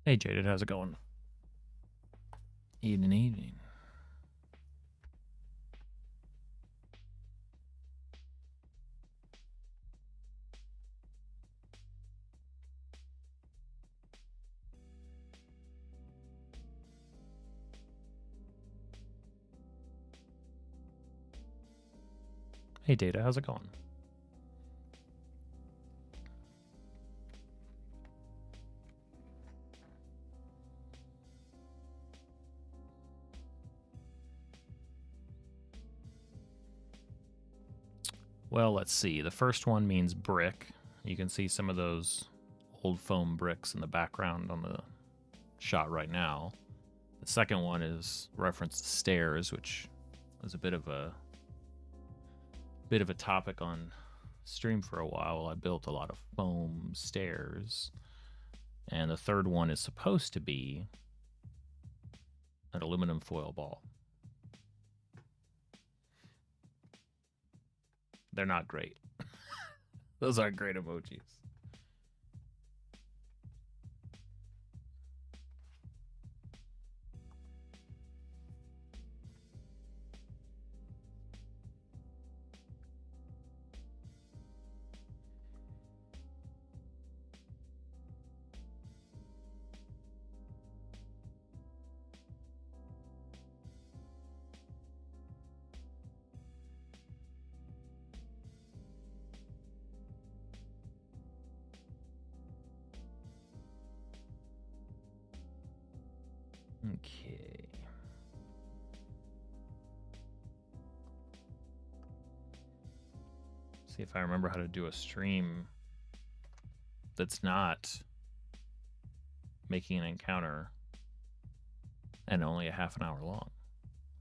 Hey Jaded, how's it going? Evening, evening. Hey Data, how's it going? Well, let's see. The first one means brick. You can see some of those old foam bricks in the background on the shot right now. The second one is reference to stairs, which was a bit of a topic on stream for a while. I built a lot of foam stairs. And the third one is supposed to be an aluminum foil ball. They're not great. Those aren't great emojis. Okay. See if I remember how to do a stream that's not making an encounter and only a half an hour long.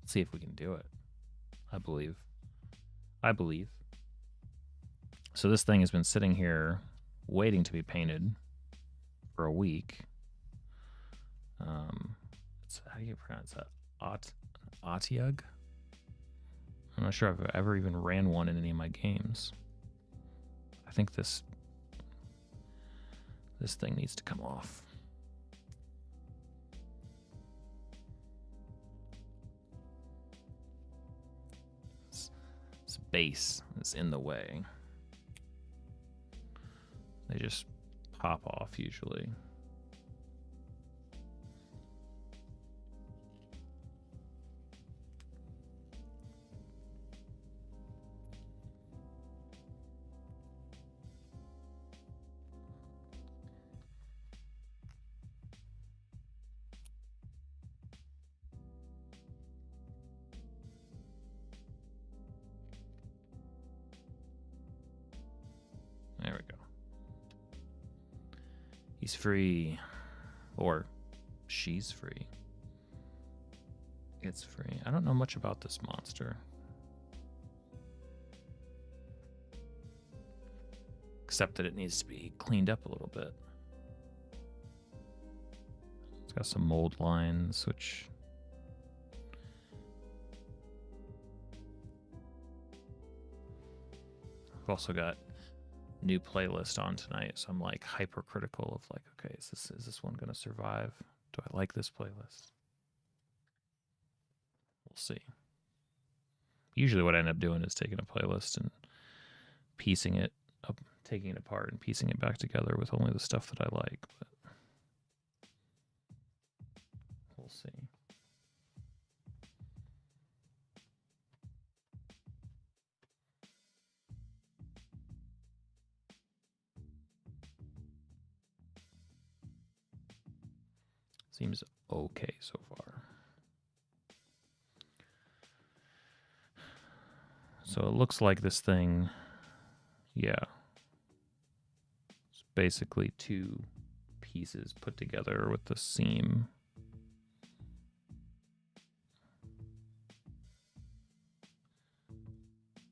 Let's see if we can do it. I believe. So this thing has been sitting here waiting to be painted for a week. How do you pronounce that? Otyugh? I'm not sure if I've ever even ran one in any of my games. I think this thing needs to come off. This base is in the way. They just pop off usually. There we go. He's free. Or she's free. It's free. I don't know much about this monster. Except that it needs to be cleaned up a little bit. It's got some mold lines, which... I've also got new playlist on tonight, so I'm like hypercritical of like, okay, is this one gonna survive? Do I like this playlist? We'll see. Usually what I end up doing is taking a playlist and piecing it up, taking it apart and piecing it back together with only the stuff that I like, but we'll see. Seems okay so far. So it looks like this thing, yeah, it's basically two pieces put together with the seam.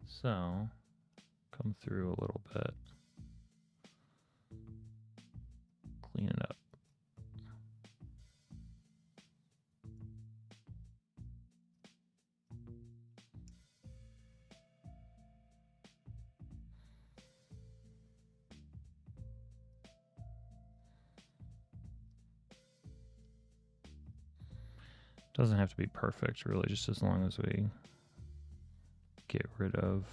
So, come through a little bit, clean it up. Doesn't have to be perfect, really, just as long as we get rid of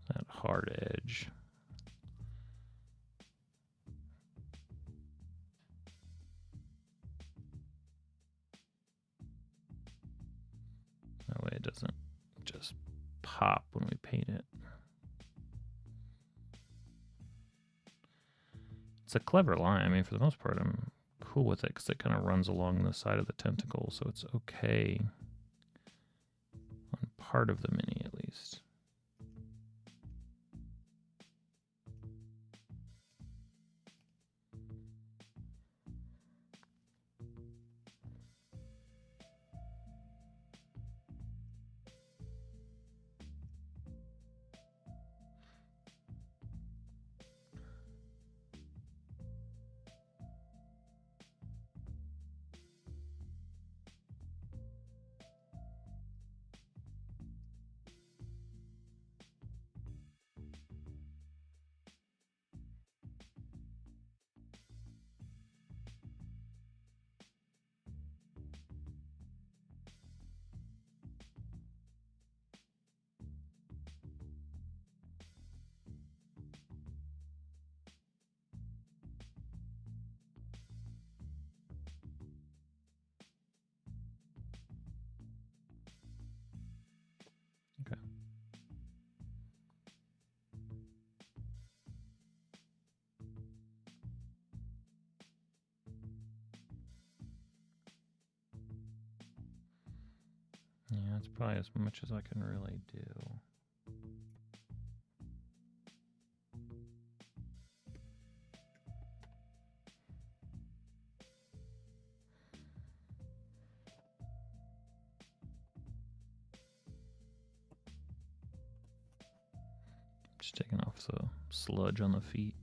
that hard edge. That way it doesn't just pop when we paint it. It's a clever line. I mean, for the most part, I'm cool with it because it kind of runs along the side of the tentacle, so it's okay on part of the mini at least. Okay. Yeah, that's probably as much as I can really do. Just taking off the sludge on the feet.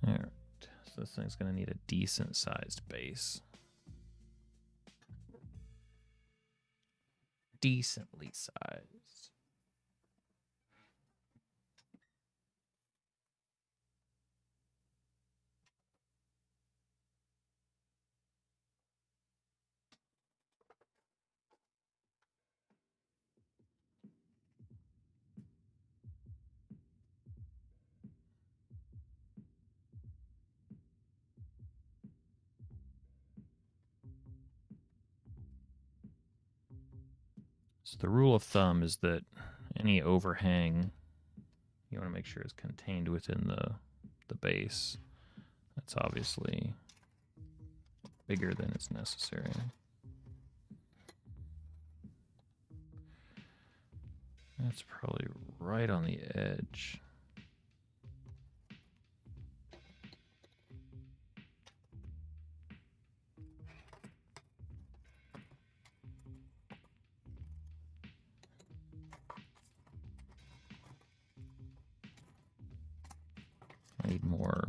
All right, so this thing's gonna need a decent sized base. Decently sized. So the rule of thumb is that any overhang you want to make sure is contained within the base. That's obviously bigger than is necessary. That's probably right on the edge. I need more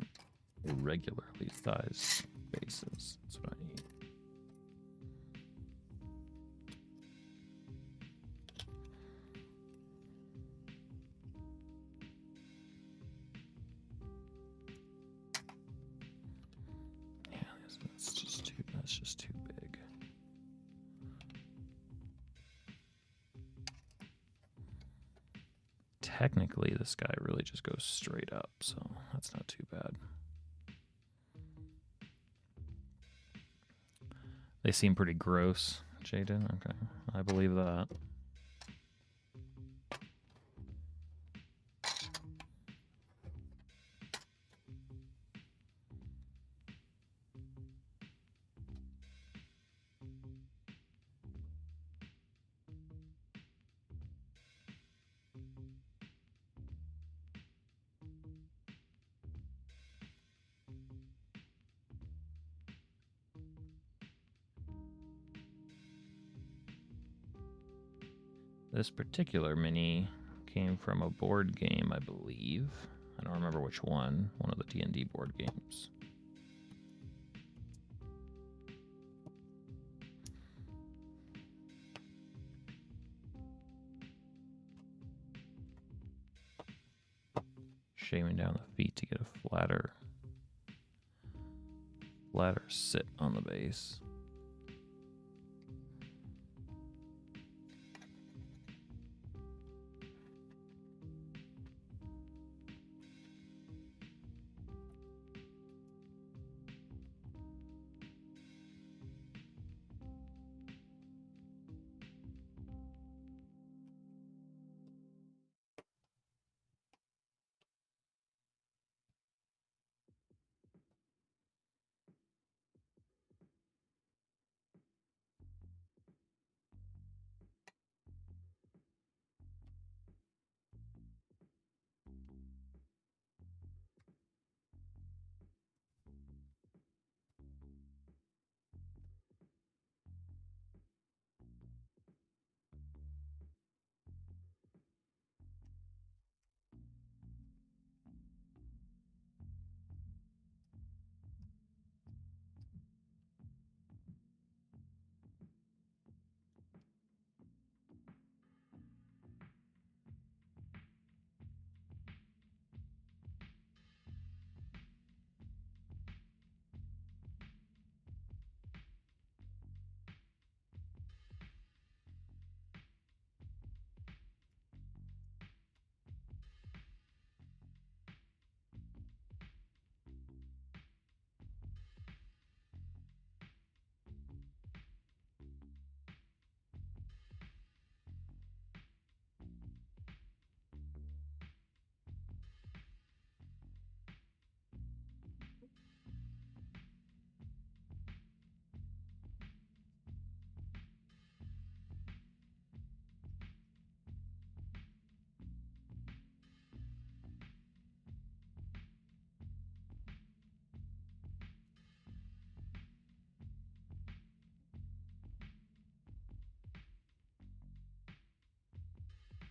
irregularly sized bases. That's what I need. Yeah, that's just too big. Technically, this guy really just goes straight up, so that's not too bad. They seem pretty gross, Jaden. Okay, I believe that. This particular mini came from a board game, I believe. I don't remember which one. One of the D&D board games. Shaving down the feet to get a flatter sit on the base.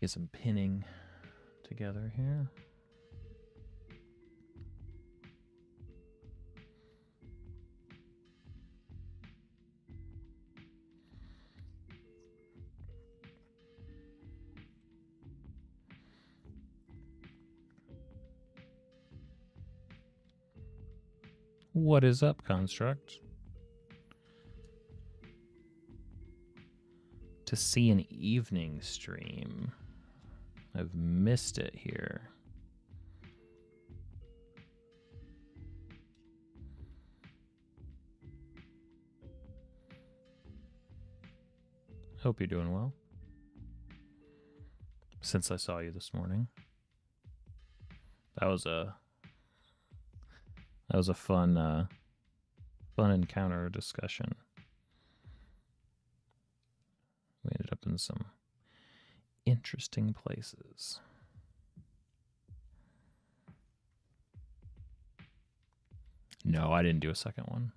Get some pinning together here. What is up, Construct? To see an evening stream. I've missed it here. Hope you're doing well. Since I saw you this morning. That was a fun encounter discussion. We ended up in some interesting places. No, I didn't do a second one.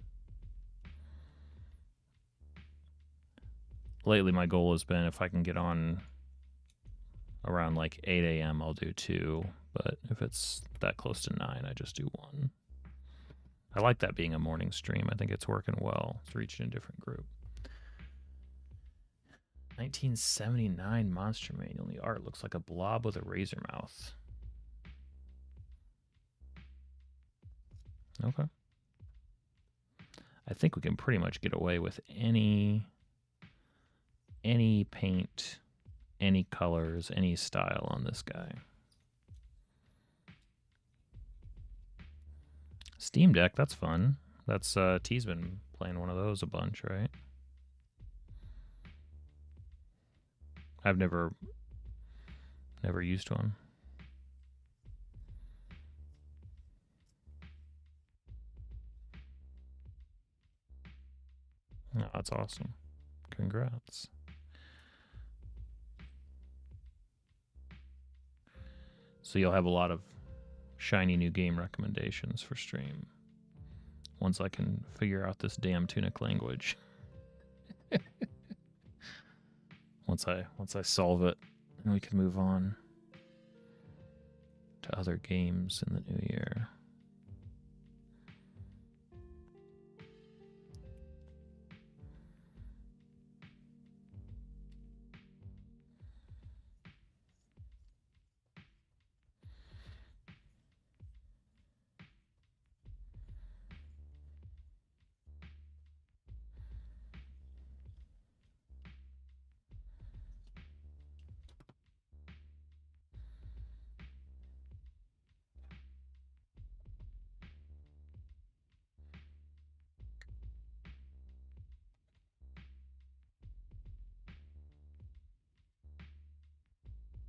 Lately, my goal has been if I can get on around like 8 a.m., I'll do 2. But if it's that close to 9, I just do 1. I like that being a morning stream. I think it's working well. It's reaching a different group. 1979 Monster Manual. The art looks like a blob with a razor mouth. Okay. I think we can pretty much get away with any paint, any colors, any style on this guy. Steam Deck, that's fun. That's T's been playing one of those a bunch, right? I've never used one. Oh, that's awesome. Congrats. So you'll have a lot of shiny new game recommendations for stream once I can figure out this damn Tunic language. once I solve it, and we can move on to other games in the new year.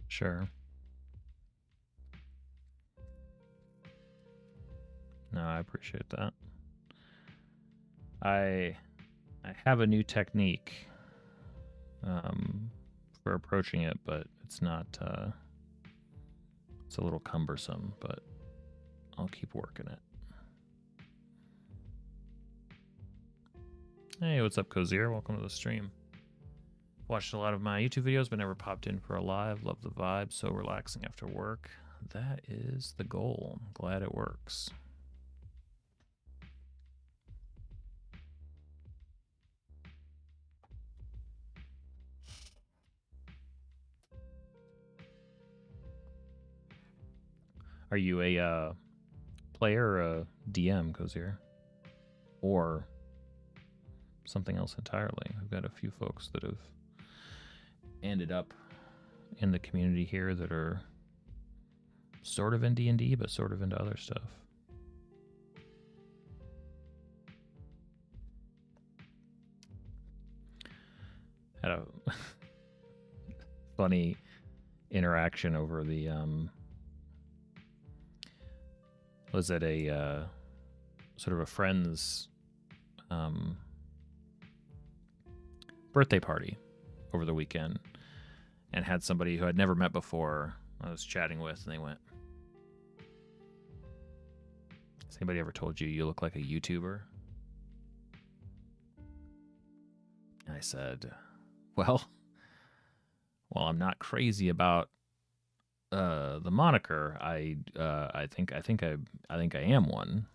Sure. No, I appreciate that. I have a new technique for approaching it, but it's not. It's a little cumbersome, but I'll keep working it. Hey, what's up, Cozier? Welcome to the stream. Watched a lot of my YouTube videos, but never popped in for a live. Love the vibe. So relaxing after work. That is the goal. Glad it works. Are you a player or a DM, Cozier? Or something else entirely? I've got a few folks that have ended up in the community here that are sort of in D&D, but sort of into other stuff. Had a funny interaction over the was at a sort of a friend's birthday party over the weekend, and had somebody who I'd never met before I was chatting with, and they went, "Has anybody ever told you you look like a YouTuber?" And I said, well, I'm not crazy about the moniker. I think I am one. And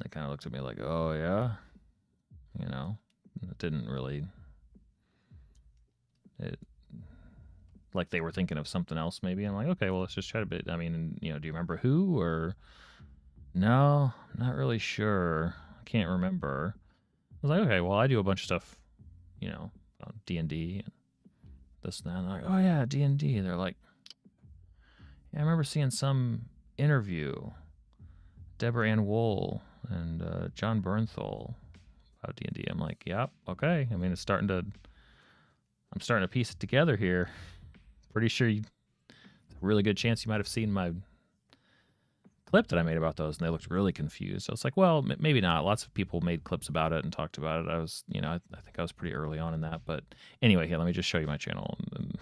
they kind of looked at me like, "Oh yeah," you know. It didn't really. Like they were thinking of something else maybe. I'm like, okay, well, let's just chat a bit. I mean, you know, do you remember who? Or no, not really sure. I can't remember. I was like, okay, well, I do a bunch of stuff, you know, on D&D and this and that. And they're like, oh yeah, D&D. They're like, yeah, I remember seeing some interview, Deborah Ann Wool and John Bernthal about D&D. I'm like, yep, okay. I mean, I'm starting to piece it together here. Pretty sure a really good chance you might have seen my clip that I made about those, and they looked really confused. So it's like, well, maybe not. Lots of people made clips about it and talked about it. I was, you know, I think I was pretty early on in that. But anyway, here, let me just show you my channel. And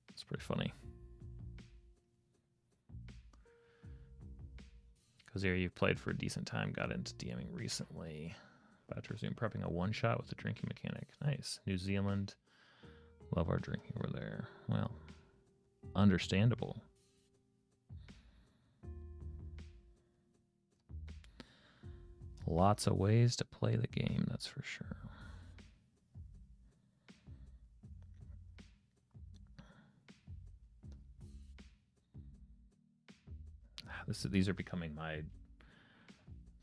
it's pretty funny. Because here you've played for a decent time, got into DMing recently. About to resume prepping a one-shot with a drinking mechanic. Nice. New Zealand. Love our drinking over there. Well, understandable. Lots of ways to play the game, that's for sure. These are becoming the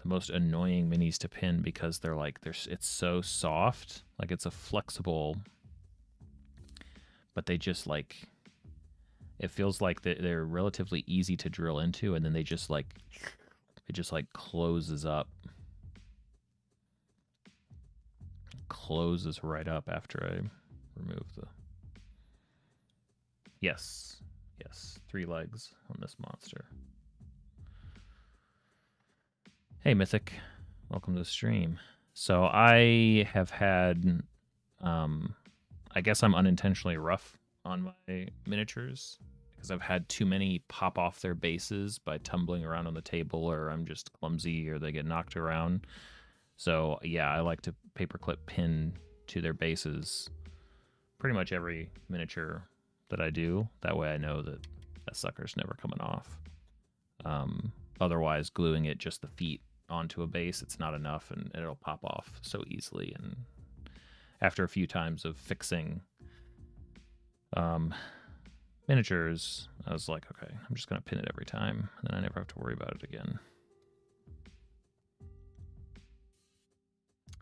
most annoying minis to pin because they're like it's so soft, like it's a flexible, but they just like it feels like they're relatively easy to drill into, and then it just like closes up. Closes right up after I remove the. Yes, 3 legs on this monster. Hey Mythic, welcome to the stream. So I have had, I guess I'm unintentionally rough on my miniatures because I've had too many pop off their bases by tumbling around on the table, or I'm just clumsy, or they get knocked around. So yeah, I like to paperclip pin to their bases pretty much every miniature that I do. That way I know that that sucker's never coming off. Otherwise, gluing it just the feet onto a base, it's not enough, and it'll pop off so easily. And after a few times of fixing miniatures, I was like, okay, I'm just going to pin it every time, and then I never have to worry about it again.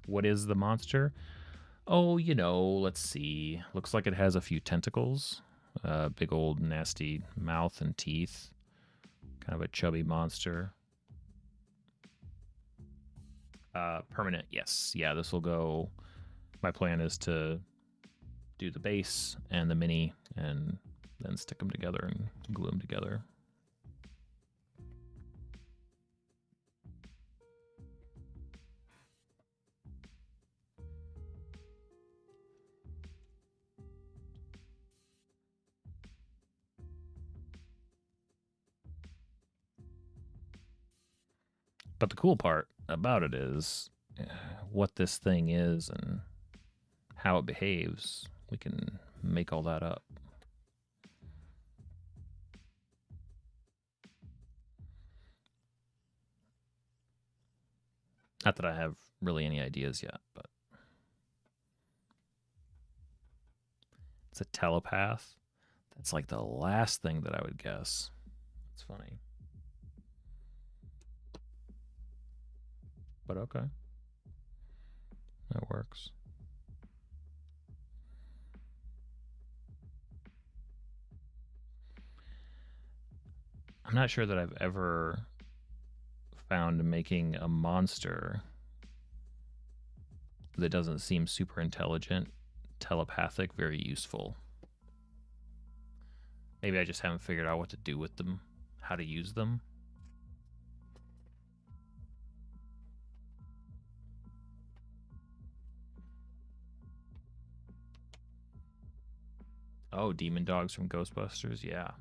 What is the monster? Oh, you know, let's see. Looks like it has a few tentacles, big old nasty mouth and teeth. Kind of a chubby monster. Permanent, yes. Yeah, this will go. My plan is to do the base and the mini and then stick them together and glue them together. But the cool part about it is what this thing is and how it behaves. We can make all that up. Not that I have really any ideas yet, but it's a telepath. That's like the last thing that I would guess. It's funny. But okay. That works. I'm not sure that I've ever found making a monster that doesn't seem super intelligent, telepathic, very useful. Maybe I just haven't figured out what to do with them, how to use them. Oh, demon dogs from Ghostbusters, yeah.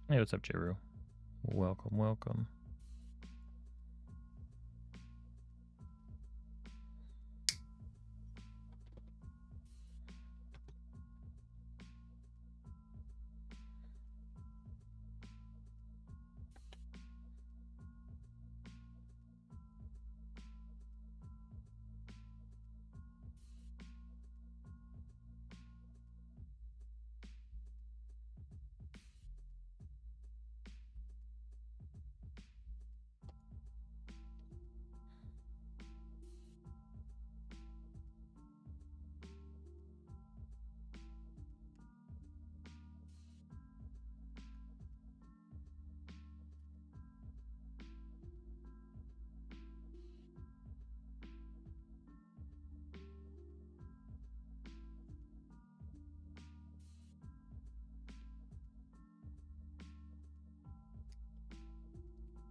Hey, what's up, Jiru? Welcome, welcome.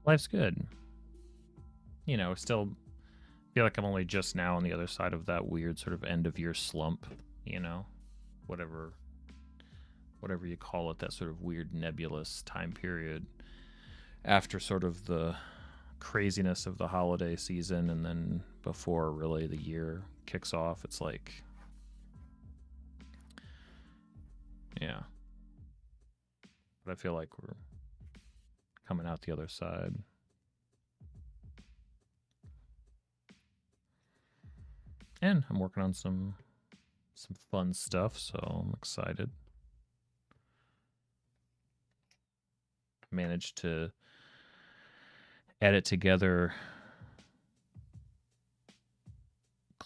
Life's good. You know, still feel like I'm only just now on the other side of that weird sort of end of year slump, you know? Whatever you call it, that sort of weird nebulous time period after sort of the craziness of the holiday season and then before really the year kicks off. It's like, yeah. But I feel like we're coming out the other side. And I'm working on some fun stuff, so I'm excited. Managed to edit together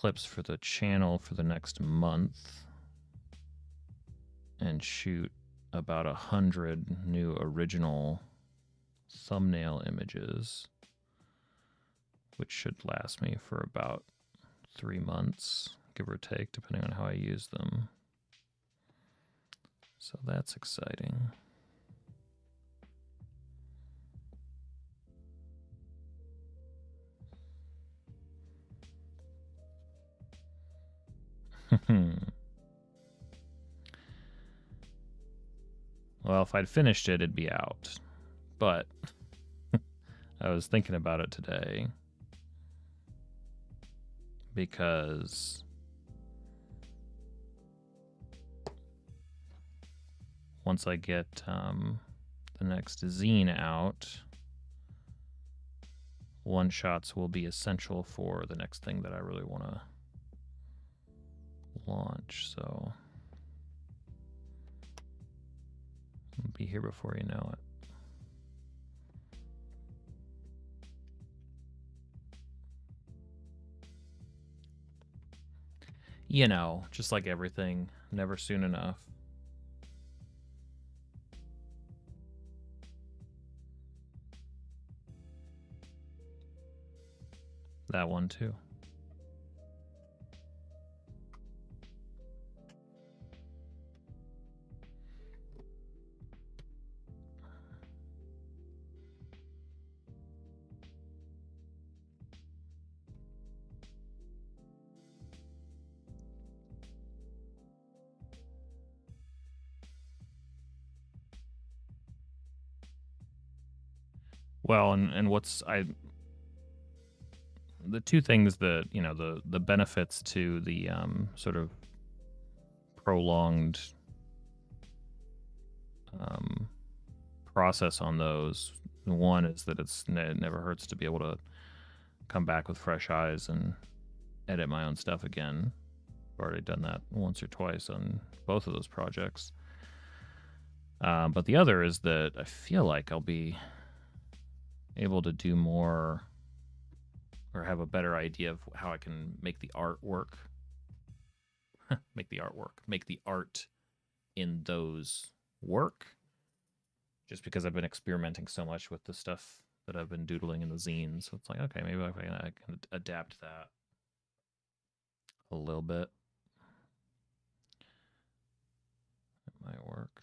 clips for the channel for the next month and shoot about 100 new original thumbnail images, which should last me for about 3 months, give or take, depending on how I use them. So that's exciting. Well, if I'd finished it, it'd be out. But I was thinking about it today because once I get the next zine out, one-shots will be essential for the next thing that I really want to launch, so it'll be here before you know it. You know, just like everything, never soon enough. That one too. Well, and what's the two things that, you know, the benefits to the sort of prolonged process on those. One is that it never hurts to be able to come back with fresh eyes and edit my own stuff again. I've already done that once or twice on both of those projects. But the other is that I feel like I'll be able to do more or have a better idea of how I can make the art work. Make the art in those work. Just because I've been experimenting so much with the stuff that I've been doodling in the zines. So it's like, okay, maybe I can adapt that a little bit. It might work.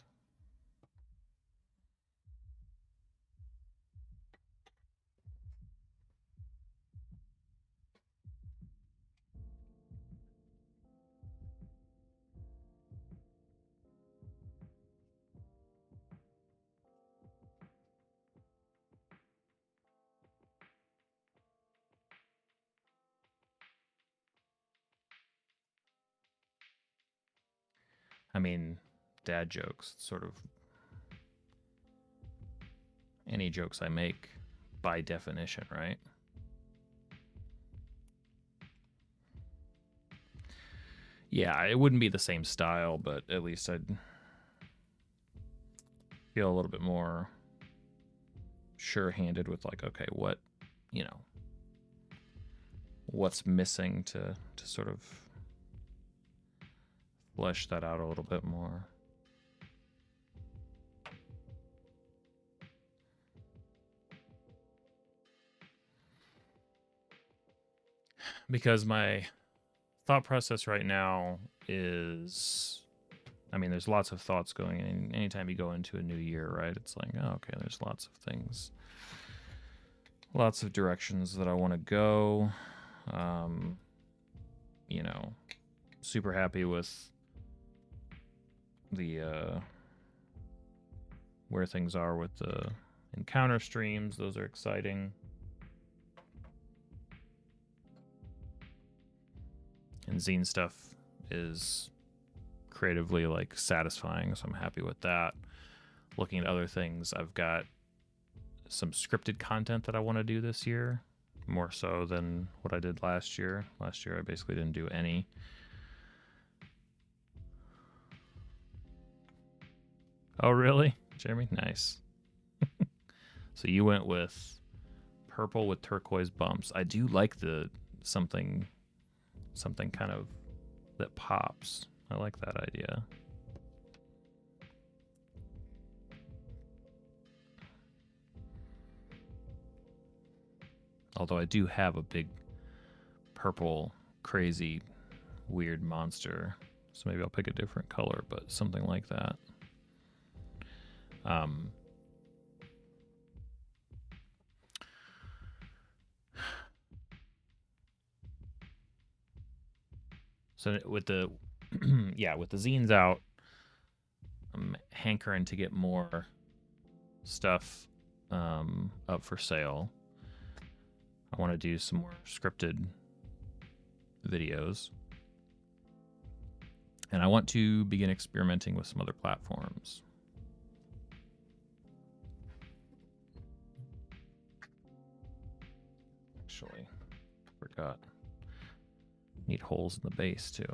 I mean, dad jokes, sort of any jokes I make by definition, right? Yeah, it wouldn't be the same style, but at least I'd feel a little bit more sure-handed with like, okay, what, you know, what's missing to sort of flesh that out a little bit more. Because my thought process right now is, I mean, there's lots of thoughts going in. Anytime you go into a new year, right? It's like, oh, okay, there's lots of things, lots of directions that I want to go. You know, super happy with the where things are with the encounter streams. Those are exciting. And zine stuff is creatively like satisfying, so I'm happy with that. Looking at other things, I've got some scripted content that I want to do this year, more so than what I did last year. Last year I basically didn't do any. Oh really, Jeremy? Nice. So you went with purple with turquoise bumps. I do like the something something kind of that pops. I like that idea. Although I do have a big purple, crazy, weird monster. So maybe I'll pick a different color, but something like that. So with the yeah, with the zines out, I'm hankering to get more stuff up for sale. I want to do some more scripted videos. And I want to begin experimenting with some other platforms. Actually, forgot. Need holes in the base too.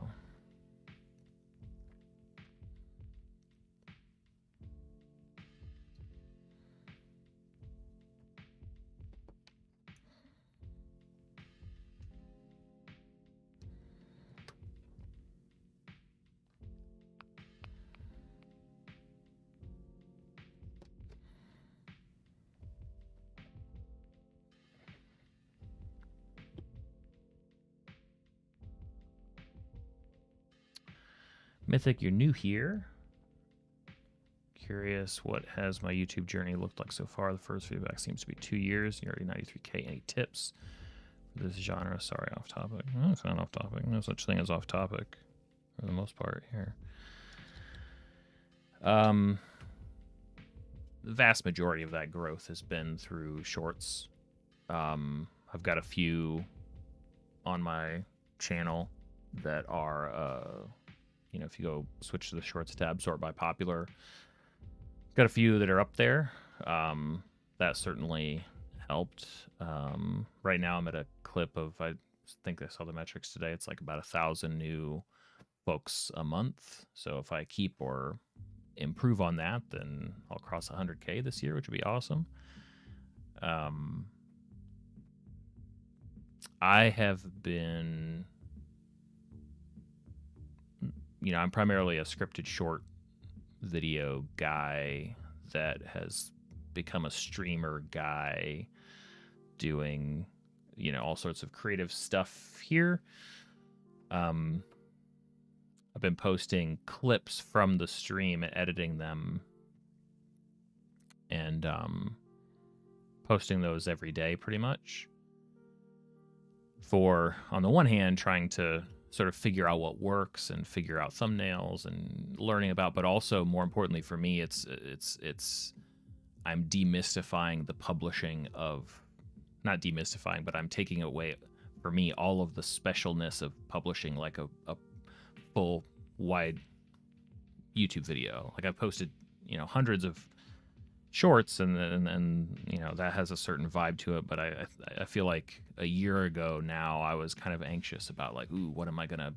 Mythic, you're new here. Curious, what has my YouTube journey looked like so far? The first feedback seems to be 2 years. You're already 93K. Any tips for this genre? Sorry, off topic. No, it's not off topic. No such thing as off topic for the most part here. The vast majority of that growth has been through shorts. I've got a few on my channel that are you know, if you go switch to the shorts tab, sort by popular, got a few that are up there. That certainly helped. Right now I'm at a clip of, I think I saw the metrics today, it's like about 1,000 new folks a month. So if I keep or improve on that, then I'll cross 100K this year, which would be awesome. I have been, you know, I'm primarily a scripted short video guy that has become a streamer guy doing, you know, all sorts of creative stuff here. I've been posting clips from the stream and editing them and posting those every day pretty much. For, on the one hand, trying to sort of figure out what works and figure out thumbnails and learning about, but also more importantly for me, it's I'm demystifying the publishing of, not demystifying, but I'm taking away for me all of the specialness of publishing like a full wide YouTube video. Like I've posted, you know, hundreds of shorts and you know, that has a certain vibe to it, but I feel like a year ago now I was kind of anxious about like, ooh, what am I gonna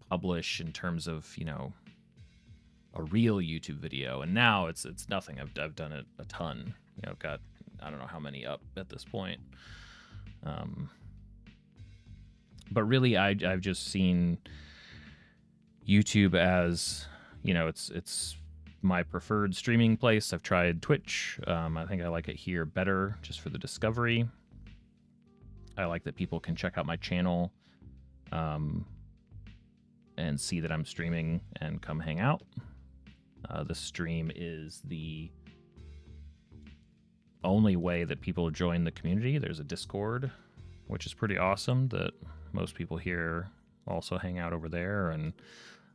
publish in terms of, you know, a real YouTube video? And now it's nothing. I've done it a ton. You know, I've got, I don't know how many up at this point. But really I've just seen YouTube as, you know, it's my preferred streaming place. I've tried Twitch. I think I like it here better just for the discovery. I like that people can check out my channel and see that I'm streaming and come hang out. The stream is the only way that people join the community. There's a Discord, which is pretty awesome, that most people here also hang out over there, and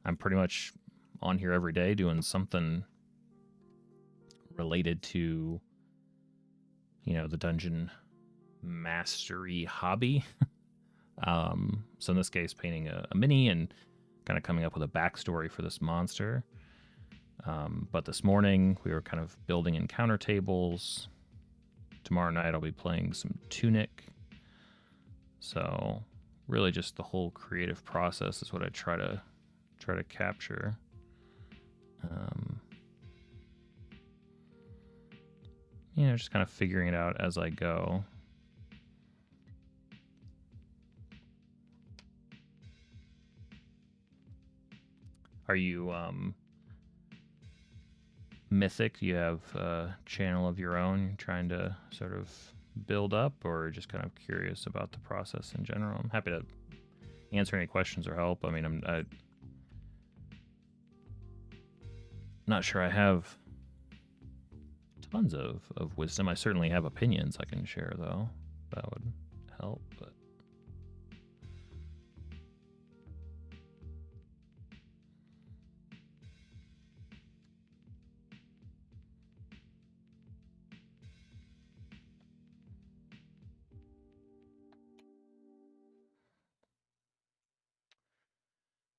I'm pretty much on here every day doing something related to, you know, the dungeon mastery hobby. So in this case, painting a mini and kind of coming up with a backstory for this monster. But this morning we were kind of building encounter tables. Tomorrow night I'll be playing some Tunic. So really just the whole creative process is what I try to capture. You know, just kind of figuring it out as I go. Are you Mythic? Do you have a channel of your own you're trying to sort of build up, or just kind of curious about the process in general? I'm happy to answer any questions or help. I mean, I'm not sure I have tons of wisdom. I certainly have opinions I can share, though. That would help, but...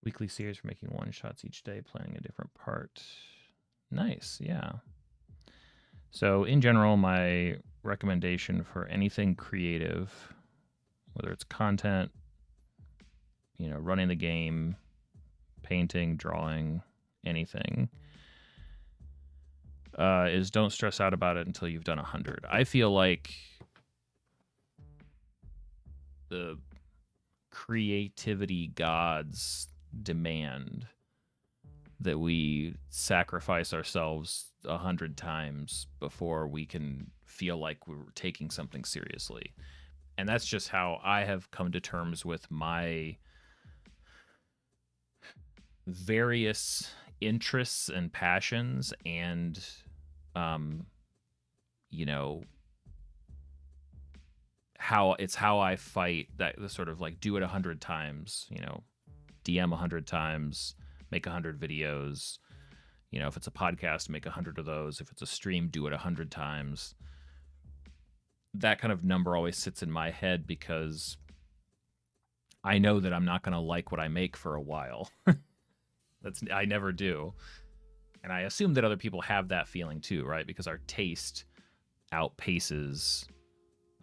Weekly series for making one-shots each day, planning a different part. Nice, yeah. So in general, my recommendation for anything creative, whether it's content, running the game, painting, drawing, anything, is don't stress out about it until you've done 100. I feel like the creativity gods demand that we sacrifice ourselves 100 times before we can feel like we're taking something seriously. And that's just how I have come to terms with my various interests and passions, and how I fight that, the sort of like do it 100 times, DM 100 times, make 100 videos. If it's a podcast, make 100 of those. If it's a stream, do it 100 times. That kind of number always sits in my head because I know that I'm not going to like what I make for a while. I never do. And I assume that other people have that feeling too, right? Because our taste outpaces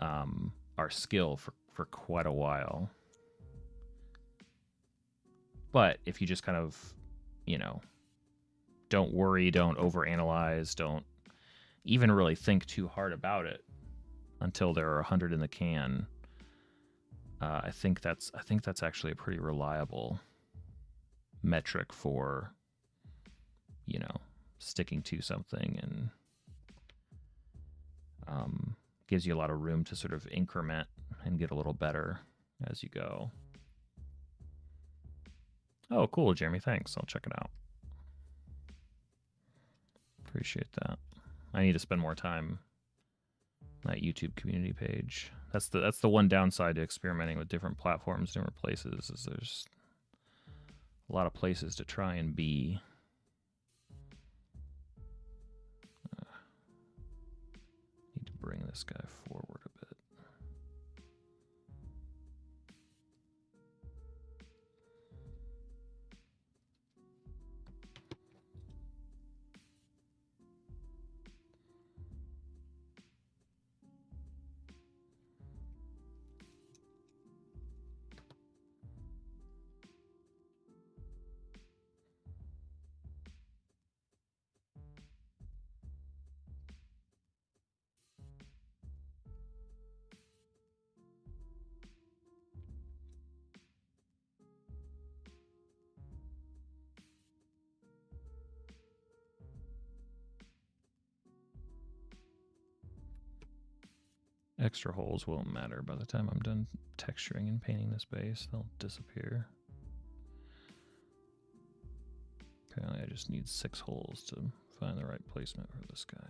our skill for quite a while. But if you just kind of, don't worry, don't overanalyze, don't even really think too hard about it until there are 100 in the can, I think that's actually a pretty reliable metric for, sticking to something, and gives you a lot of room to sort of increment and get a little better as you go. Oh, cool, Jeremy. Thanks. I'll check it out. Appreciate that. I need to spend more time on that YouTube community page. That's the one downside to experimenting with different platforms, different places, is there's a lot of places to try and be. Need to bring this guy forward a bit. Extra holes won't matter by the time I'm done texturing and painting this base. They'll disappear. Apparently I just need 6 holes to find the right placement for this guy.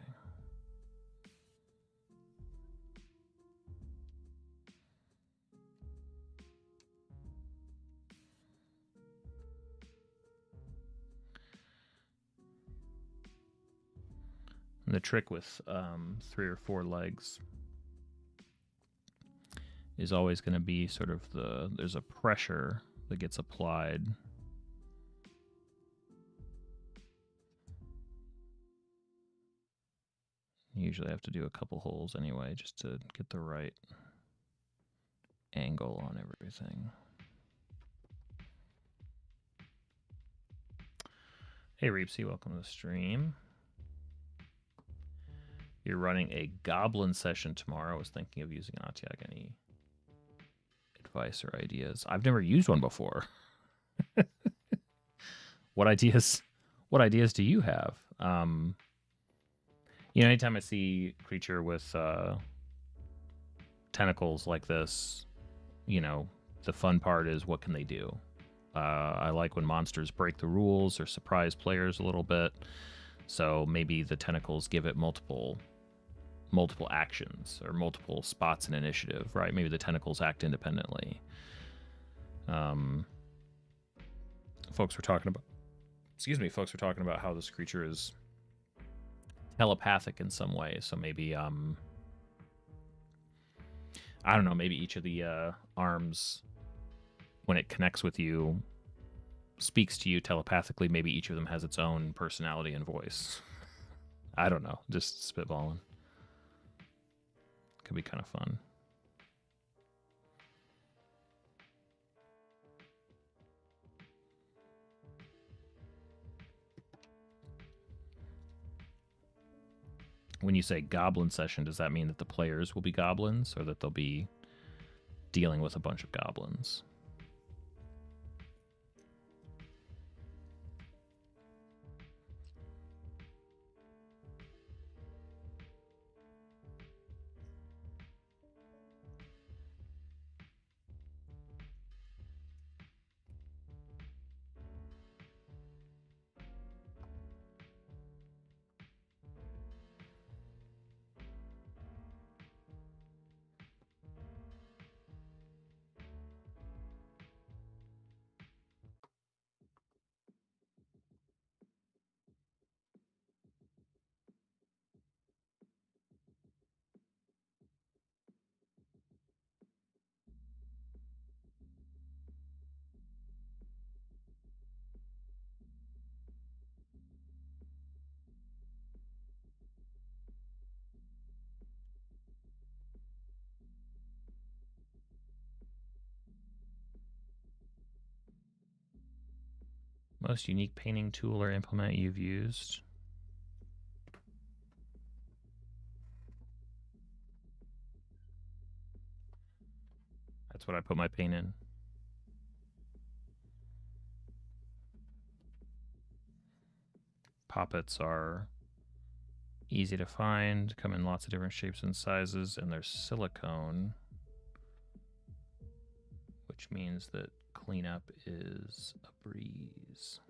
And the trick with 3 or 4 legs is always going to be sort of there's a pressure that gets applied. You usually have to do a couple holes anyway just to get the right angle on everything. Hey Reepsy, welcome to the stream. You're running a goblin session tomorrow. I was thinking of using Otyugh. Any advice or ideas? I've never used one before. what ideas do you have? Anytime I see a creature with tentacles like this, the fun part is what can they do? I like when monsters break the rules or surprise players a little bit. So maybe the tentacles give it multiple actions or multiple spots in initiative, right? Maybe the tentacles act independently. Folks were talking about how this creature is telepathic in some way. So maybe I don't know, maybe each of the arms, when it connects with you, speaks to you telepathically. Maybe each of them has its own personality and voice. I don't know, just spitballing. Could be kind of fun. When you say goblin session, does that mean that the players will be goblins or that they'll be dealing with a bunch of goblins? Most unique painting tool or implement you've used? That's what I put my paint in. Poppets are easy to find, come in lots of different shapes and sizes, and they're silicone, which means that cleanup is a breeze.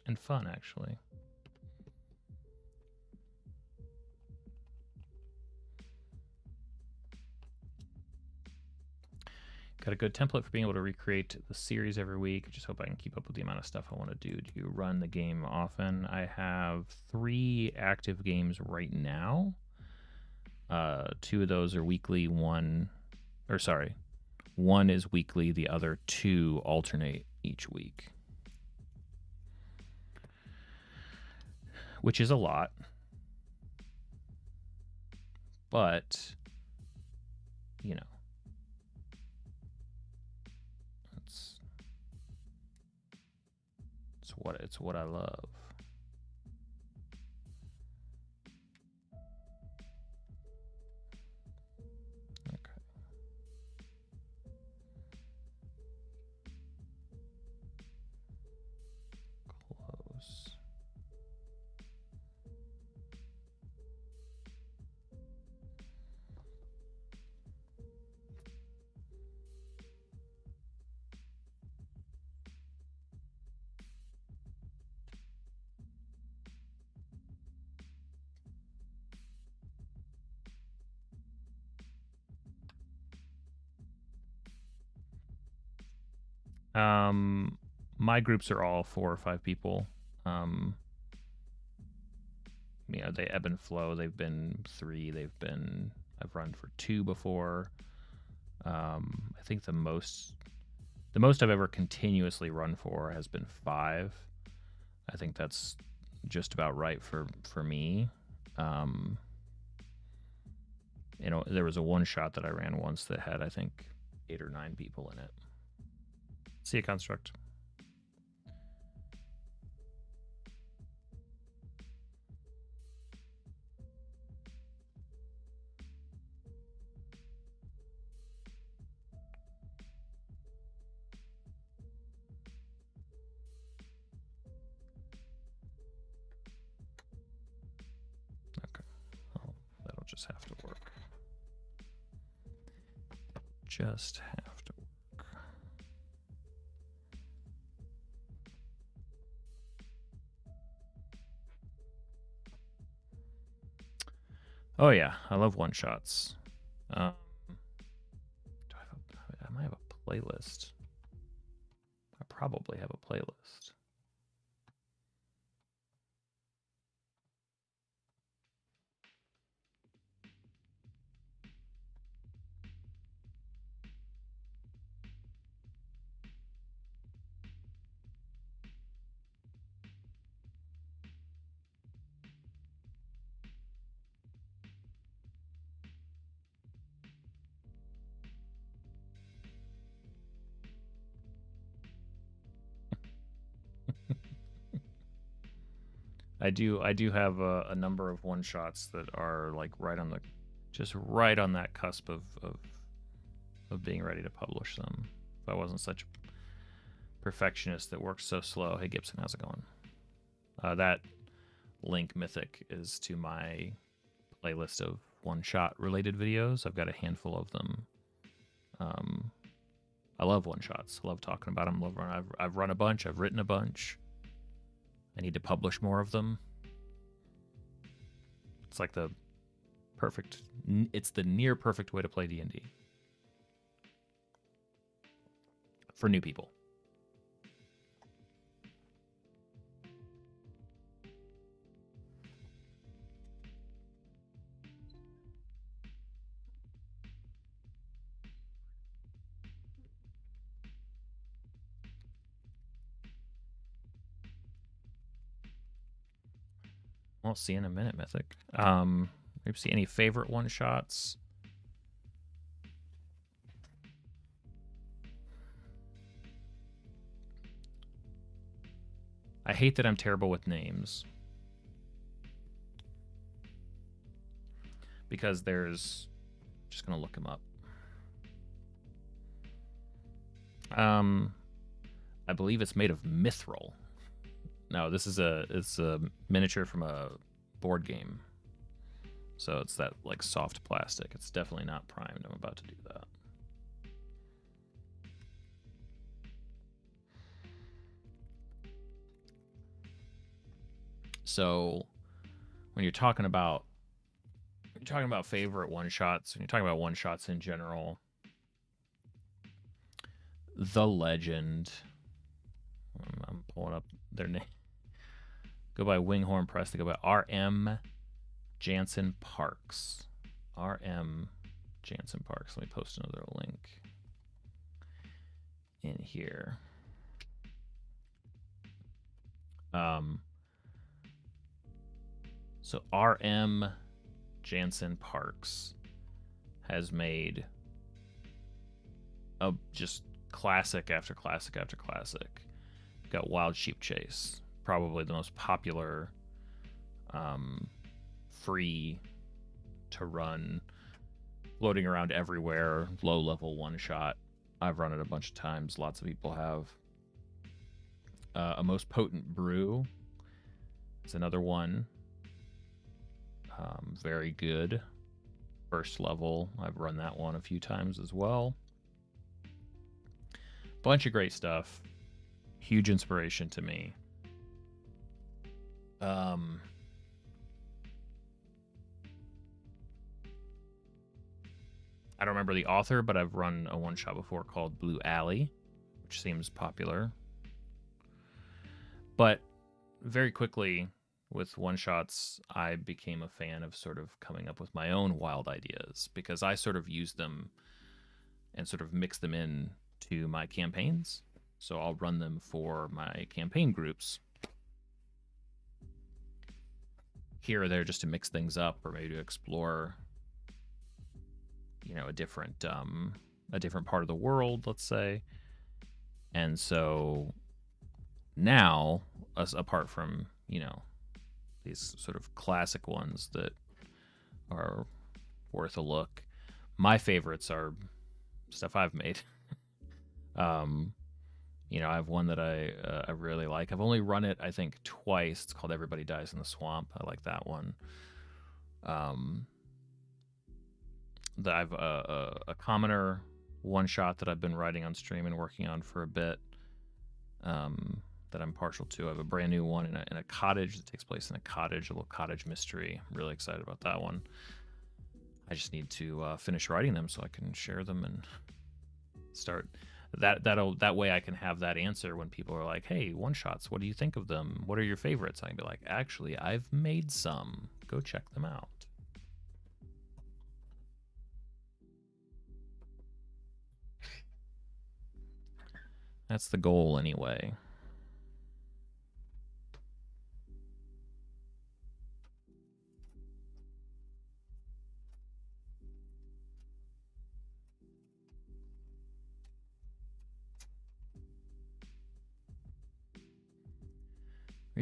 And fun, actually. Got a good template for being able to recreate the series every week. Just hope I can keep up with the amount of stuff I want to do. Do you run the game often? I have 3 active games right now. 2 of those are weekly. One is weekly. The other 2 alternate each week, which is a lot. But, it's what I love. Okay. Close. My groups are all 4 or 5 people. They ebb and flow. They've been 3. I've run for 2 before. I think the most I've ever continuously run for has been 5. I think that's just about right for me. There was a one shot that I ran once that had, I think, 8 or 9 people in it. See a construct. just have to work. Just have to work. Oh yeah, I love one-shots. I might have a playlist. I probably have a playlist. I do have a number of one shots that are like just right on that cusp of being ready to publish them. If I wasn't such a perfectionist that works so slow. Hey Gibson, how's it going? That link Mythic is to my playlist of one shot related videos. I've got a handful of them. I love one shots. I love talking about them. I've run a bunch. I've written a bunch. I need to publish more of them. It's like it's the near perfect way to play D&D. For new people. We'll see in a minute, Mythic. Maybe see any favorite one shots. I hate that I'm terrible with names. Because there's... Just gonna look him up. I believe it's made of mithril. No, it's a miniature from a board game. So it's that like soft plastic. It's definitely not primed. I'm about to do that. So when you're talking about favorite one shots, when you're talking about one shots in general, The Legend. I'm pulling up their name. Go by Winghorn Press. They go by R.M. Jansen Parks. R.M. Jansen Parks. Let me post another link in here. So R.M. Jansen Parks has made just classic after classic after classic. Got Wild Sheep Chase, probably the most popular free to run, floating around everywhere, low level one shot. I've run it a bunch of times. Lots of people have. A Most Potent Brew is another one. Very good. First level. I've run that one a few times as well. Bunch of great stuff. Huge inspiration to me. I don't remember the author, but I've run a one shot before called Blue Alley, which seems popular. But very quickly with one shots, I became a fan of sort of coming up with my own wild ideas, because I sort of use them and sort of mix them in to my campaigns. So I'll run them for my campaign groups here or there, just to mix things up, or maybe to explore, you know, a different part of the world, let's say. And so now, apart from, you know, these sort of classic ones that are worth a look, my favorites are stuff I've made. You know, I have one that I really like. I've only run it, I think, twice. It's called Everybody Dies in the Swamp. I like that one. that I've a commoner one shot that I've been writing on stream and working on for a bit. That I'm partial to. I have a brand new one in a cottage that takes place in a cottage, a little cottage mystery. I'm really excited about that one. I just need to finish writing them so I can share them and start. That way I can have that answer when people are like, "Hey, one shots. What do you think of them? What are your favorites?" I can be like, "Actually, I've made some. Go check them out." That's the goal, anyway.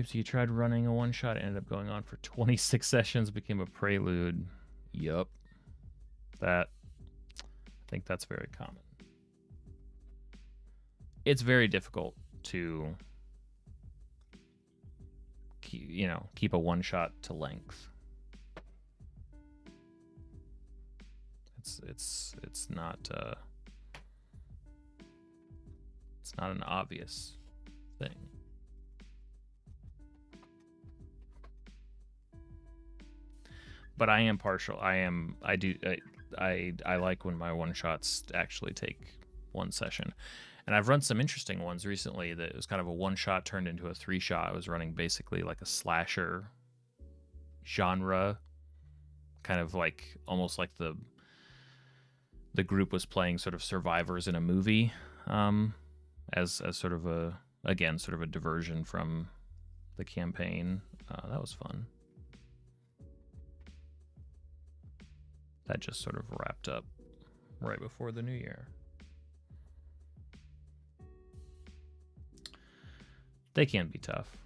So you tried running a one shot, ended up going on for 26 sessions, became a prelude. Yup. I think that's very common. It's very difficult to keep a one shot to length. It's not an obvious thing. But I am partial. I like when my one shots actually take one session. And I've run some interesting ones recently that it was kind of a one shot turned into a 3-shot. I was running basically like a slasher genre, kind of like almost like the group was playing sort of survivors in a movie, as sort of a diversion from the campaign. That was fun. That just sort of wrapped up right before the new year. They can be tough.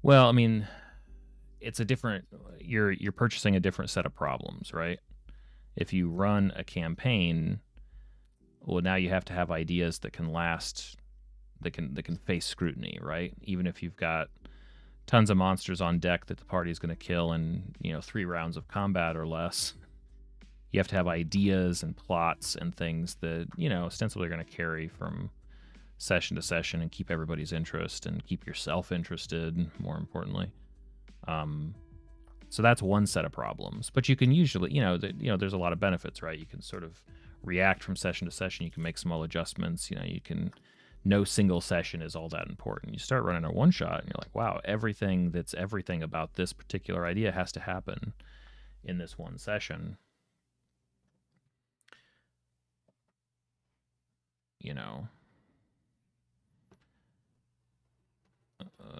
Well, I mean, it's a different. You're purchasing a different set of problems, right? If you run a campaign, well, now you have to have ideas that can last, that can face scrutiny, right? Even if you've got tons of monsters on deck that the party is going to kill in 3 rounds of combat or less, you have to have ideas and plots and things that ostensibly are going to carry from session to session and keep everybody's interest and keep yourself interested, more importantly. So that's one set of problems. But you can usually, there's a lot of benefits, right? You can sort of react from session to session. You can make small adjustments. No single session is all that important. You start running a one shot and you're like, wow, everything about this particular idea has to happen in this one session.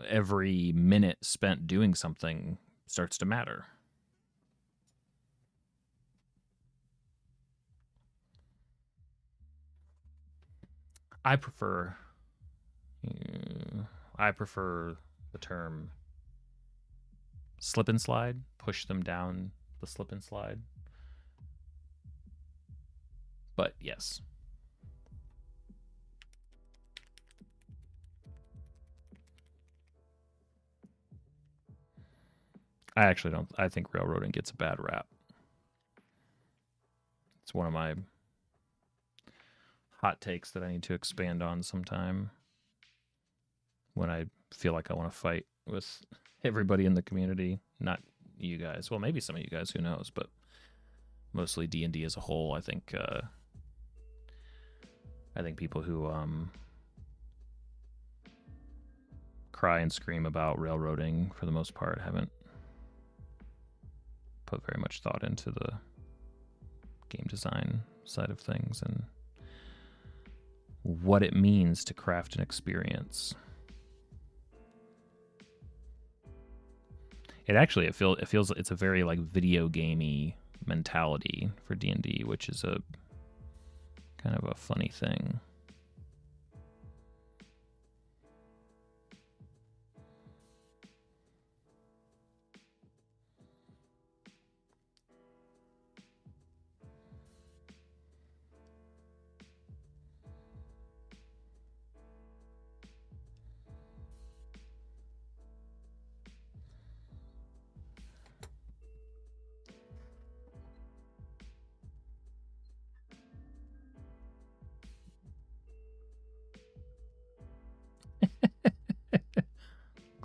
Every minute spent doing something starts to matter. I prefer the term slip and slide, push them down the slip and slide. But yes. I think railroading gets a bad rap. It's one of my hot takes that I need to expand on sometime when I feel like I want to fight with everybody in the community. Not you guys. Well, maybe some of you guys, who knows, but mostly D&D as a whole. I think people who cry and scream about railroading for the most part haven't put very much thought into the game design side of things and what it means to craft an experience. It feels it's a very like video gamey mentality for D&D, which is a kind of a funny thing.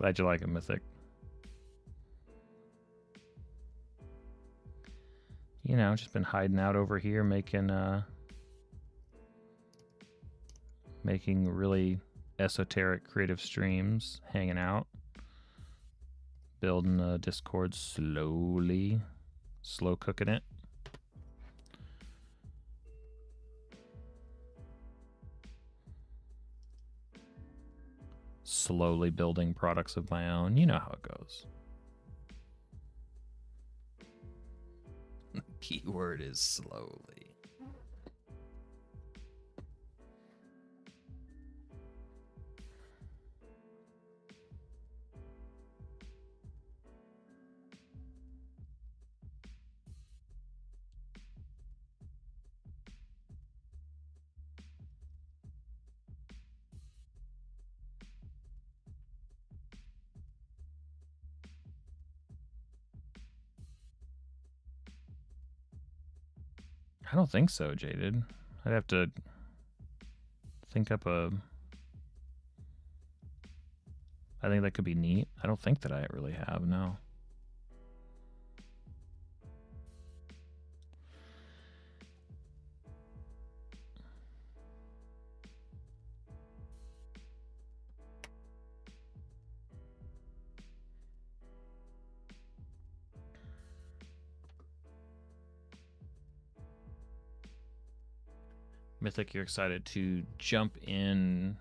Glad you like it, Mythic. You know, just been hiding out over here making really esoteric creative streams, hanging out, building a Discord slowly, slow cooking it. Slowly building products of my own. You know how it goes. The keyword is slowly. I don't think so, Jaded. I'd have to think up a... I think that could be neat. I don't think that I really have, no. Mythic, you're excited to jump in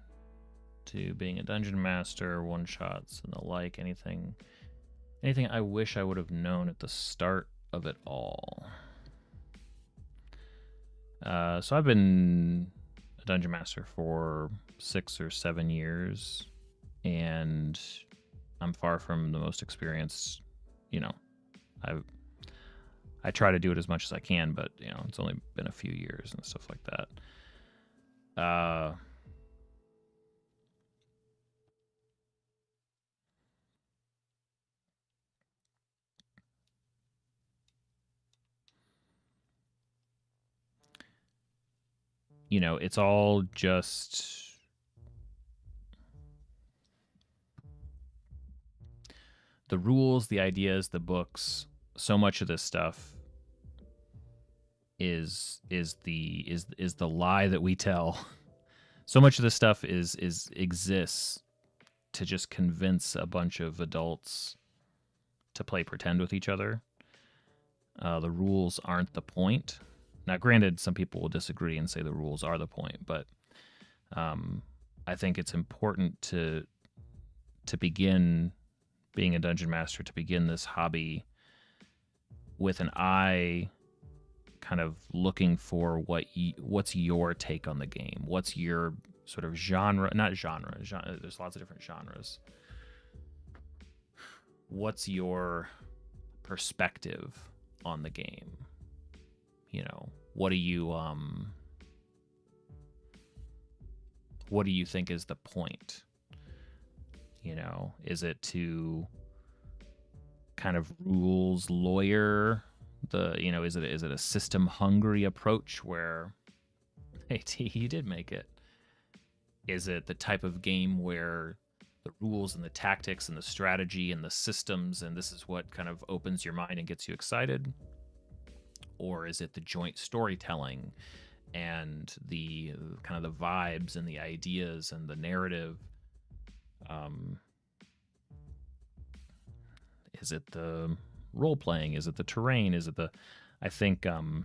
to being a dungeon master, one shots and the like. Anything I wish I would have known at the start of it all. So I've been a dungeon master for 6 or 7 years, and I'm far from the most experienced. You know, I try to do it as much as I can, but you know, it's only been a few years and stuff like that. You know, it's all just the rules, the ideas, the books. So much of this stuff is the lie that we tell. So much of this stuff exists to just convince a bunch of adults to play pretend with each other. The rules aren't the point. Now, granted, some people will disagree and say the rules are the point, but I think it's important to begin being a dungeon master, to begin this hobby with an eye kind of looking for what's your take on the game. What's your sort of genre, there's lots of different genres. What's your perspective on the game? You know, what do you think is the point? You know, is it to kind of rules lawyer is it a system hungry approach where, hey T, you did make it? Is it the type of game where the rules and the tactics and the strategy and the systems and this is what kind of opens your mind and gets you excited? Or is it the joint storytelling and the kind of the vibes and the ideas and the narrative? Is it the role playing? Is it the terrain? Is it the... I think I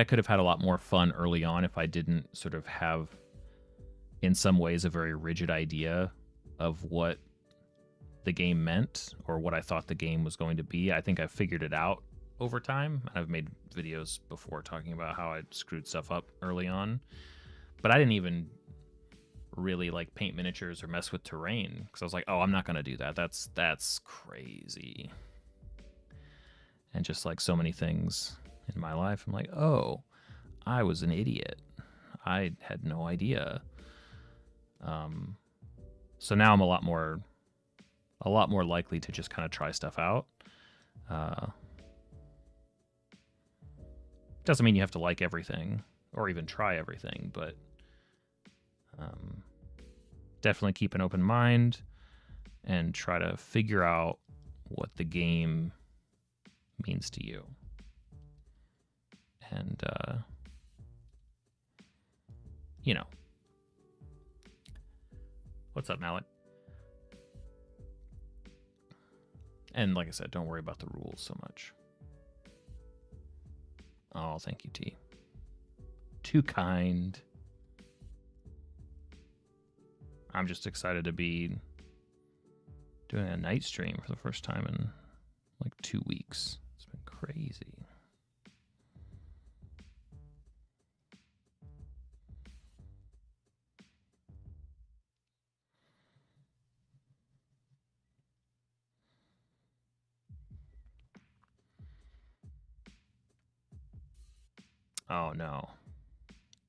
could have had a lot more fun early on if I didn't sort of have, in some ways, a very rigid idea of what the game meant or what I thought the game was going to be. I think I figured it out over time. I've made videos before talking about how I screwed stuff up early on, but I didn't even really like paint miniatures or mess with terrain because I was like, oh, I'm not going to do that. That's crazy. And just like so many things in my life, I'm like, oh, I was an idiot. I had no idea. So now I'm a lot more likely to just kind of try stuff out. Doesn't mean you have to like everything or even try everything, but definitely keep an open mind and try to figure out what the game means to you. And, you know. What's up, Mallet? And like I said, don't worry about the rules so much. Oh, thank you, T. Too kind. I'm just excited to be doing a night stream for the first time in like 2 weeks. It's been crazy. Oh no.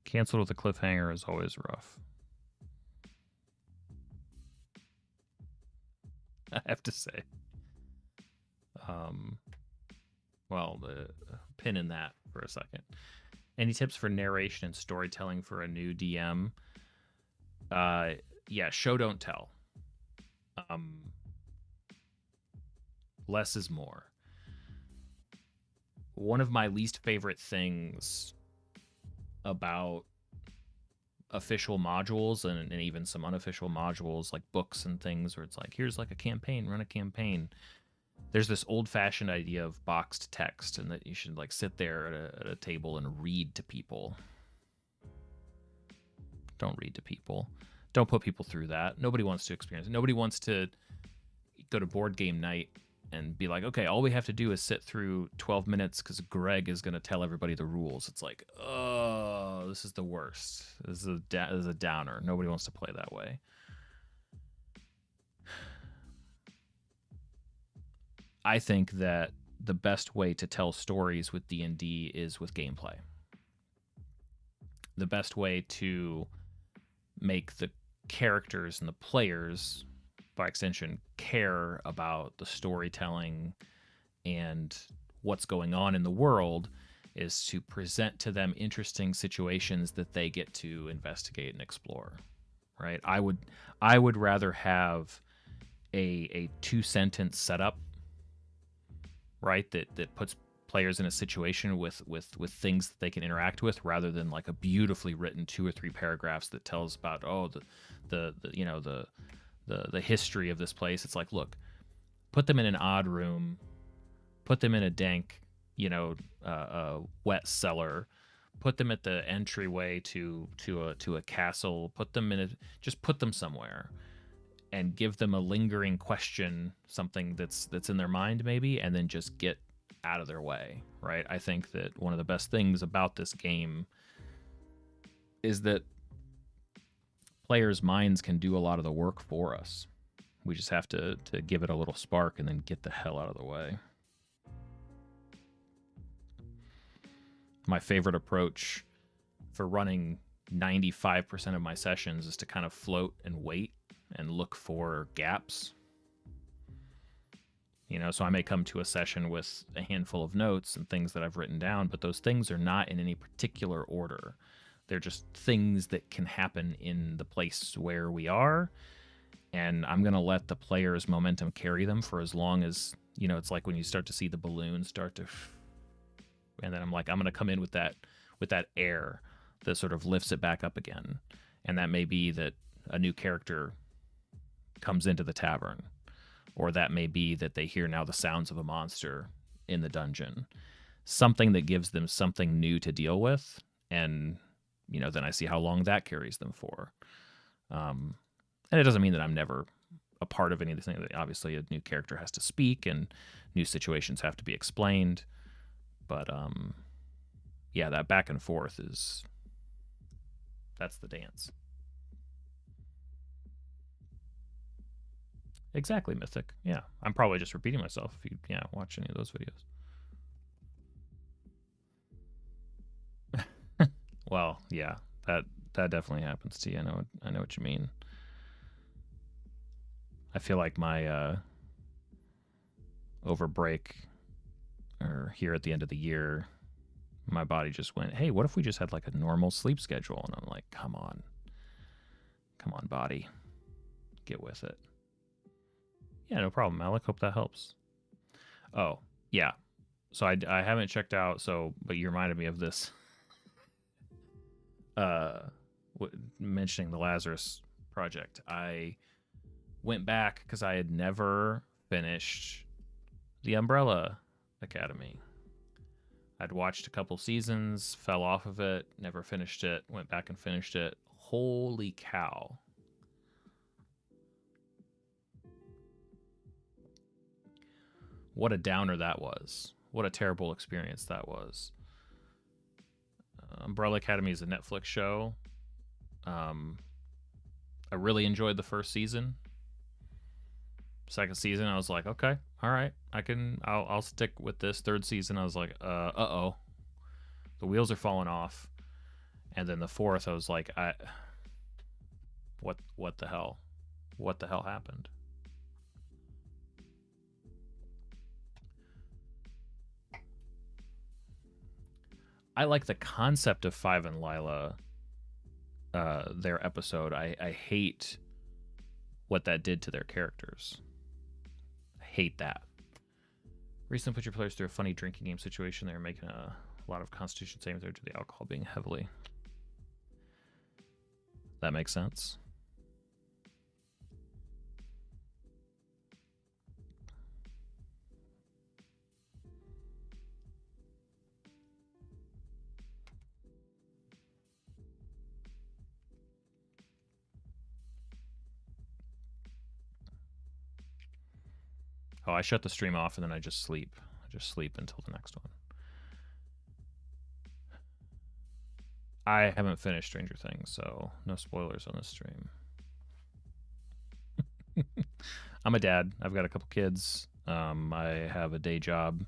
Canceled with a cliffhanger is always rough. I have to say. Well, the pin in that for a second. Any tips for narration and storytelling for a new DM? Yeah, show don't tell. Less is more. One of my least favorite things about official modules and even some unofficial modules like books and things where it's like, here's like a campaign, run a campaign. There's this old-fashioned idea of boxed text and that you should like sit there at a table and read to people. Don't read to people. Don't put people through that. Nobody wants to experience it. Nobody wants to go to board game night and be like, okay, all we have to do is sit through 12 minutes because Greg is going to tell everybody the rules. It's like, oh, this is the worst. This is a downer. Nobody wants to play that way. I think that the best way to tell stories with D&D is with gameplay. The best way to make the characters and the players, by extension, care about the storytelling and what's going on in the world is to present to them interesting situations that they get to investigate and explore, right? I would rather have a 2-sentence setup, right, that puts players in a situation with things that they can interact with, rather than like a beautifully written 2 or 3 paragraphs that tells about the history of this place. It's like, look, put them in an odd room, put them in a dank, wet cellar, put them at the entryway to a castle, just put them somewhere and give them a lingering question, something that's in their mind maybe, and then just get out of their way, right? I think that one of the best things about this game is that players' minds can do a lot of the work for us. We just have to give it a little spark and then get the hell out of the way. My favorite approach for running 95% of my sessions is to kind of float and wait and look for gaps. So I may come to a session with a handful of notes and things that I've written down, but those things are not in any particular order. They're just things that can happen in the place where we are, and I'm going to let the player's momentum carry them for as long as, it's like when you start to see the balloon start to, and then I'm going to come in with that air that sort of lifts it back up again. And that may be that a new character comes into the tavern, or that may be that they hear now the sounds of a monster in the dungeon, something that gives them something new to deal with. And, then I see how long that carries them for. And it doesn't mean that I'm never a part of anything. Obviously, a new character has to speak and new situations have to be explained. But, yeah, that back and forth that's the dance. Exactly, Mythic. Yeah, I'm probably just repeating myself if you watch any of those videos. Well, yeah, that definitely happens to you. I know what you mean. I feel like my over break or here at the end of the year, my body just went, hey, what if we just had like a normal sleep schedule? And I'm like, come on, body. get with it. Yeah, no problem, Alec. Hope that helps. Oh, yeah. So I haven't checked out, but you reminded me of this. Mentioning the Lazarus Project. I went back because I had never finished the Umbrella Academy. I'd watched a couple seasons, fell off of it, never finished it, went back and finished it. Holy cow. What a downer that was. What a terrible experience that was. Umbrella Academy is a Netflix show. I really enjoyed the first season. Second season, I was like, okay, all right, I'll stick with this. Third season, I was like, uh-oh, the wheels are falling off. And then the fourth, I was like, what the hell? What the hell happened? I like the concept of Five and Lila, their episode. I hate what that did to their characters. I hate that. Recently put your players through a funny drinking game situation. They were making a lot of Constitution savings due to the alcohol being heavily. That makes sense. Oh, I shut the stream off and then I just sleep. I just sleep until the next one. I haven't finished Stranger Things, so no spoilers on this stream. I'm a dad. I've got a couple kids. I have a day job.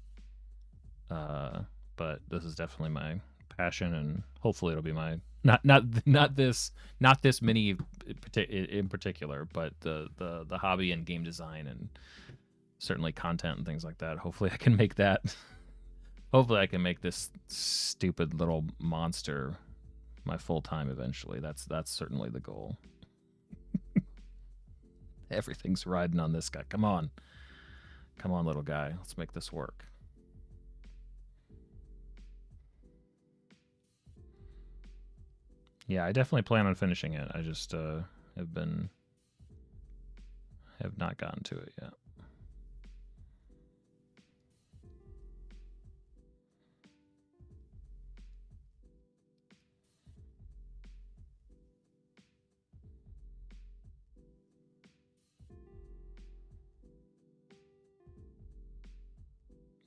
But this is definitely my passion, and hopefully it'll be my not this mini in particular, but the hobby and game design and certainly content and things like that. Hopefully I can make that. Hopefully I can make this stupid little monster my full time eventually. That's certainly the goal. Everything's riding on this guy. Come on, little guy. Let's make this work. Yeah, I definitely plan on finishing it. I just have not gotten to it yet.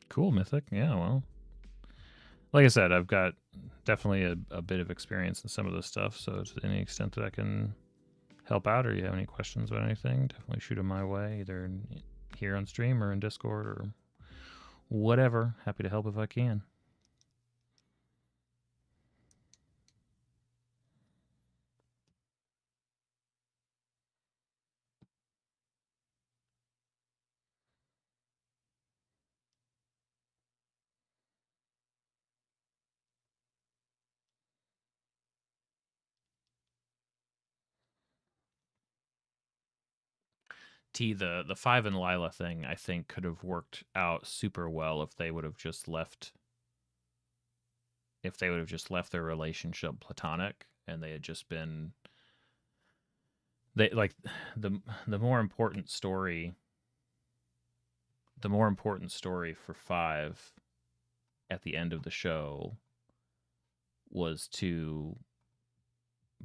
Cool, Mythic. Yeah, well, like I said, I've got definitely a bit of experience in some of this stuff, so to any extent that I can help out or you have any questions about anything, definitely shoot them my way, either here on stream or in Discord or whatever. Happy to help if I can. The Five and Lila thing, I think, could have worked out super well if they would have just left their relationship platonic and they had just been the more important story for Five at the end of the show was to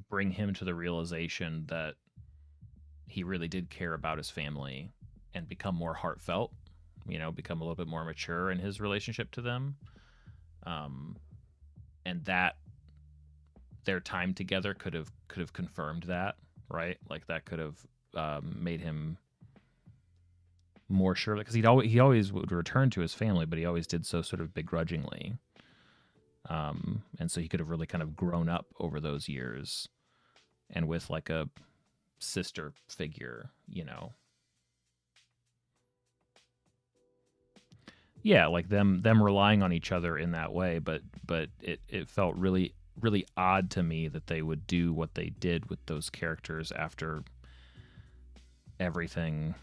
bring him to the realization that he really did care about his family and become more heartfelt, become a little bit more mature in his relationship to them. And that their time together could have confirmed that, right? Like that could have made him more sure, because he always would return to his family, but he always did so sort of begrudgingly. And so he could have really kind of grown up over those years, and with like a sister figure, yeah, like them relying on each other in that way, but it felt really odd to me that they would do what they did with those characters after everything,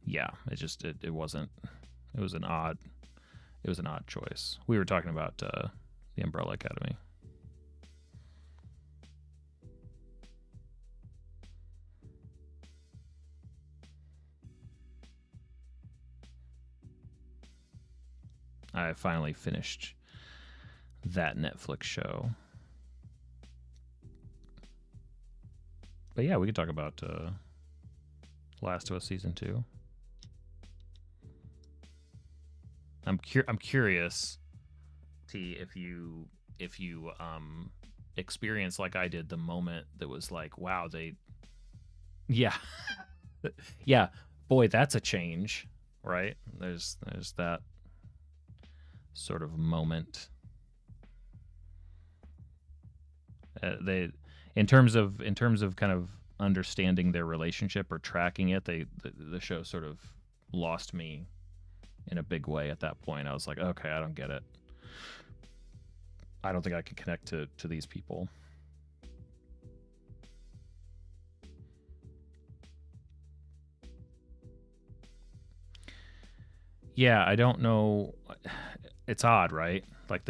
yeah, it wasn't. It was an odd choice. We were talking about the Umbrella Academy. I finally finished that Netflix show. But yeah, we could talk about Last of Us Season 2. I'm curious, T, if you experience like I did the moment that was like, wow, yeah. Yeah, boy, that's a change, right? There's that sort of moment. They in terms of kind of understanding their relationship or tracking it, the show sort of lost me in a big way at that point. I was like, okay, I don't get it. I don't think I can connect to these people. Yeah, I don't know. It's odd, right? Like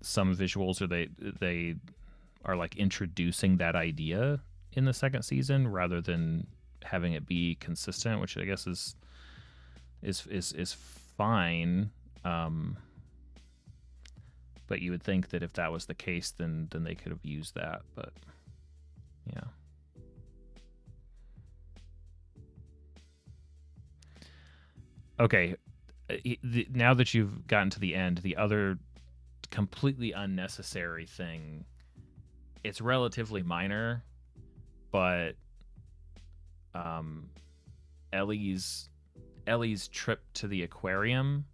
some visuals or they are like introducing that idea in the second season rather than having it be consistent, which I guess is fine. But you would think that if that was the case, then they could have used that. But yeah. Okay. Now that you've gotten to the end, the other completely unnecessary thing, it's relatively minor, but Ellie's trip to the aquarium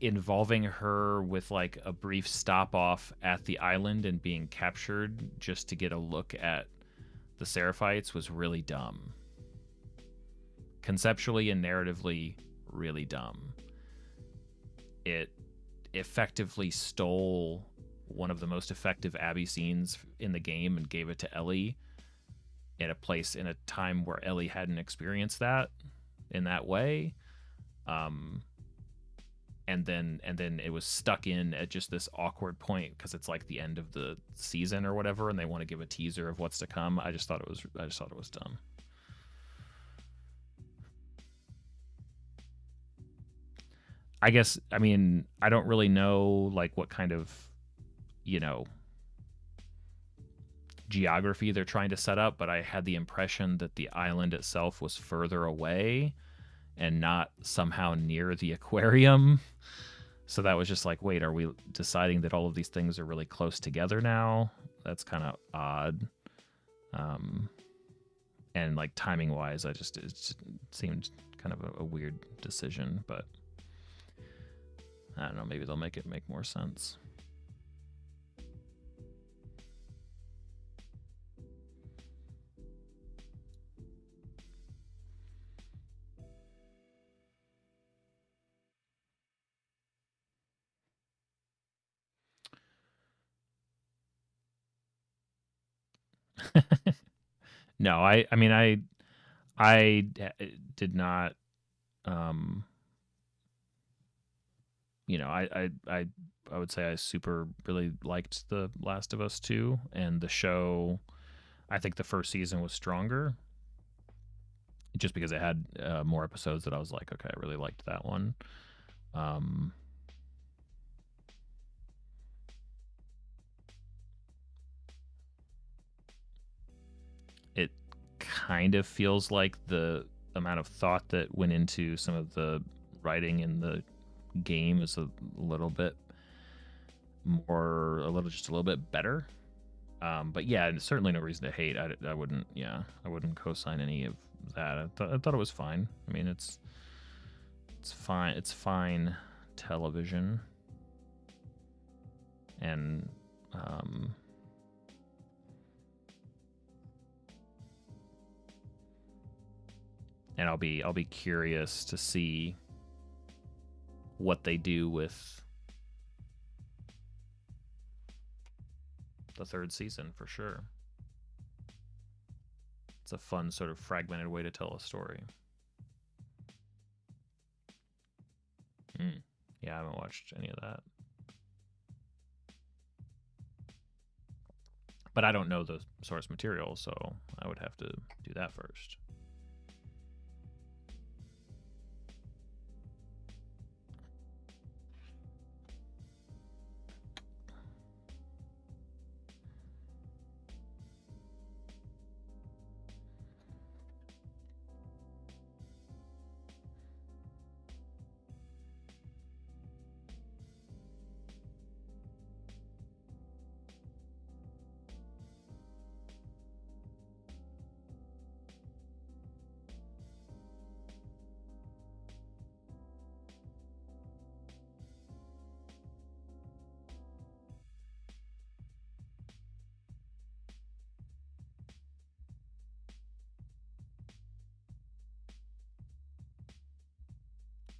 involving her with like a brief stop off at the island and being captured just to get a look at the Seraphites was really dumb. Conceptually and narratively, really dumb. It effectively stole one of the most effective Abby scenes in the game and gave it to Ellie in a time where Ellie hadn't experienced that in that way. And then it was stuck in at just this awkward point because it's like the end of the season or whatever, and they want to give a teaser of what's to come. I just thought it was dumb. I guess, I mean, I don't really know like what kind of, geography they're trying to set up, but I had the impression that the island itself was further away and not somehow near the aquarium. So that was just like, wait, are we deciding that all of these things are really close together now? That's kind of odd. And like timing wise, it just seemed kind of a weird decision, but I don't know, maybe they'll make it make more sense. No, I mean, I did not, I would say I super really liked The Last of Us 2, and the show, I think the first season was stronger just because it had more episodes that I was like, okay, I really liked that one. It kind of feels like the amount of thought that went into some of the writing in the game is a little bit better. But yeah, certainly no reason to hate. I wouldn't co-sign any of that. I thought it was fine. I mean, it's fine. It's fine television, and I'll be curious to see what they do with the third season for sure. It's a fun sort of fragmented way to tell a story. Yeah, I haven't watched any of that. But I don't know the source material, so I would have to do that first.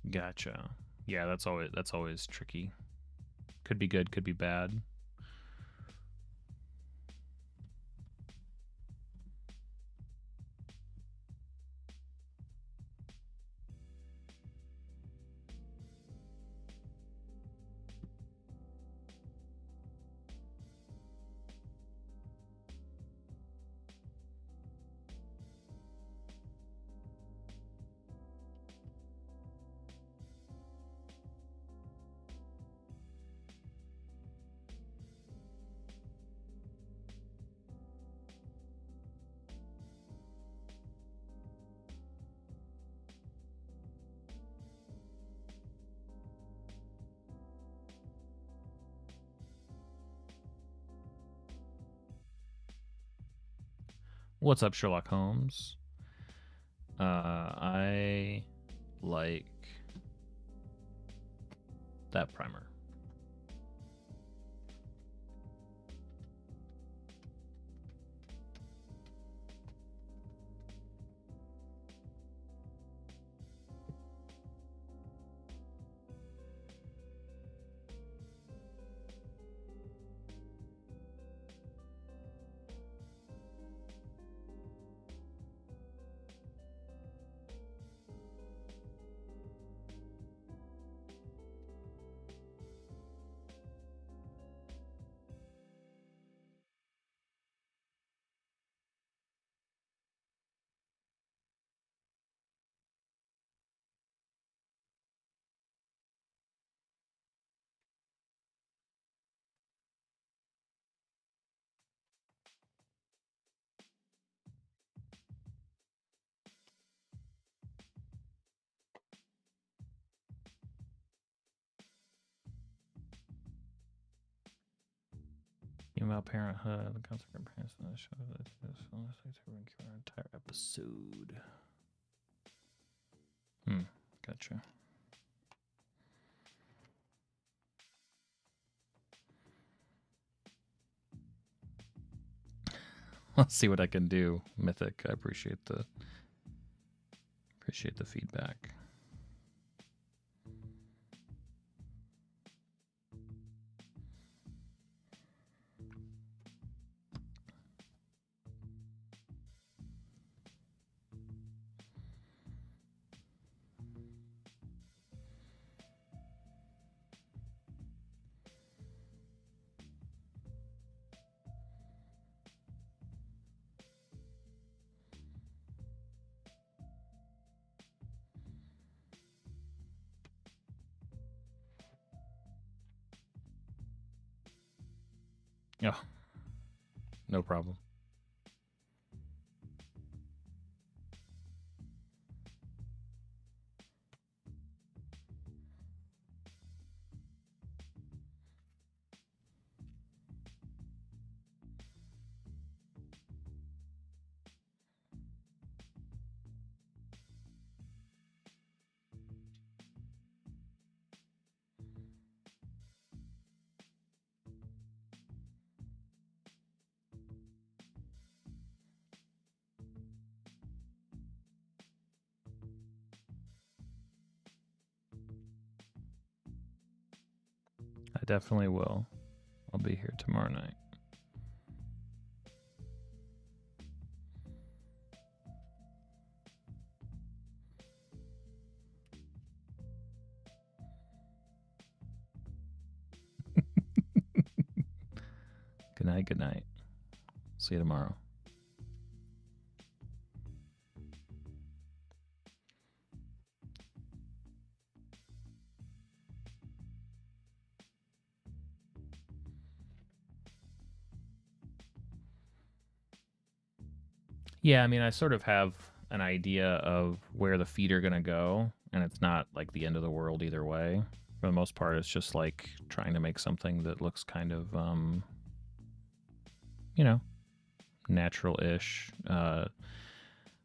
Gotcha. Yeah, that's always tricky. Could be good, could be bad. What's up, Sherlock Holmes? I like that primer. About parenthood, the consequent parents in the show that this our entire episode. Gotcha. Let's see what I can do, Mythic. I appreciate the feedback. Oh, no problem. I definitely will. I'll be here tomorrow night. night. Good night. See you tomorrow. Yeah, I mean, I sort of have an idea of where the feet are going to go, and it's not like the end of the world either way. For the most part, it's just like trying to make something that looks kind of, you know, natural-ish. I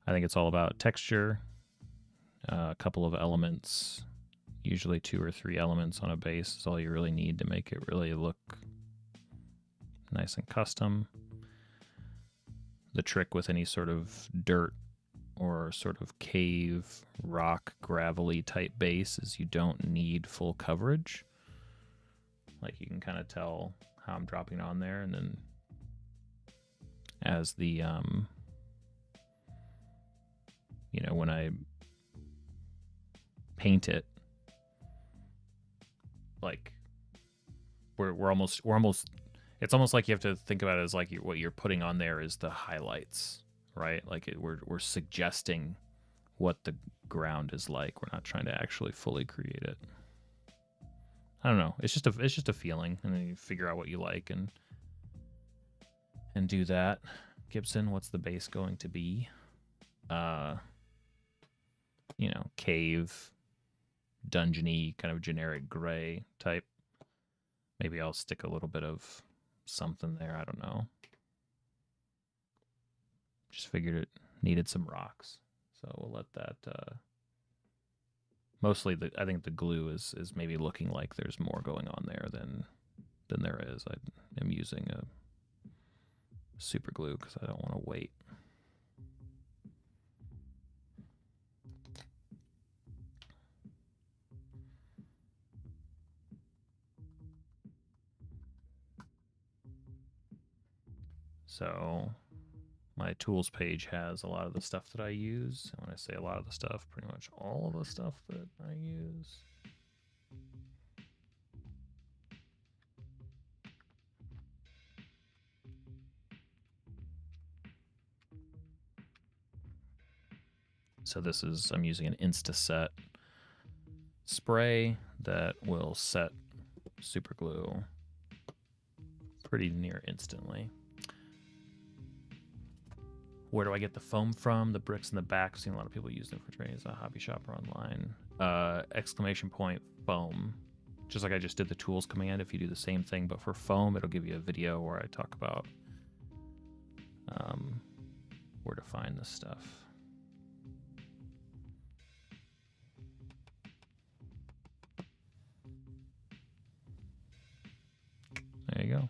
think it's all about texture, a couple of elements, usually 2 or 3 elements on a base is all you really need to make it really look nice and custom. The trick with any sort of dirt or sort of cave, rock, gravelly type base is you don't need full coverage. Like you can kind of tell how I'm dropping on there, and then as the, you know, when I paint it, like we're almost it's almost like you have to think about it as like what you're putting on there is the highlights, right? Like we're suggesting what the ground is like. We're not trying to actually fully create it. I don't know. It's just a feeling, and then you figure out what you like and do that. Gibson, what's the base going to be? You know, cave, dungeony, kind of generic gray type. Maybe I'll stick a little bit of something there. I don't know. Just figured it needed some rocks, so we'll let that. Mostly, I think the glue is maybe looking like there's more going on there than there is. I am using a super glue because I don't want to wait. So my tools page has a lot of the stuff that I use. And when I say a lot of the stuff, pretty much all of the stuff that I use. So this is, I'm using an Instaset spray that will set super glue pretty near instantly. Where do I get the foam from? The bricks in the back. I've seen a lot of people use them for training as a hobby shop or online. Exclamation point foam. Just like I just did the tools command, if you do the same thing, but for foam, it'll give you a video where I talk about where to find this stuff. There you go.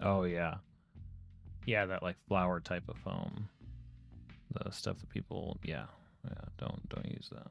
Oh yeah, yeah, that like flower type of foam, the stuff that people, yeah, yeah, don't use that.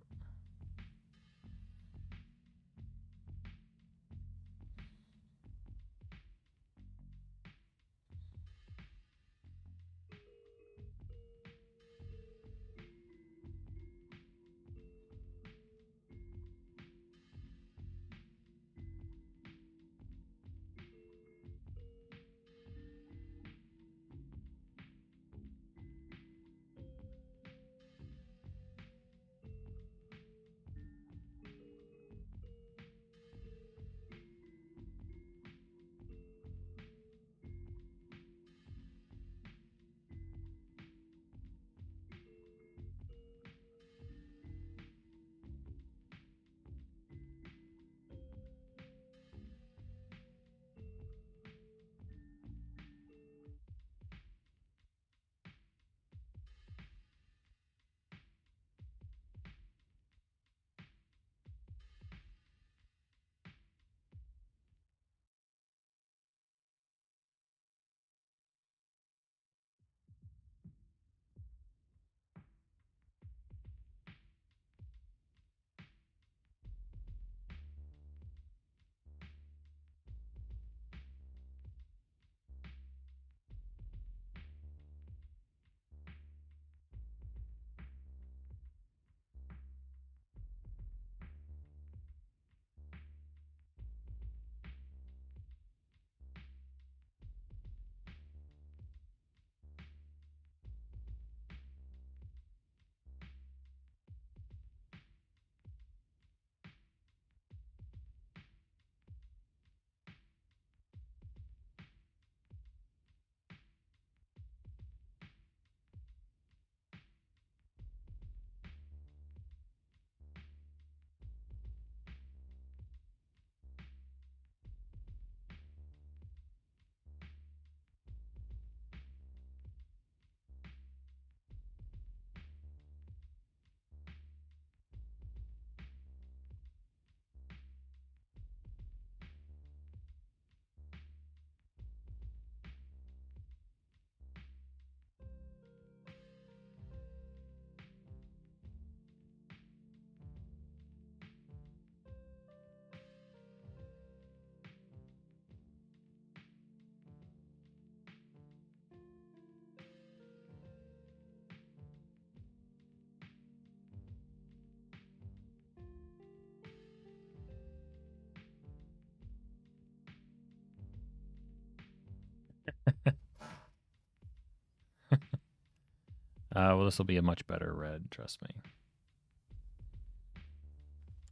Well, this will be a much better red, trust me.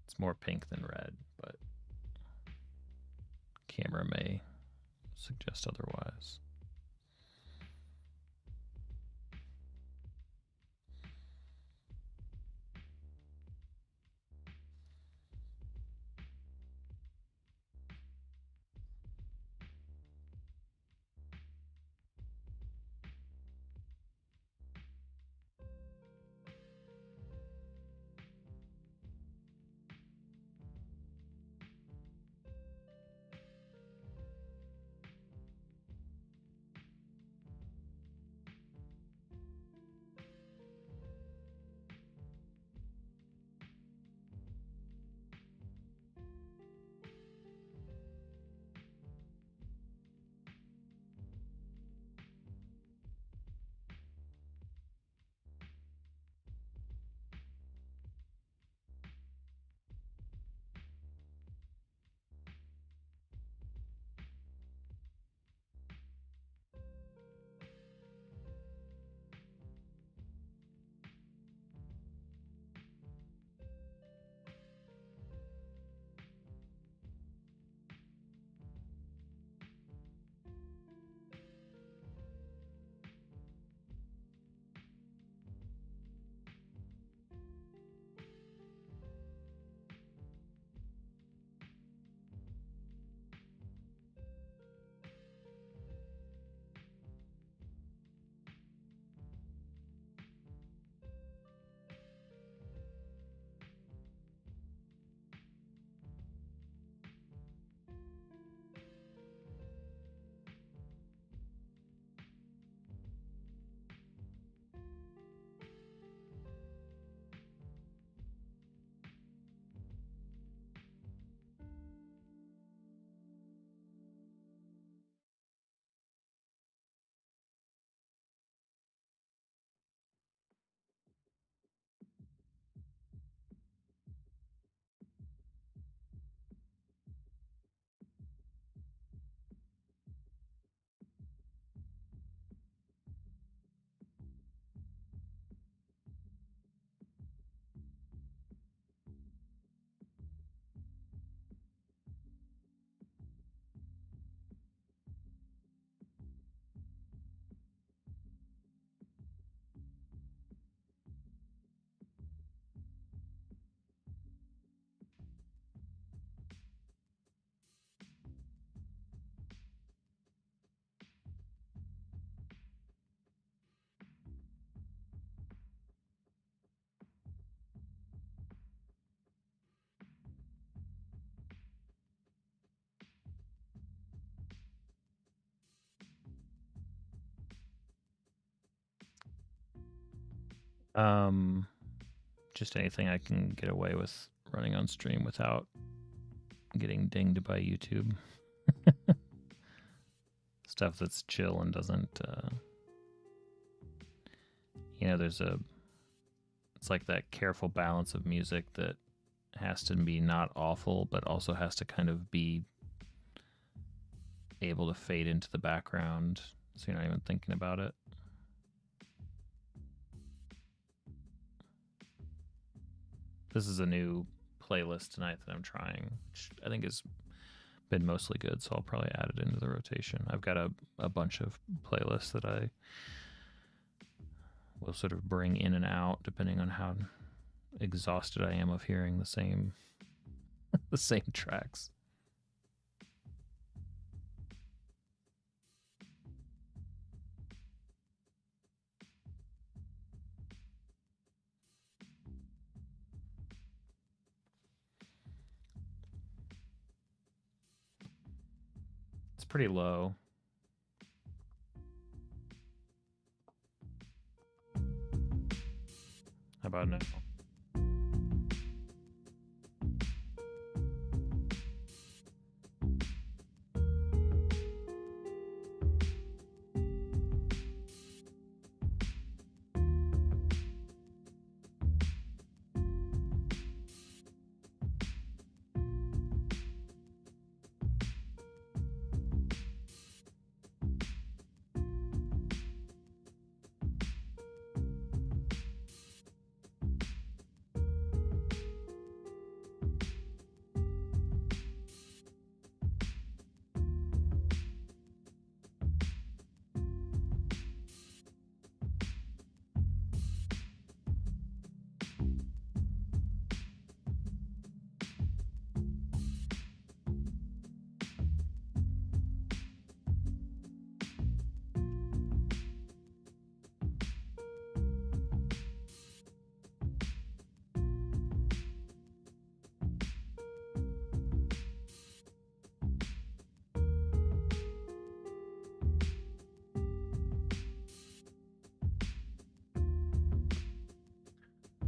It's more pink than red, but camera may suggest otherwise. Just anything I can get away with running on stream without getting dinged by YouTube. Stuff that's chill and doesn't, it's like that careful balance of music that has to be not awful, but also has to kind of be able to fade into the background so you're not even thinking about it. This is a new playlist tonight that I'm trying, which I think has been mostly good, so I'll probably add it into the rotation. I've got a bunch of playlists that I will sort of bring in and out depending on how exhausted I am of hearing the same the same tracks. It's pretty low. How about now?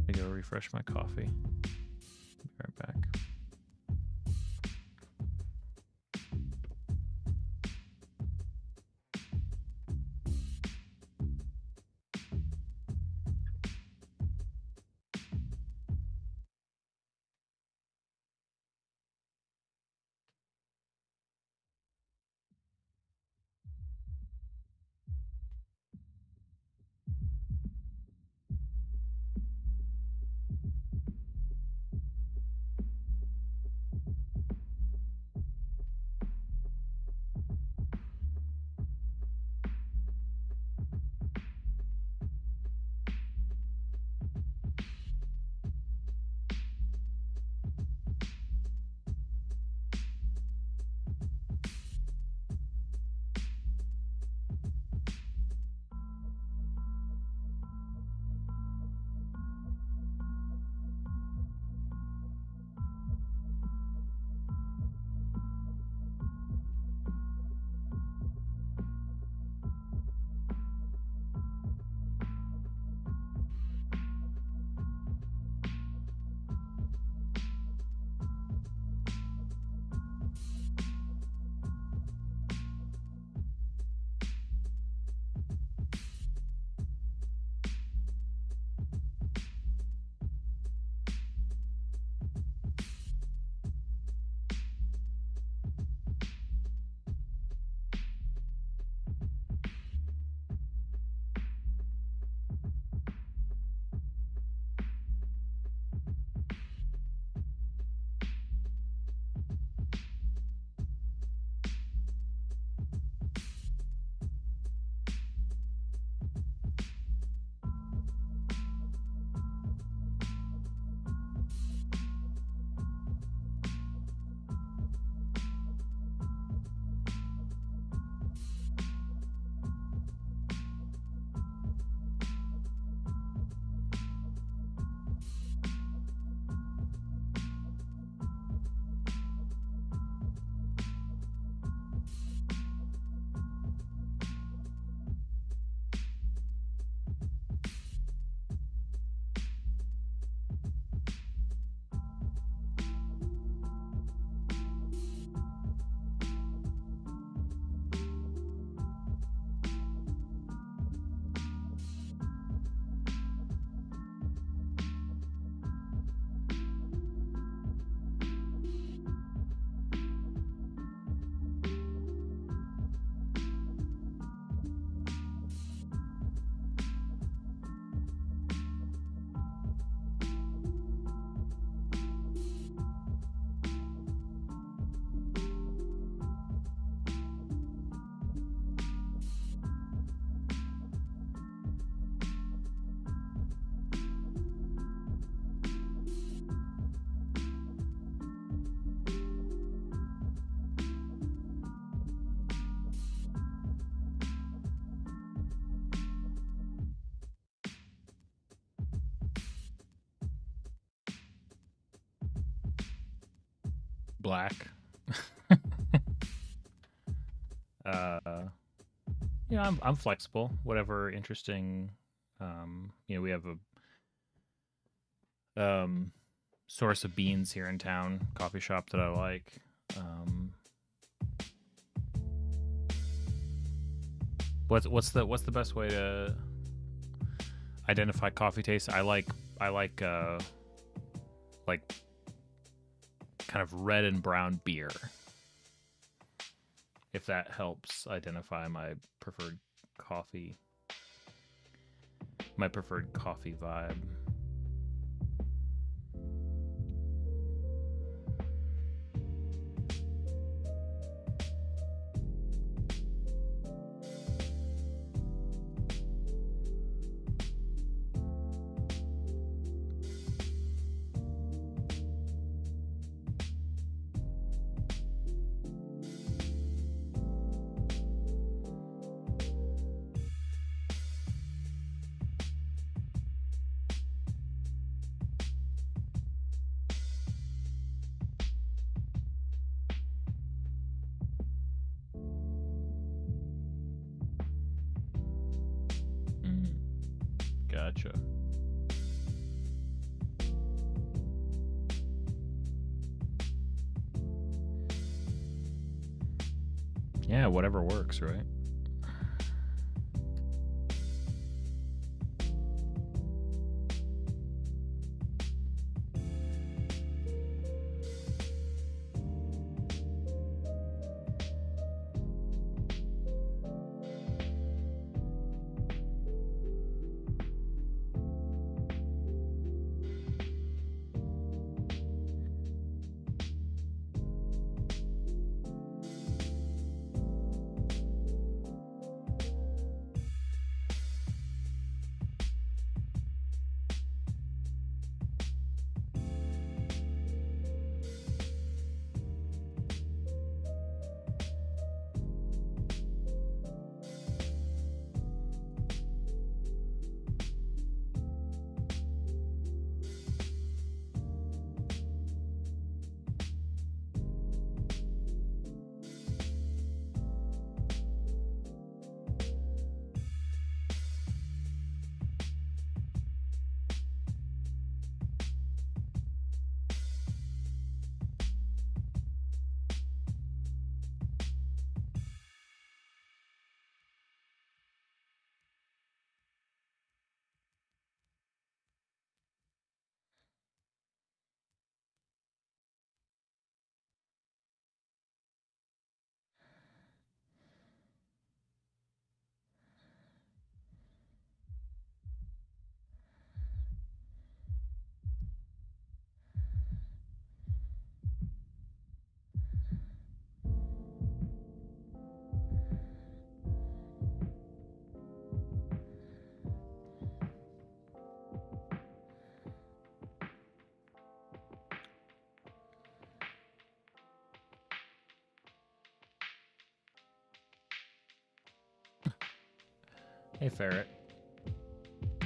I go refresh my coffee. Be right back. black. I'm flexible. Whatever interesting. We have a source of beans here in town, coffee shop that I like. What's the best way to identify coffee taste? I like kind of red and brown beer. If that helps identify my preferred coffee vibe. Gotcha. Yeah, whatever works, right? Hey, Ferret.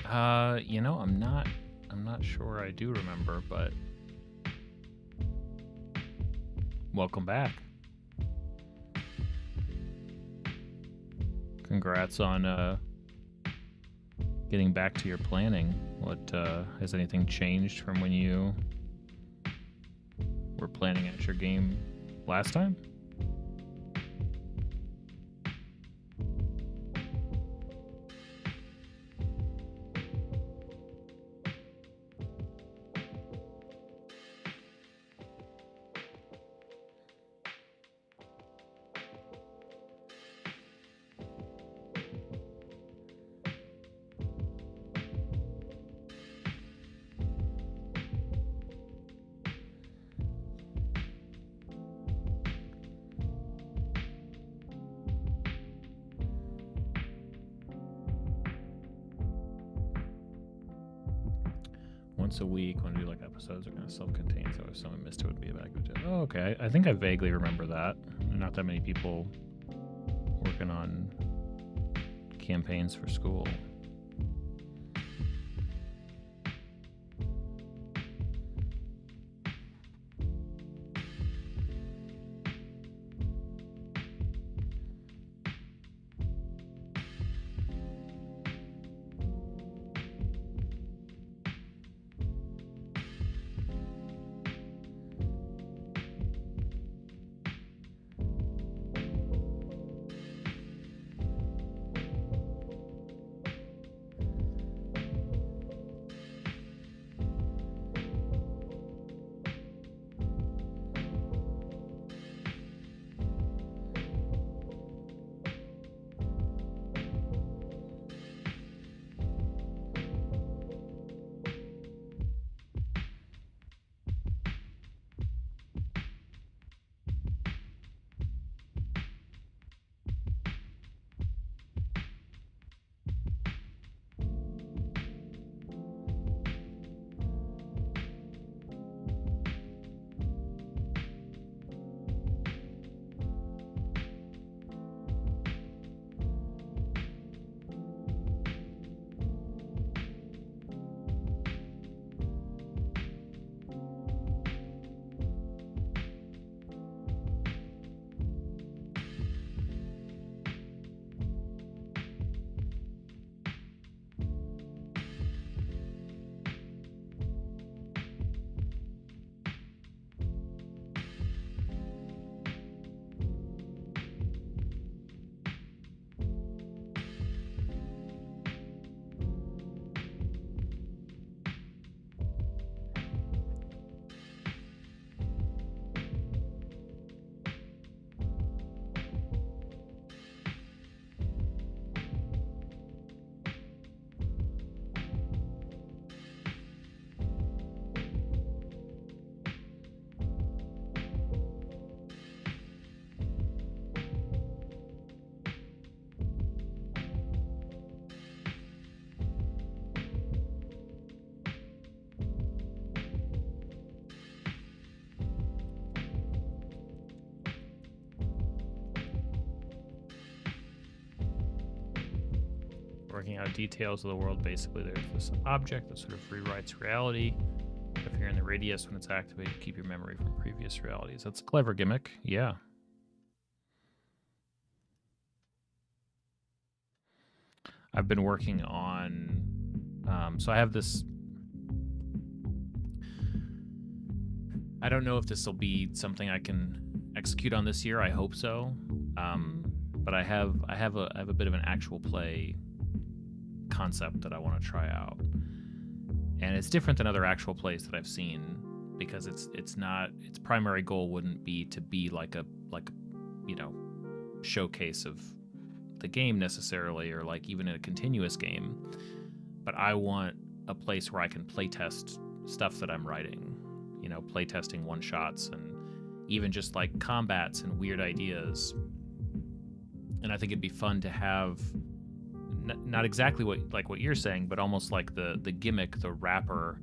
I'm not sure I do remember, but welcome back. Congrats on getting back to your planning. What has anything changed from when you were planning out your game last time? Once a week when we do like episodes are kind of self-contained, so if someone missed it, would be a backup to. Oh, okay. I think I vaguely remember that. Not that many people working on campaigns for school. working out details of the world. Basically, there's this object that sort of rewrites reality. If you're in the radius when it's activated, keep your memory from previous realities. That's a clever gimmick. Yeah. I've been working on... so I have this... I don't know if this will be something I can execute on this year. I hope so. But I have a bit of an actual play concept that I want to try out. And it's different than other actual plays that I've seen, because it's not, its primary goal wouldn't be to be like a you know, showcase of the game necessarily, or like even in a continuous game. But I want a place where I can playtest stuff that I'm writing, you know, playtesting one shots and even just like combats and weird ideas. And I think it'd be fun to have not exactly what you're saying, but almost like the gimmick, the wrapper,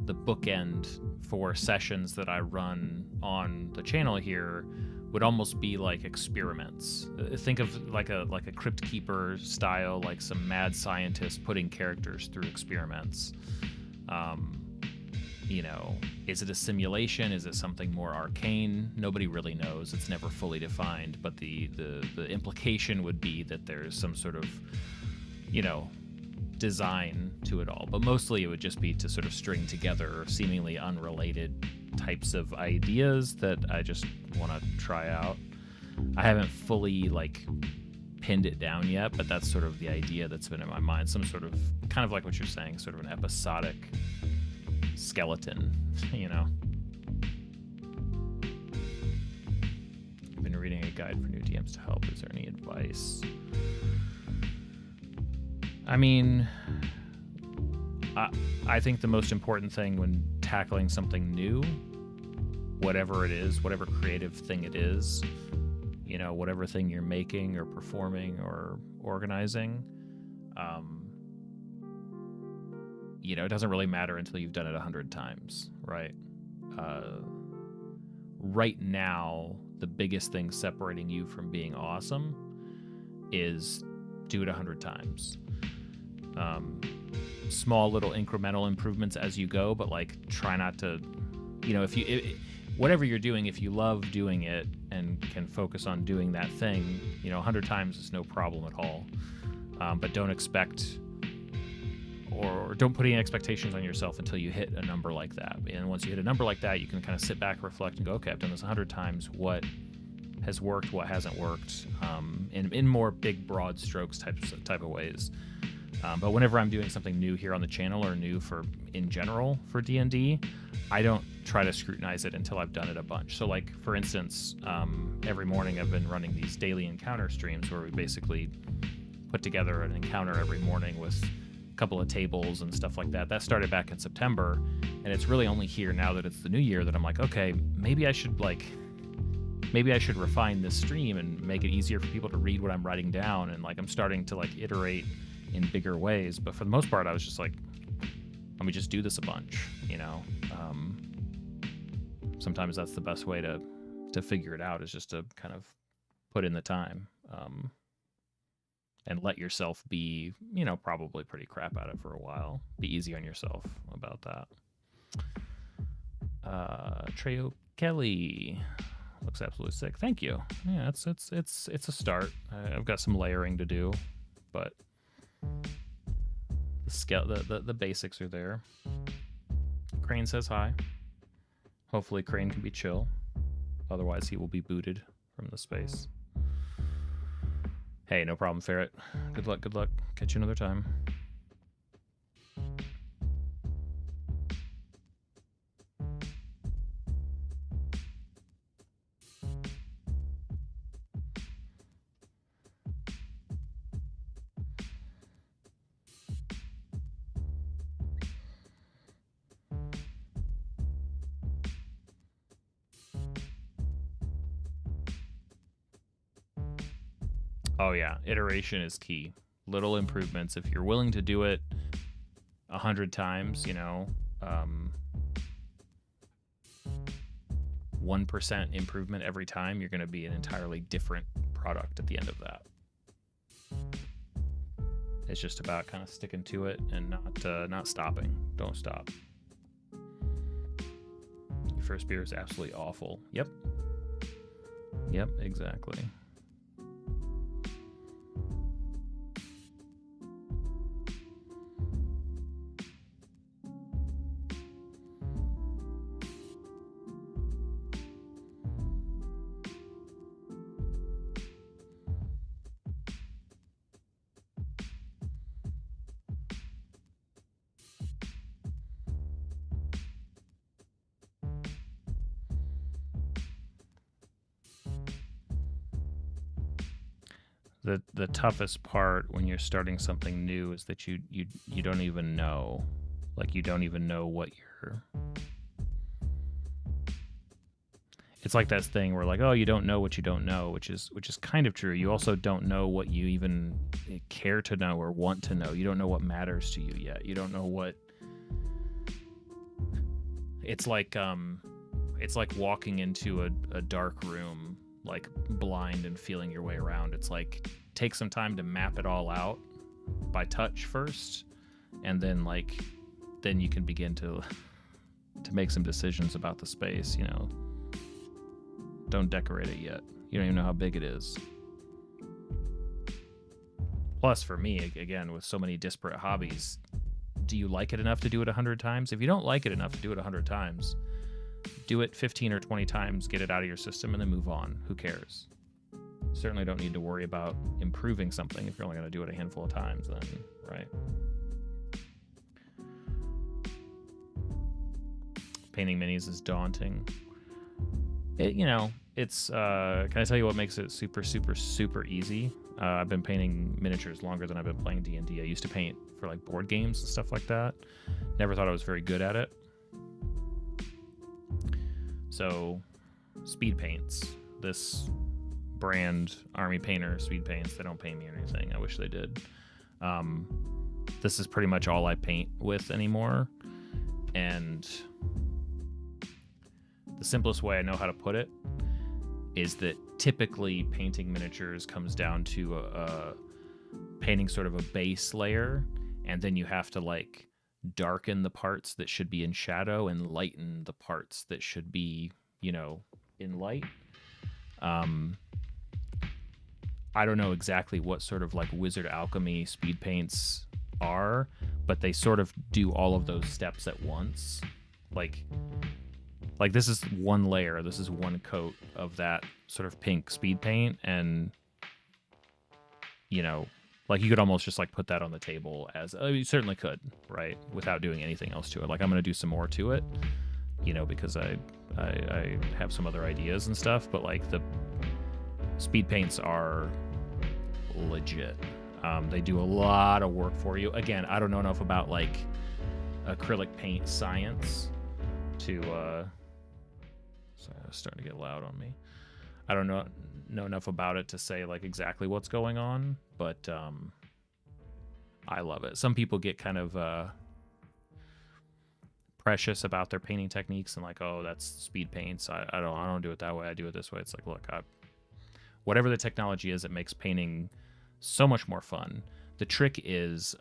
the bookend for sessions that I run on the channel here would almost be like experiments. Think of like a Crypt Keeper style, like some mad scientist putting characters through experiments. You know, is it a simulation? Is it something more arcane? Nobody really knows. It's never fully defined, but the implication would be that there's some sort of, you know, design to it all. But mostly it would just be to sort of string together seemingly unrelated types of ideas that I just want to try out. I haven't fully like pinned it down yet, but that's sort of the idea that's been in my mind. Some sort of, kind of like what you're saying, sort of an episodic skeleton, you know. I've been reading a guide for new DMs to help. Is there any advice? I mean, I think the most important thing when tackling something new, whatever it is, whatever creative thing it is, you know, whatever thing you're making or performing or organizing, you know, it doesn't really matter until you've done it 100 times, right? Right now, the biggest thing separating you from being awesome is do it 100 times. Small little incremental improvements as you go, but like try not to, you know, whatever you're doing, if you love doing it and can focus on doing that thing, you know, 100 times is no problem at all. But don't expect, or don't put any expectations on yourself until you hit a number like that. And once you hit a number like that, you can kind of sit back, reflect, and go, okay, I've done this 100 times. What has worked? What hasn't worked? In more big, broad strokes type of ways. But whenever I'm doing something new here on the channel, or new in general for D&D, I don't try to scrutinize it until I've done it a bunch. So like, for instance, every morning I've been running these daily encounter streams where we basically put together an encounter every morning with a couple of tables and stuff like that. That started back in September, and it's really only here now that it's the new year that I'm like, okay, maybe I should refine this stream and make it easier for people to read what I'm writing down. And like, I'm starting to like iterate in bigger ways, but for the most part I was just like, let me just do this a bunch, you know. Sometimes that's the best way to figure it out, is just to kind of put in the time, and let yourself be, you know, probably pretty crap at it for a while. Be easy on yourself about that. Treyo Kelly looks absolutely sick. Thank you. Yeah, it's a start. I've got some layering to do, but the basics are there. Crane says hi. Hopefully Crane can be chill. Otherwise he will be booted from the space. Hey, no problem, Ferret. Good luck, good luck. Catch you another time. Oh yeah, iteration is key. Little improvements. If you're willing to do it 100 times, you know, 1% improvement every time, you're going to be an entirely different product at the end of that. It's just about kind of sticking to it and not stopping. Don't stop. Your first beer is absolutely awful. Yep, exactly. The toughest part when you're starting something new is that you don't even know, like you don't even know what you're. It's like that thing where like, oh, you don't know what you don't know, which is kind of true. You also don't know what you even care to know or want to know. You don't know what matters to you yet. You don't know what. It's like walking into a dark room, like blind and feeling your way around. It's like take some time to map it all out by touch first, and then you can begin to make some decisions about the space. You know, don't decorate it yet. You don't even know how big it is. Plus, for me, again, with so many disparate hobbies, do you like it enough to do it 100 times? If you don't like it enough to do it 100 times, do it 15 or 20 times, get it out of your system, and then move on. Who cares? Certainly don't need to worry about improving something if you're only going to do it a handful of times, then, right? Painting minis is daunting. It's can I tell you what makes it super, super, super easy? I've been painting miniatures longer than I've been playing D&D. I used to paint for like board games and stuff like that. Never thought I was very good at it. So, speed paints. This brand, Army Painter, speed paints, they don't pay me anything. I wish they did. This is pretty much all I paint with anymore. And the simplest way I know how to put it is that typically painting miniatures comes down to painting sort of a base layer, and then you have to like darken the parts that should be in shadow and lighten the parts that should be, in light. I don't know exactly what sort of like wizard alchemy speed paints are, but they sort of do all of those steps at once. Like this is one layer, this is one coat of that sort of pink speed paint, and like you could almost just like put that on the table as you certainly could, right, without doing anything else to it. Like I'm gonna do some more to it, because I have some other ideas and stuff, but like the speed paints are legit. They do a lot of work for you. Again, I don't know enough about like acrylic paint science to sorry, it's starting to get loud on me. I don't know enough about it to say like exactly what's going on, but I love it. Some people get kind of precious about their painting techniques and like, oh, that's speed paints. I don't do it that way. I do it this way. It's like, look, whatever the technology is, it makes painting so much more fun. The trick is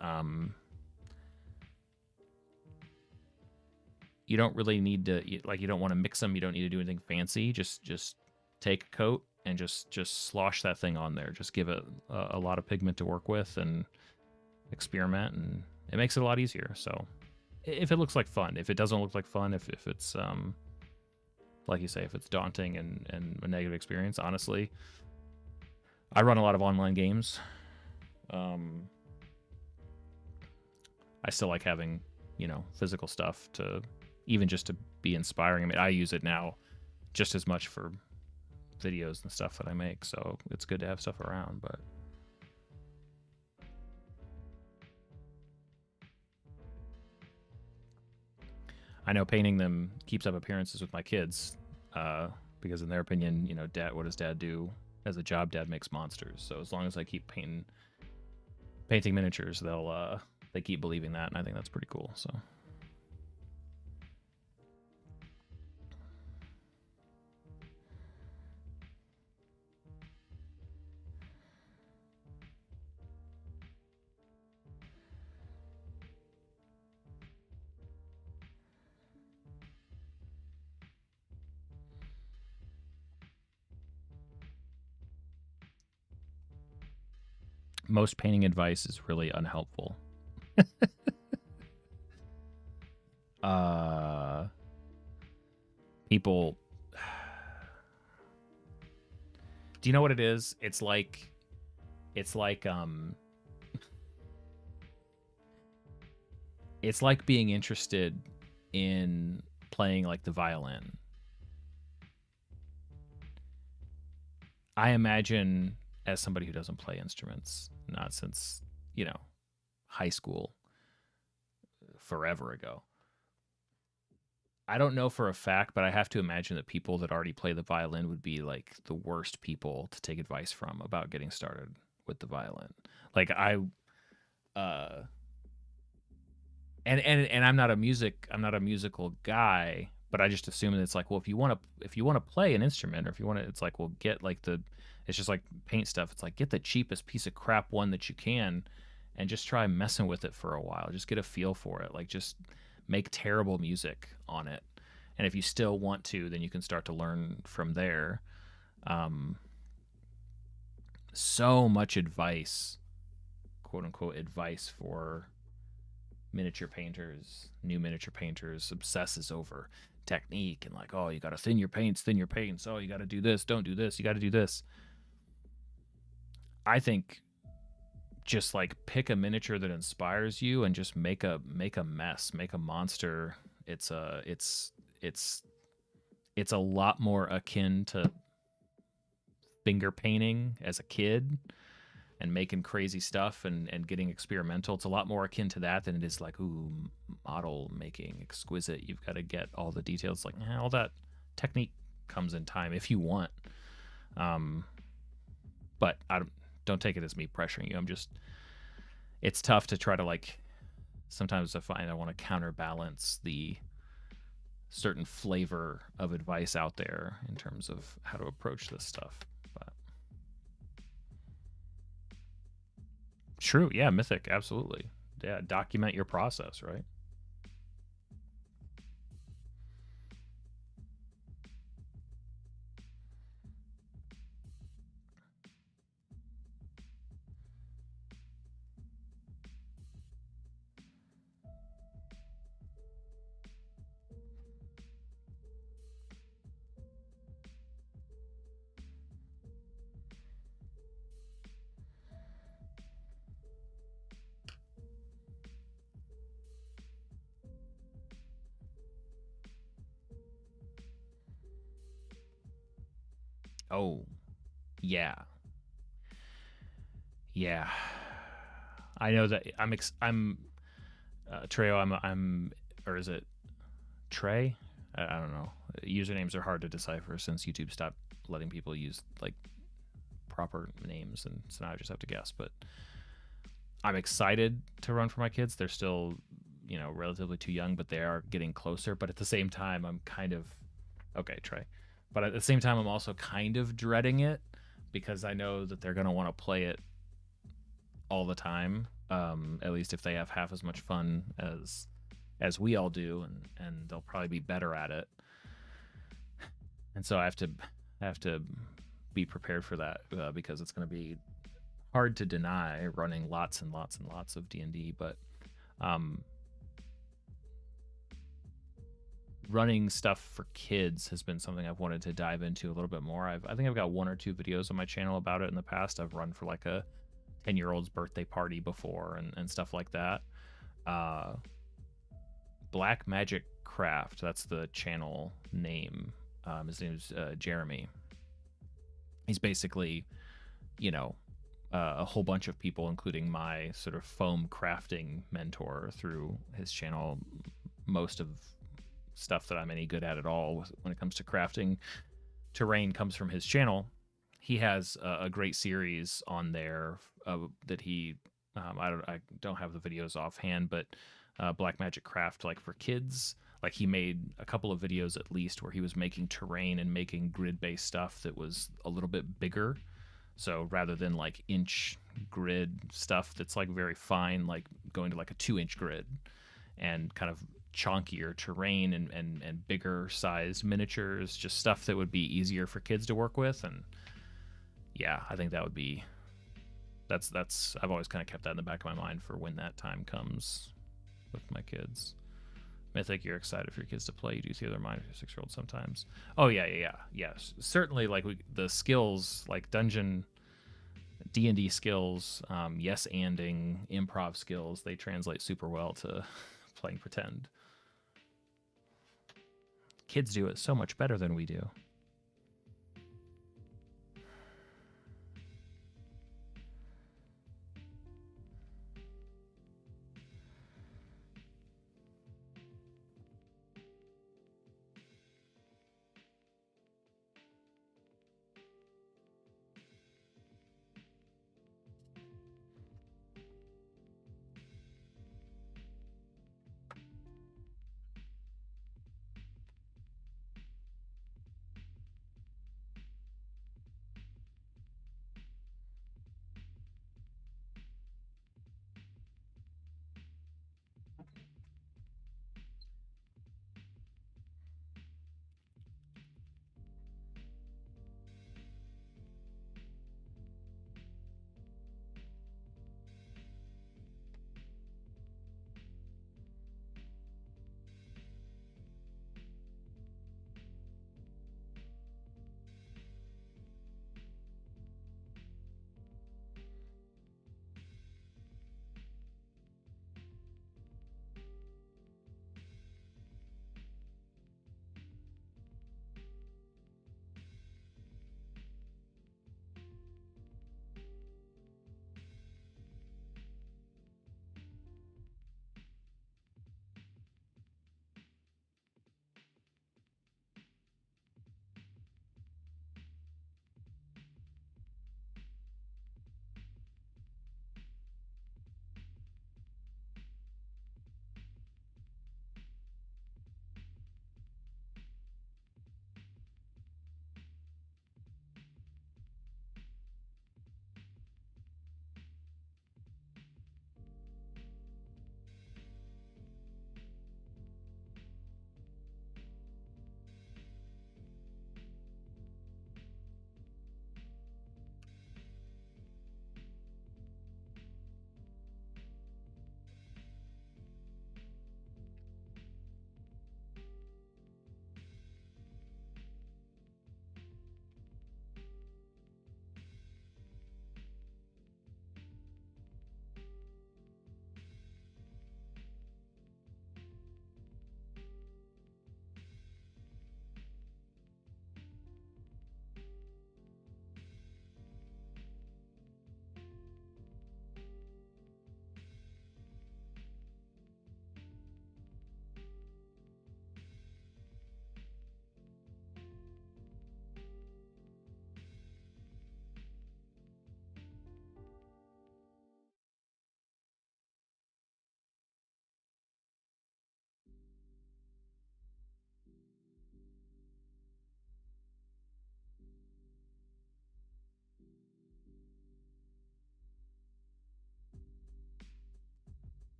you don't really need to, like, you don't want to mix them. You don't need to do anything fancy. Just take a coat and just slosh that thing on there. Just give it a lot of pigment to work with and experiment, and it makes it a lot easier. So if it looks like fun, if it doesn't look like fun, if it's like you say, if it's daunting and a negative experience, honestly, I run a lot of online games. I still like having, physical stuff to even just to be inspiring. I mean, I use it now just as much for videos and stuff that I make, so it's good to have stuff around, but I know painting them keeps up appearances with my kids, because in their opinion, Dad, what does Dad do as a job? Dad makes monsters. So as long as I keep painting miniatures, they keep believing that, and I think that's pretty cool. So Most painting advice is really unhelpful. People, do you know what it is? It's like it's like being interested in playing like the violin. I imagine, as somebody who doesn't play instruments, not since, high school, forever ago. I don't know for a fact, but I have to imagine that people that already play the violin would be like the worst people to take advice from about getting started with the violin. Like and I'm not a musical guy, but I just assume that it's like, well, if you want to play an instrument, or if you want to, it's like, well, get like it's just like paint stuff. It's like, get the cheapest piece of crap one that you can, and just try messing with it for a while. Just get a feel for it. Like, just make terrible music on it, and if you still want to, then you can start to learn from there. So much advice, quote unquote advice, for miniature painters, new miniature painters, obsesses over technique and like, oh, you got to thin your paints. Oh, you got to do this, don't do this, you got to do this. I think just like pick a miniature that inspires you and just make a mess, make a monster. It's a lot more akin to finger painting as a kid and making crazy stuff and getting experimental. It's a lot more akin to that than it is like, ooh, model making, exquisite. You've got to get all the details. Like, all that technique comes in time if you want. But don't take it as me pressuring you. It's tough to try to, like, sometimes I find I want to counterbalance the certain flavor of advice out there in terms of how to approach this stuff. But true, yeah, Mythic, absolutely. Yeah, document your process, right? Oh, yeah. Yeah. I know that I'm Treo, or is it Trey? I don't know. Usernames are hard to decipher since YouTube stopped letting people use like proper names, and so now I just have to guess. But I'm excited to run for my kids. They're still, relatively too young, but they are getting closer. But at the same time, I'm kind of okay, Trey. But at the same time, I'm also kind of dreading it because I know that they're going to want to play it all the time. At least if they have half as much fun as we all do, and they'll probably be better at it. And so I have to be prepared for that, because it's going to be hard to deny running lots and lots and lots of D&D, but running stuff for kids has been something I've wanted to dive into a little bit more. I think I've got 1 or 2 videos on my channel about it in the past. I've run for like a 10-year-old's birthday party before, and stuff like that. Black Magic Craft, that's the channel name. His name is Jeremy. He's basically, a whole bunch of people, including my sort of foam crafting mentor through his channel. Most of stuff that I'm any good at all when it comes to crafting terrain comes from his channel. He has a great series on there that he I don't have the videos offhand, but Black Magic Craft, like for kids, like he made a couple of videos at least where he was making terrain and making grid-based stuff that was a little bit bigger. So rather than like inch grid stuff that's like very fine, like going to like a 2-inch grid, and kind of chonkier terrain and bigger size miniatures, just stuff that would be easier for kids to work with. And yeah, I think that would be That's I've always kind of kept that in the back of my mind for when that time comes with my kids. I think you're excited for your kids to play. You do see their mind for your 6-year-old sometimes. Oh yeah. Yes, certainly. Like the skills, like dungeon D&D skills, yes anding, improv skills, they translate super well to playing pretend. Kids do it so much better than we do.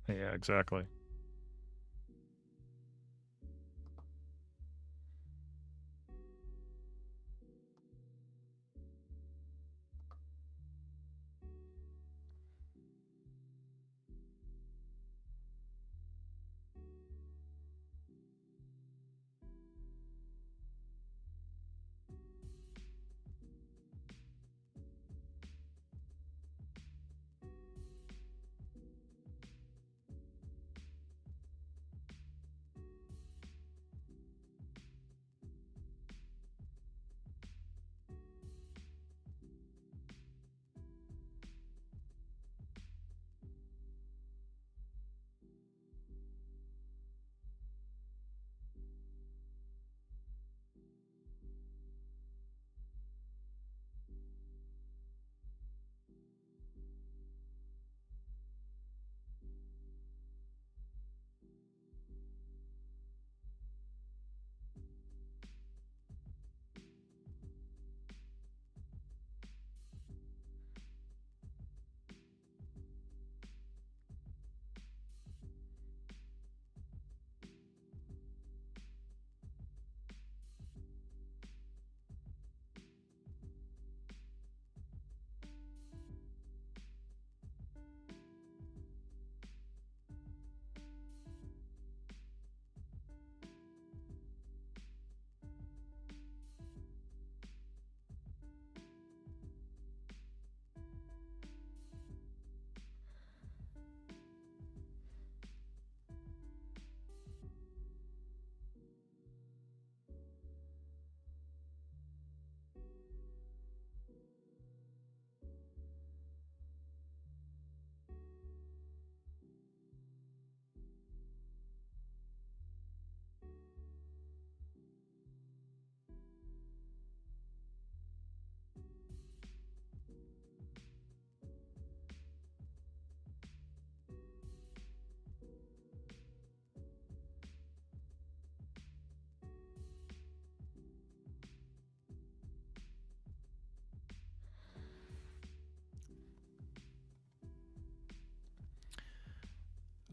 Yeah, exactly.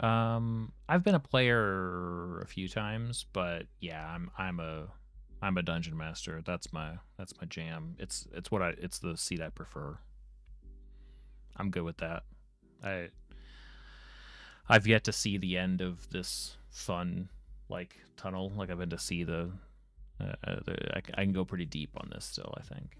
I've been a player a few times, but yeah, I'm a dungeon master. That's my jam. It's the seat I prefer. I'm good with that. I I've yet to see the end of this fun like tunnel. Like I've been to see I can go pretty deep on this still, I think.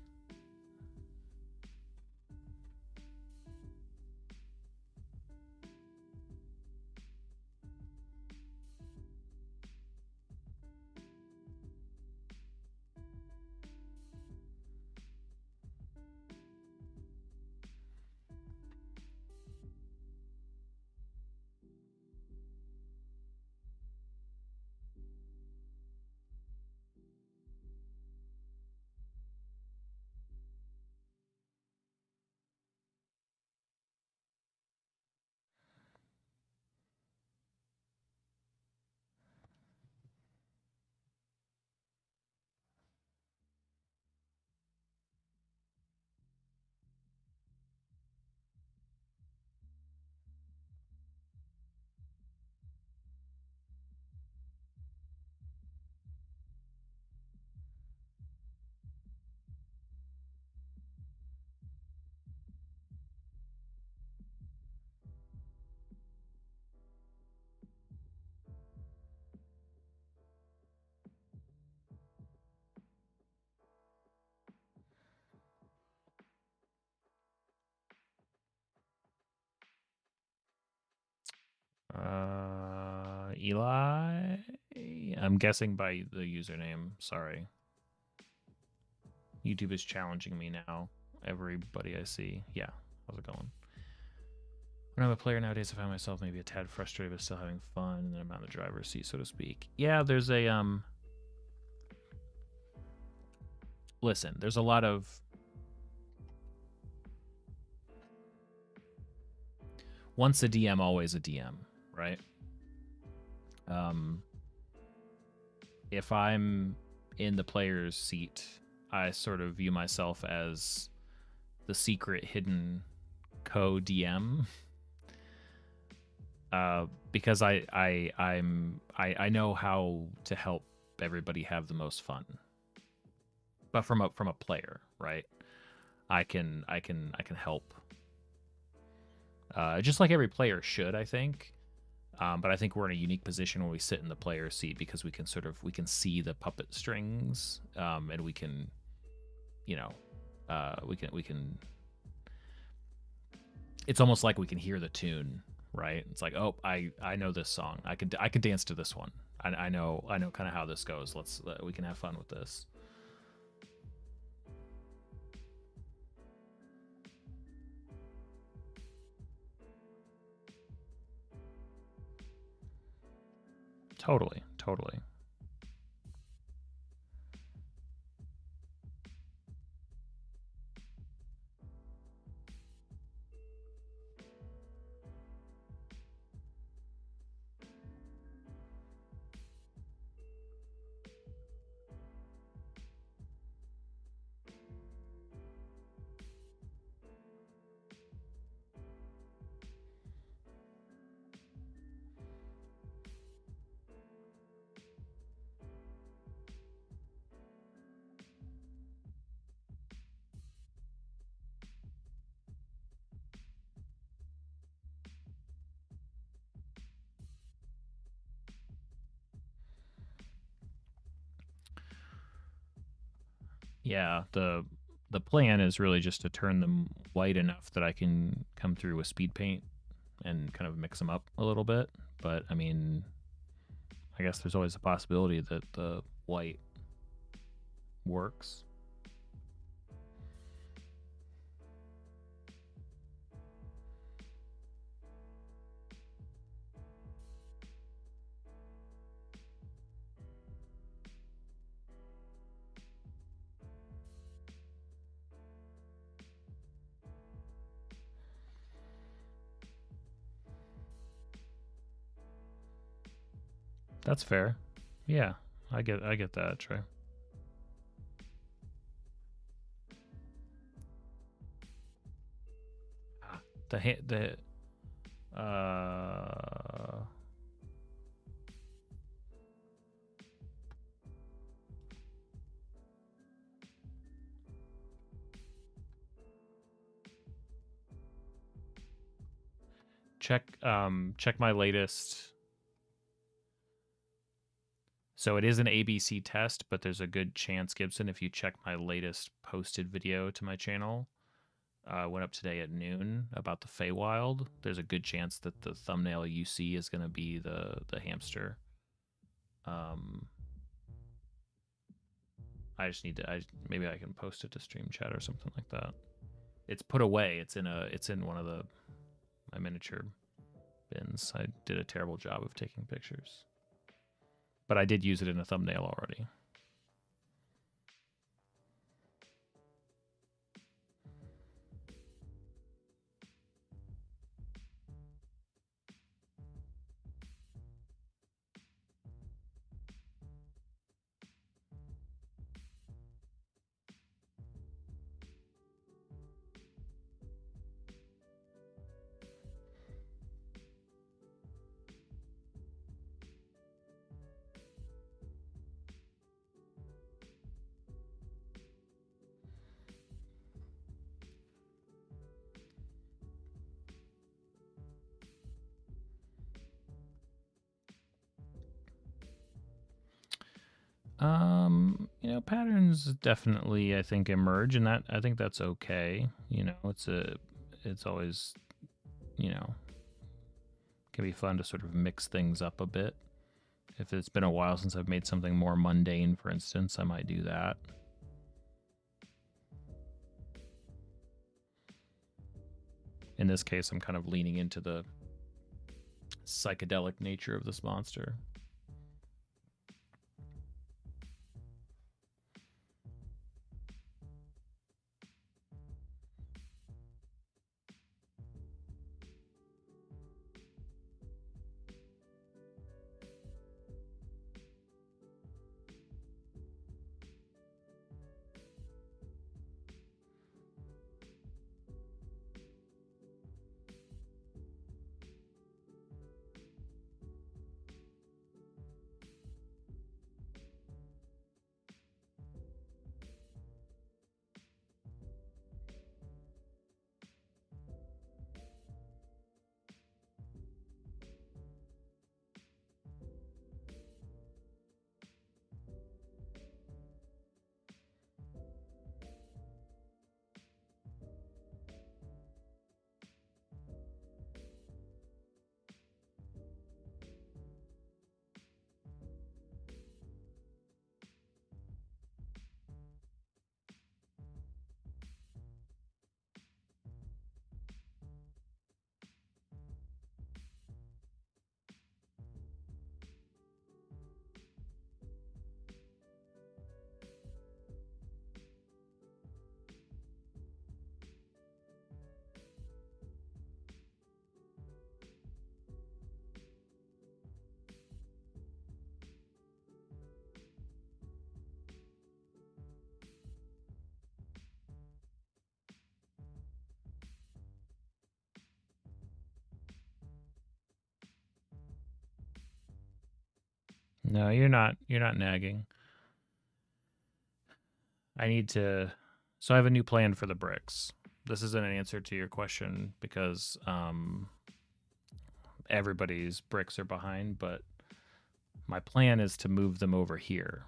Eli, I'm guessing by the username. Sorry. YouTube is challenging me now. Everybody I see. Yeah. How's it going? When I'm a player nowadays, I find myself maybe a tad frustrated but still having fun, and then I'm on the driver's seat, so to speak. Yeah, there's a listen, there's a lot of once a DM, always a DM, right? Um if I'm in the player's seat, I sort of view myself as the secret hidden co-DM. Because I know how to help everybody have the most fun. But from a player, right? I can help. Just like every player should, I think. But I think we're in a unique position when we sit in the player seat because we can see the puppet strings, and we can, you know, we can. It's almost like we can hear the tune, right? It's like, oh, I know this song. I could dance to this one. I know kind of how this goes. We can have fun with this. Totally, totally. Yeah, the plan is really just to turn them white enough that I can come through with speed paint and kind of mix them up a little bit. But I mean, I guess there's always a possibility that the white works. That's fair. Yeah, I get that, Trey. The the check my latest. So it is an ABC test, but there's a good chance, Gibson, if you check my latest posted video to my channel, went up today at noon about the Feywild, there's a good chance that the thumbnail you see is going to be the hamster. I just need to. Maybe I can post it to stream chat or something like that. It's put away. It's in one of my miniature bins. I did a terrible job of taking pictures, but I did use it in a thumbnail already. Patterns definitely, I think, emerge, and that I think that's okay. It's always, can be fun to sort of mix things up a bit. If it's been a while since I've made something more mundane, for instance, I might do that. In this case, I'm kind of leaning into the psychedelic nature of this monster. No, you're not nagging. I need to. So I have a new plan for the bricks. This isn't an answer to your question because everybody's bricks are behind, but my plan is to move them over here.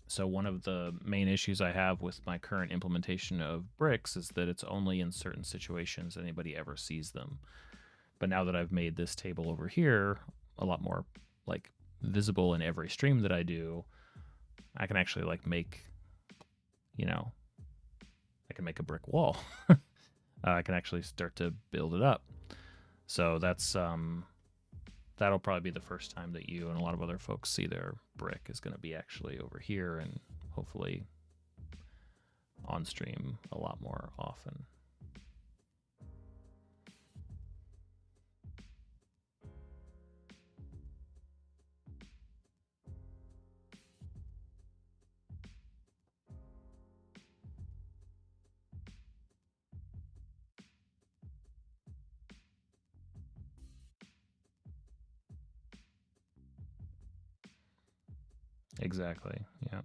So one of the main issues I have with my current implementation of bricks is that it's only in certain situations anybody ever sees them. But now that I've made this table over here a lot more like visible in every stream that I do, I can actually like make, I can make a brick wall. I can actually start to build it up. So that's that'll probably be the first time that you and a lot of other folks see their brick is going to be actually over here, and hopefully on stream a lot more often. Exactly. Yeah.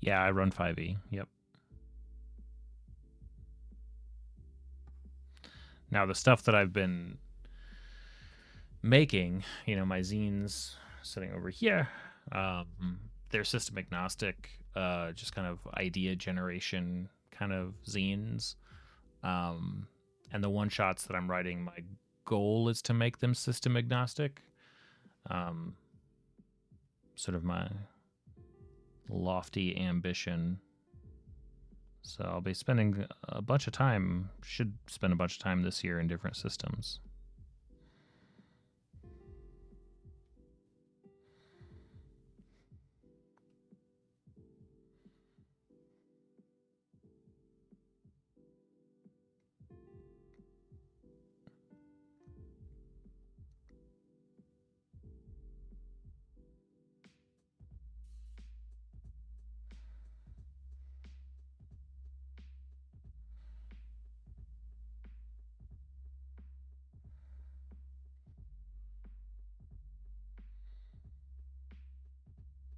Yeah, I run 5e. Yep. Now the stuff that I've been making, my zines sitting over here, they're system agnostic, just kind of idea generation kind of zines. Um, and the one shots that I'm writing, my goal is to make them system agnostic. Sort of my lofty ambition. So I'll be spending a bunch of time, should spend a bunch of time this year in different systems.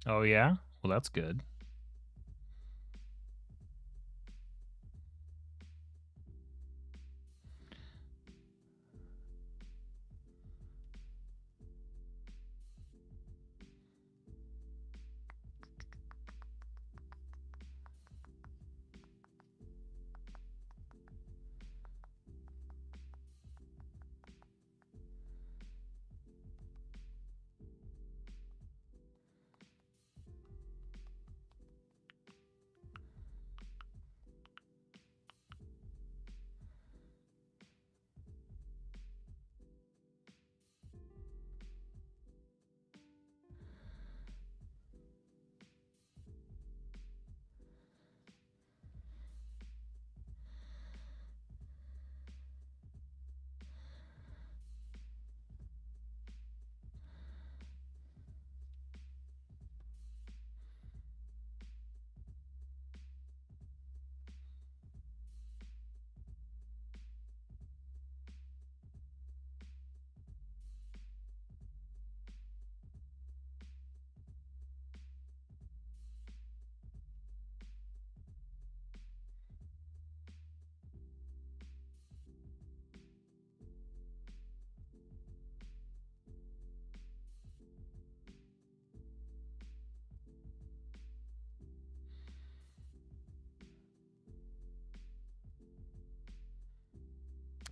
Oh, yeah? Well, that's good.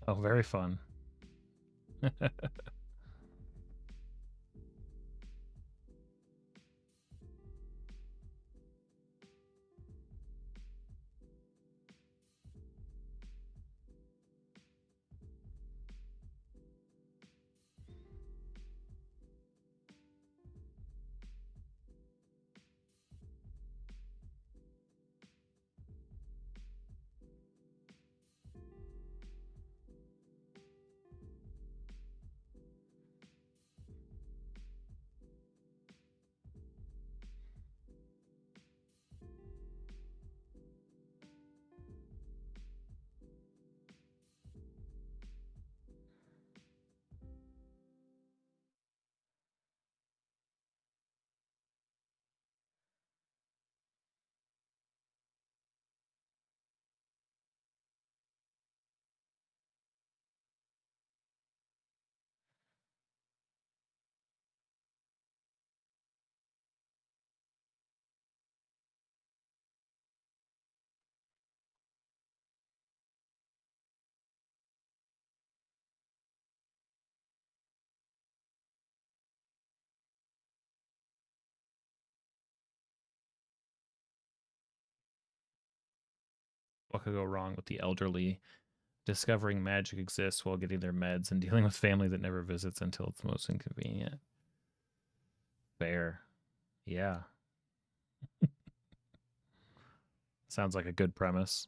Oh, very fun. What could go wrong with the elderly discovering magic exists while getting their meds and dealing with family that never visits until it's most inconvenient? Fair. Yeah. Sounds like a good premise.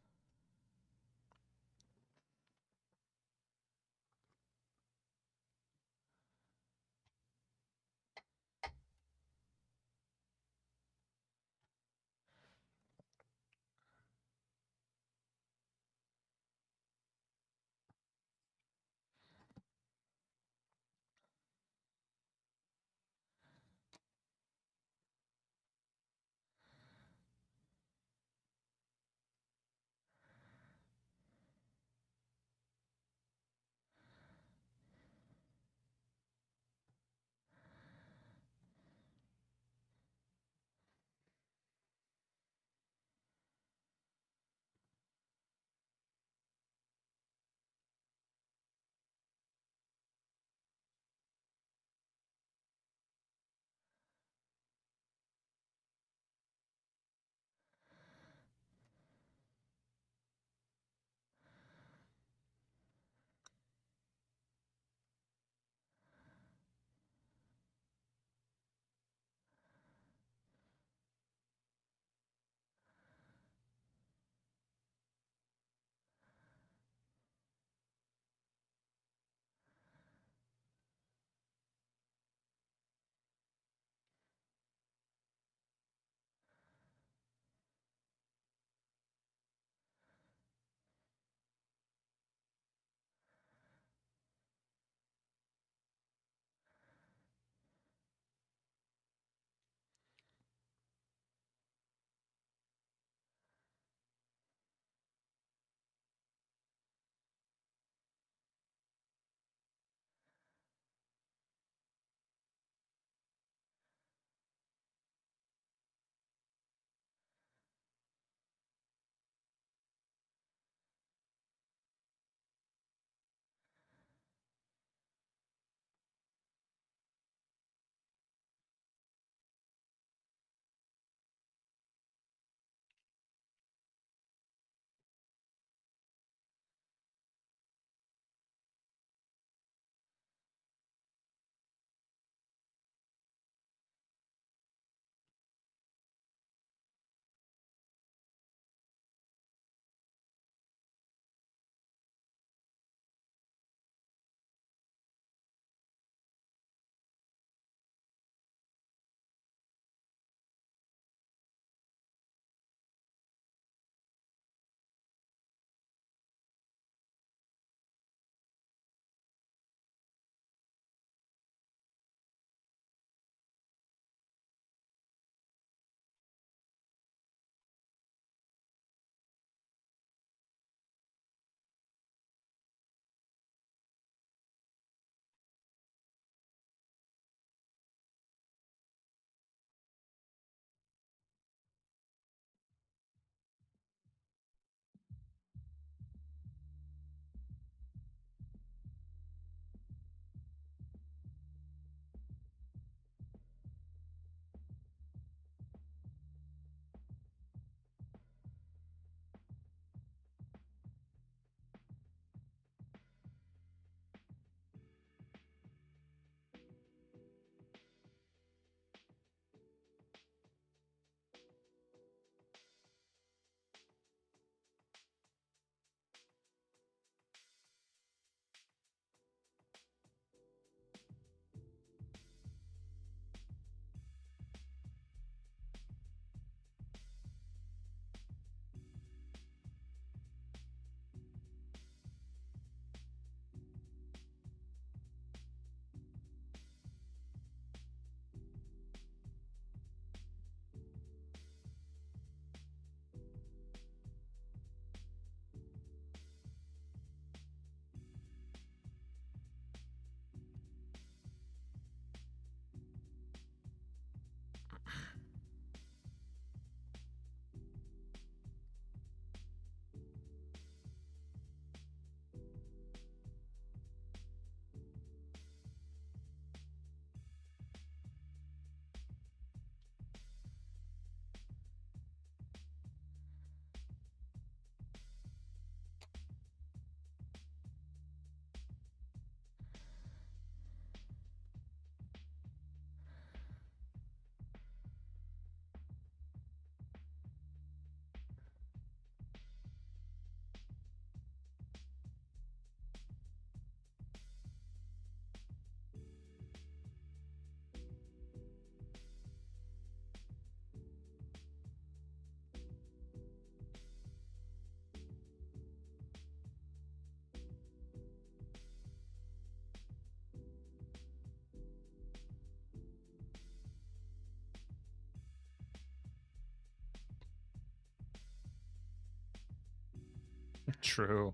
True.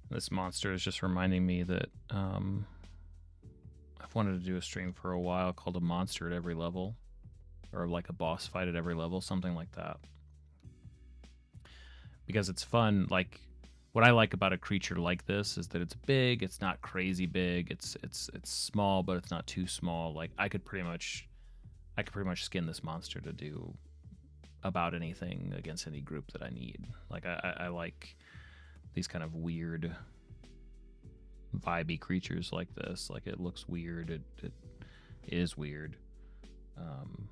This monster is just reminding me that I've wanted to do a stream for a while called a monster at every level, or like a boss fight at every level, something like that. Because it's fun. Like, what I like about a creature like this is that it's big. It's not crazy big. It's small, but it's not too small. Like, I could pretty much skin this monster to do about anything against any group that I need. Like, I like these kind of weird, vibey creatures like this. Like, it looks weird. It is weird. And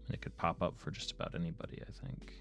it could pop up for just about anybody, I think.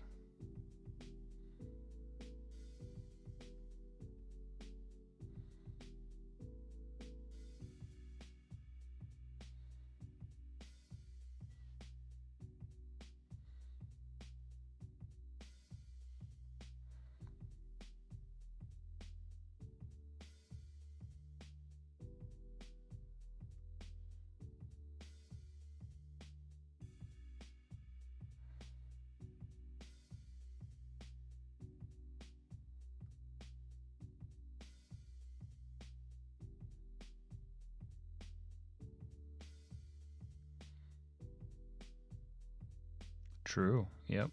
True. Yep.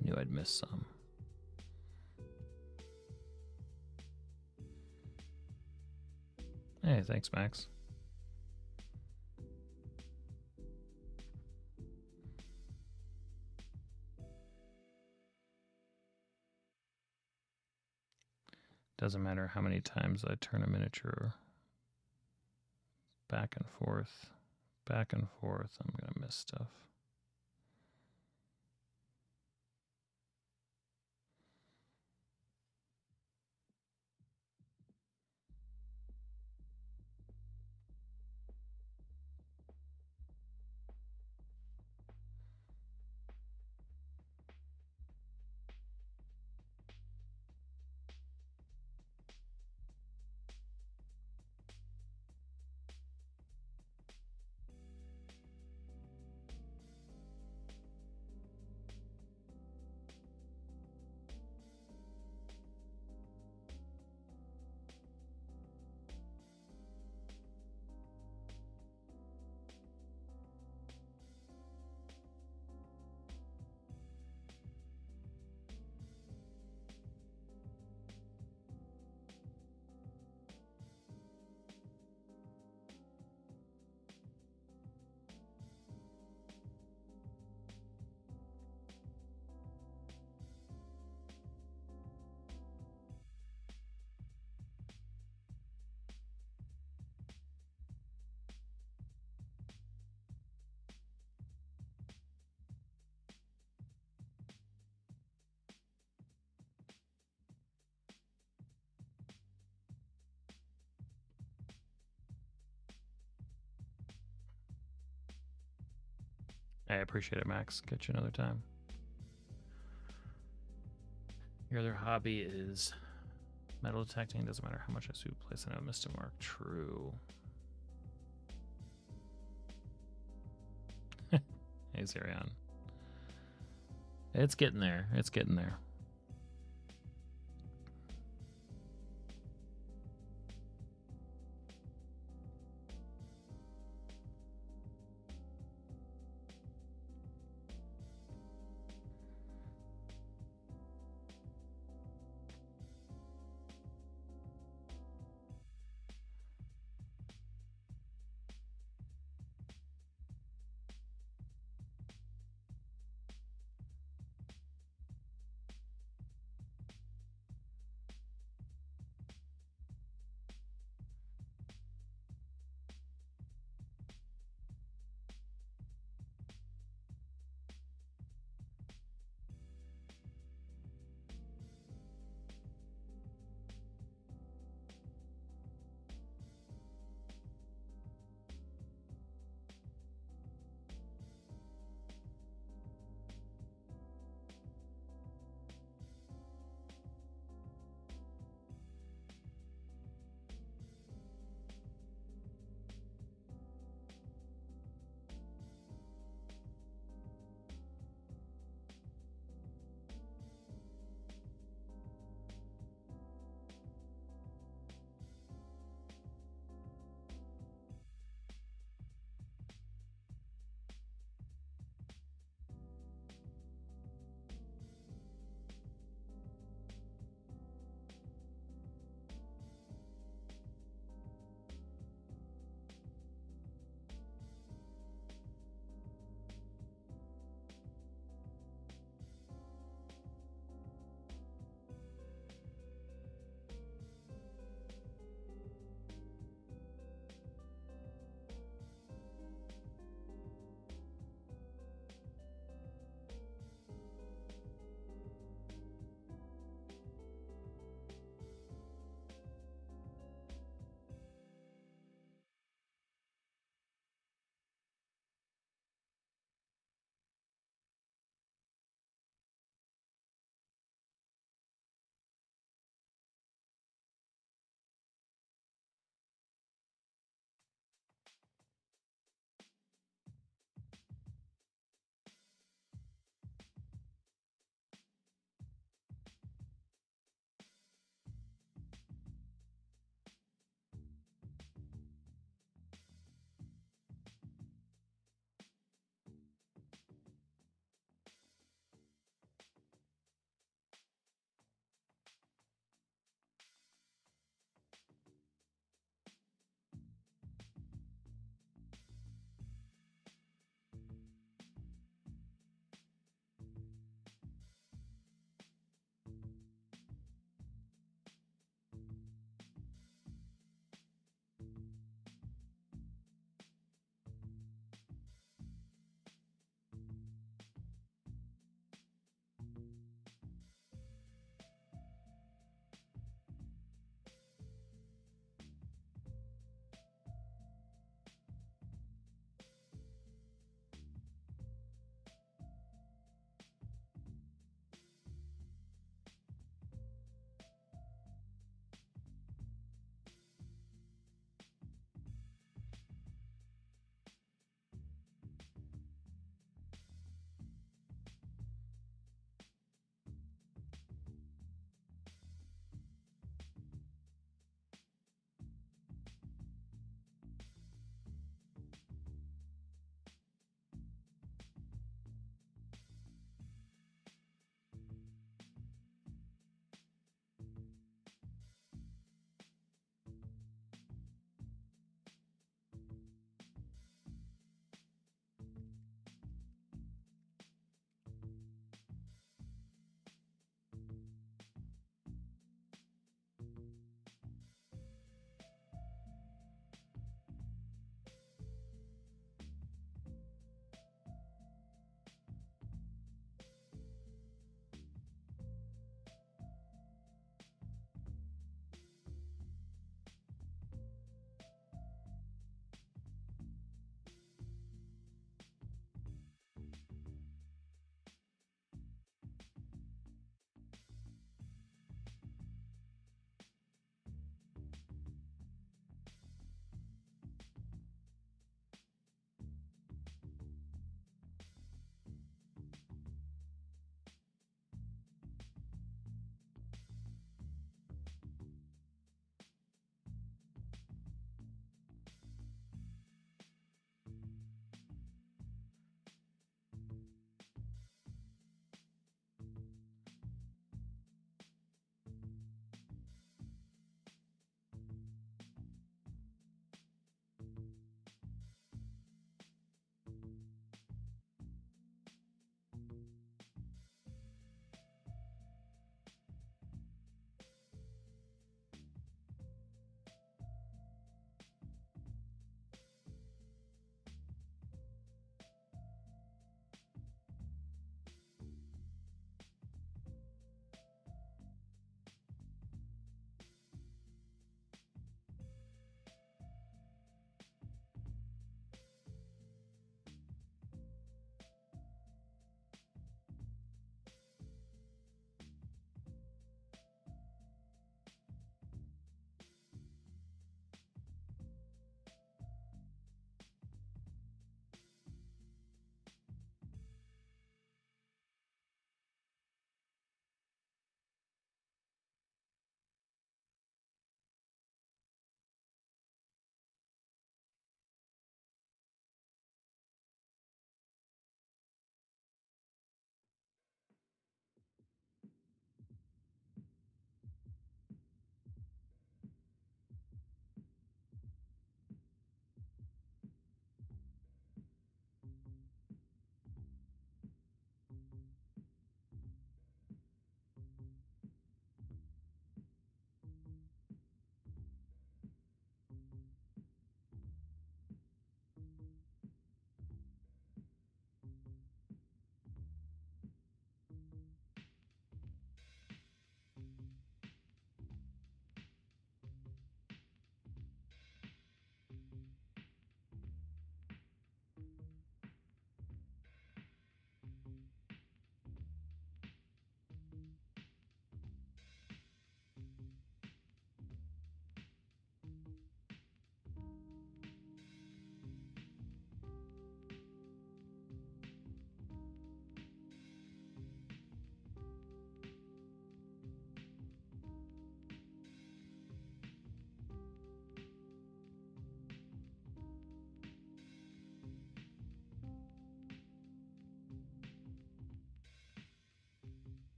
I knew I'd miss some. Hey, thanks, Max. Doesn't matter how many times I turn a miniature back and forth, I'm gonna miss stuff. I appreciate it, Max. Catch you another time. Your other hobby is metal detecting. Doesn't matter how much I sweep place, I know I missed a mark. True. Hey, Zerion. It's getting there. It's getting there.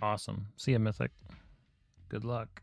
Awesome. See ya, Mythic. Good luck.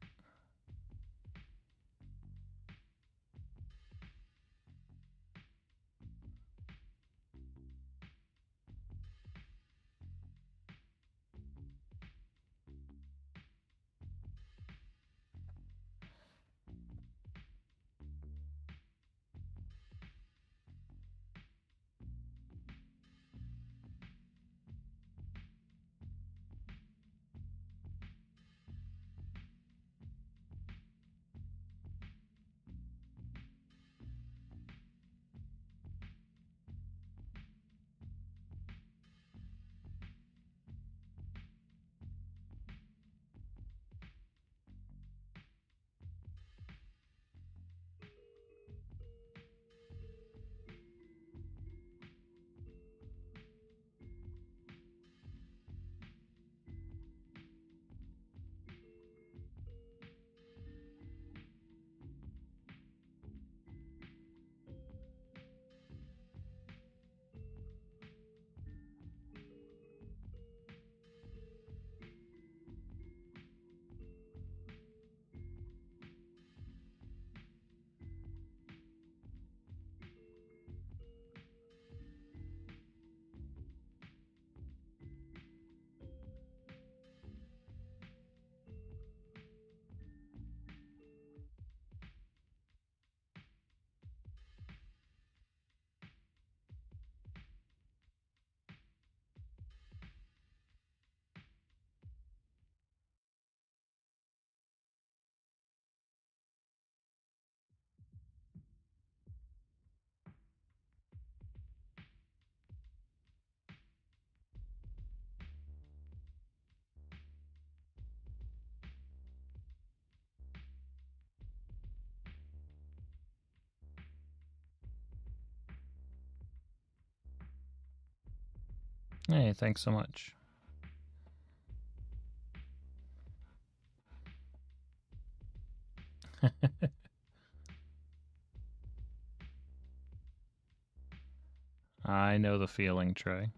Hey, thanks so much. I know the feeling, Trey.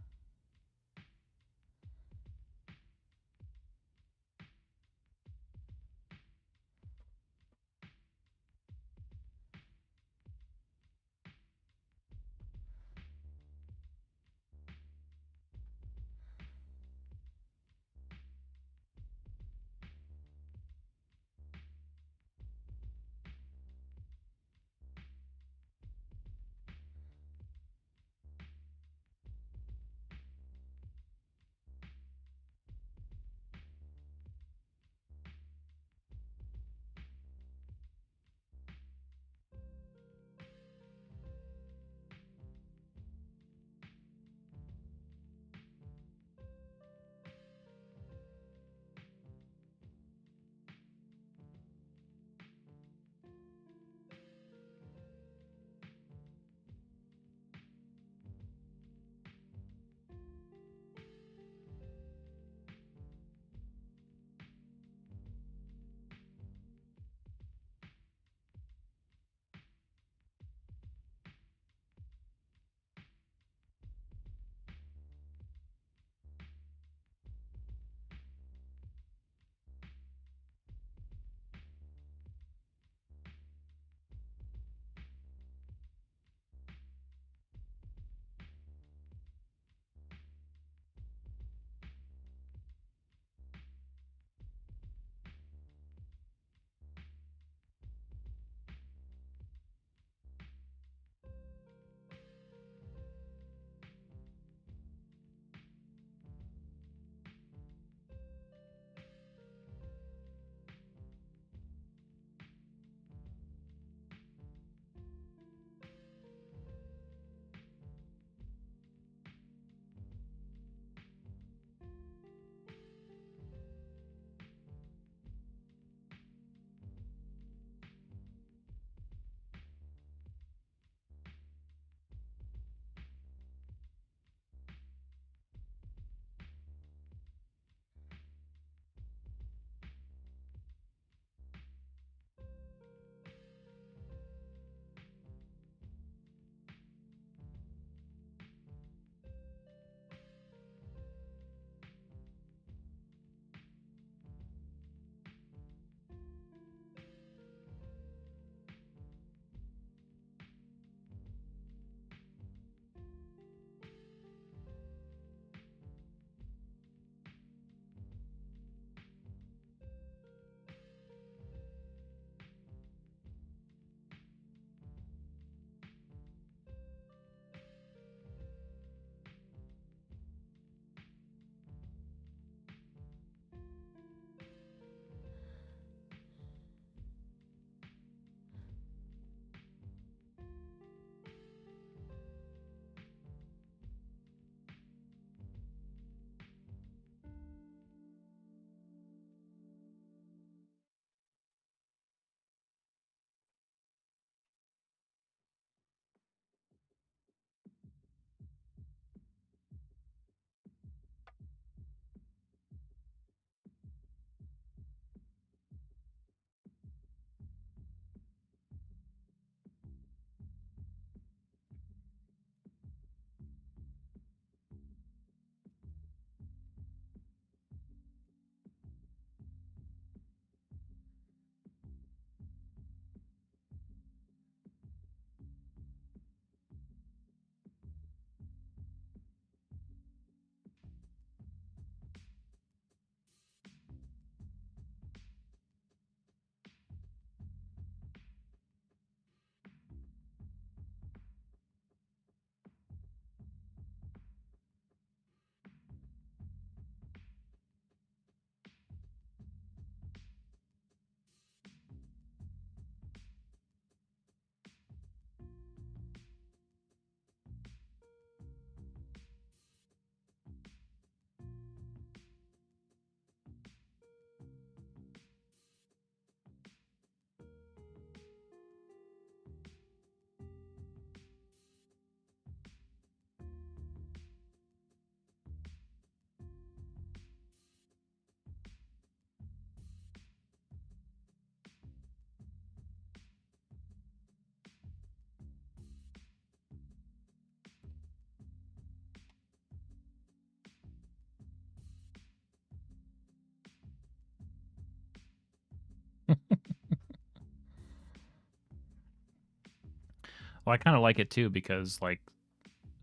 Well, I kind of like it too because like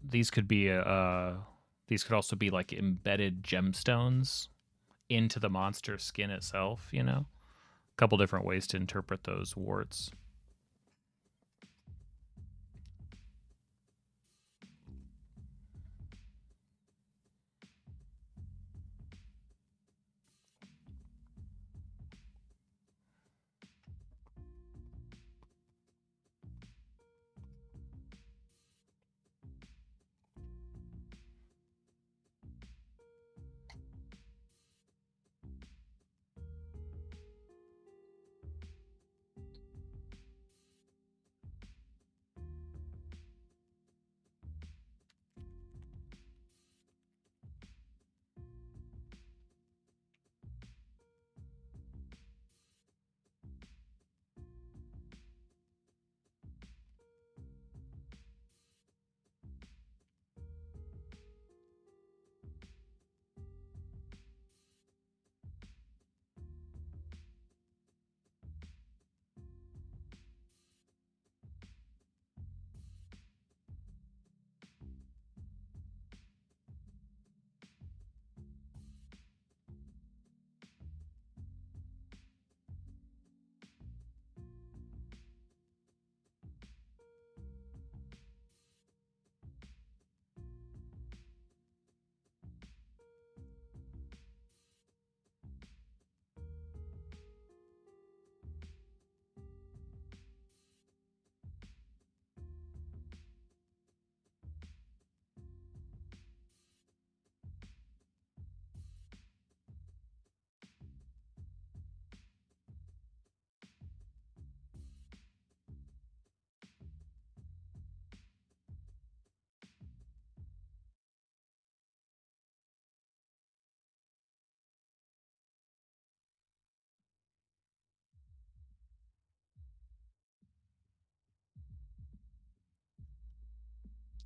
these could be these could also be like embedded gemstones into the monster skin itself, you know? A couple different ways to interpret those warts.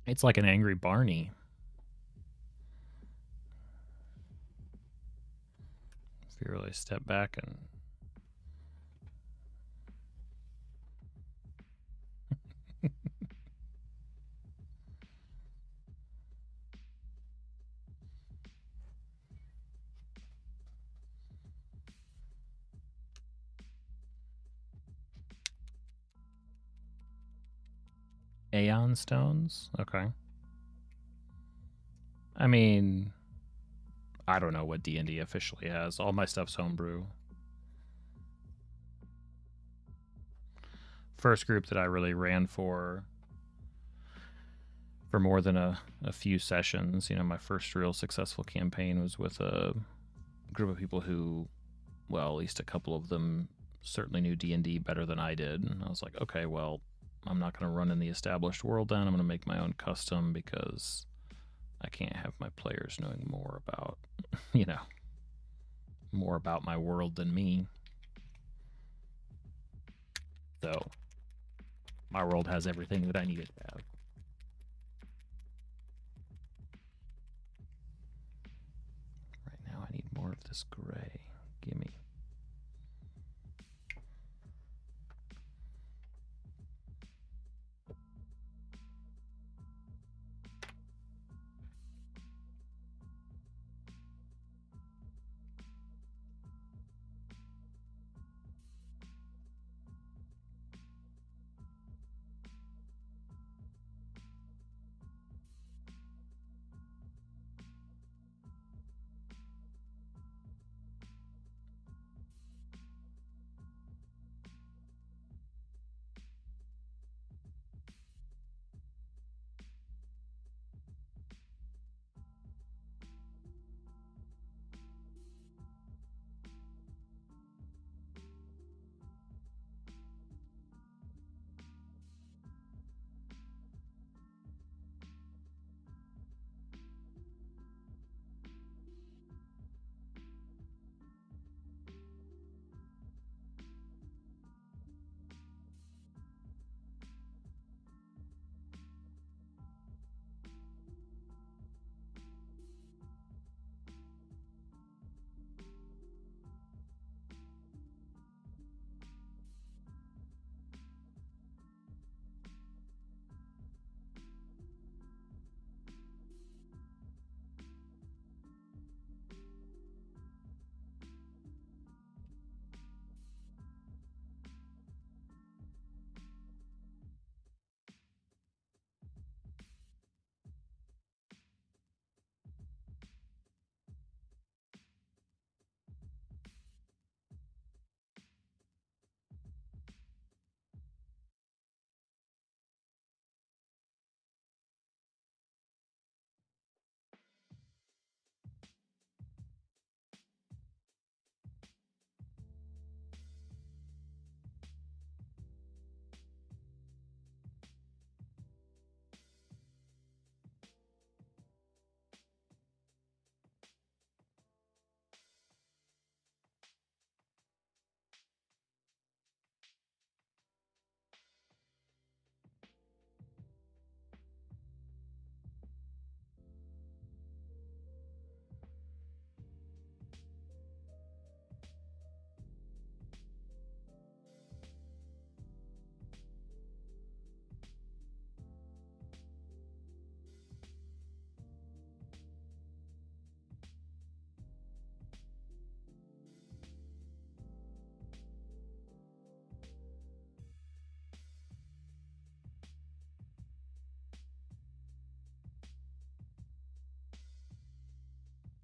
It's like an angry Barney. If you really step back and Aeon stones. Okay. I mean, I don't know what D&D officially has. All my stuff's homebrew. First group that I really ran for more than a few sessions. You know, my first real successful campaign was with a group of people who, well, at least a couple of them certainly knew D&D better than I did. And I was like, okay, well, I'm not going to run in the established world then. I'm going to make my own custom because I can't have my players knowing more about, you know, more about my world than me. So my world has everything that I need it to have. Right now I need more of this gray. Gimme.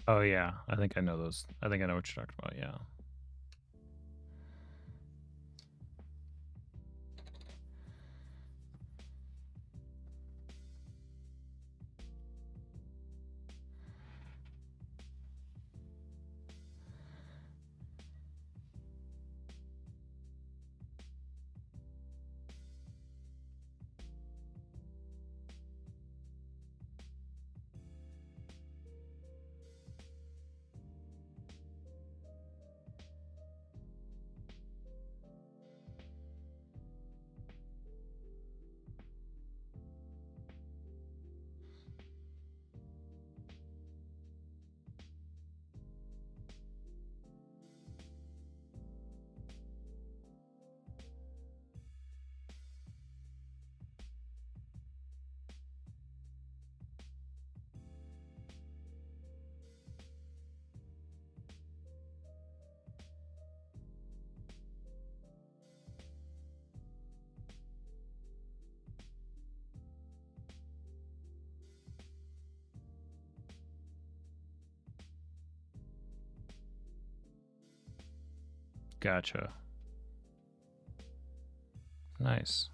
Oh yeah, I think I know those. I think I know what you're talking about. Yeah. Gotcha. Nice.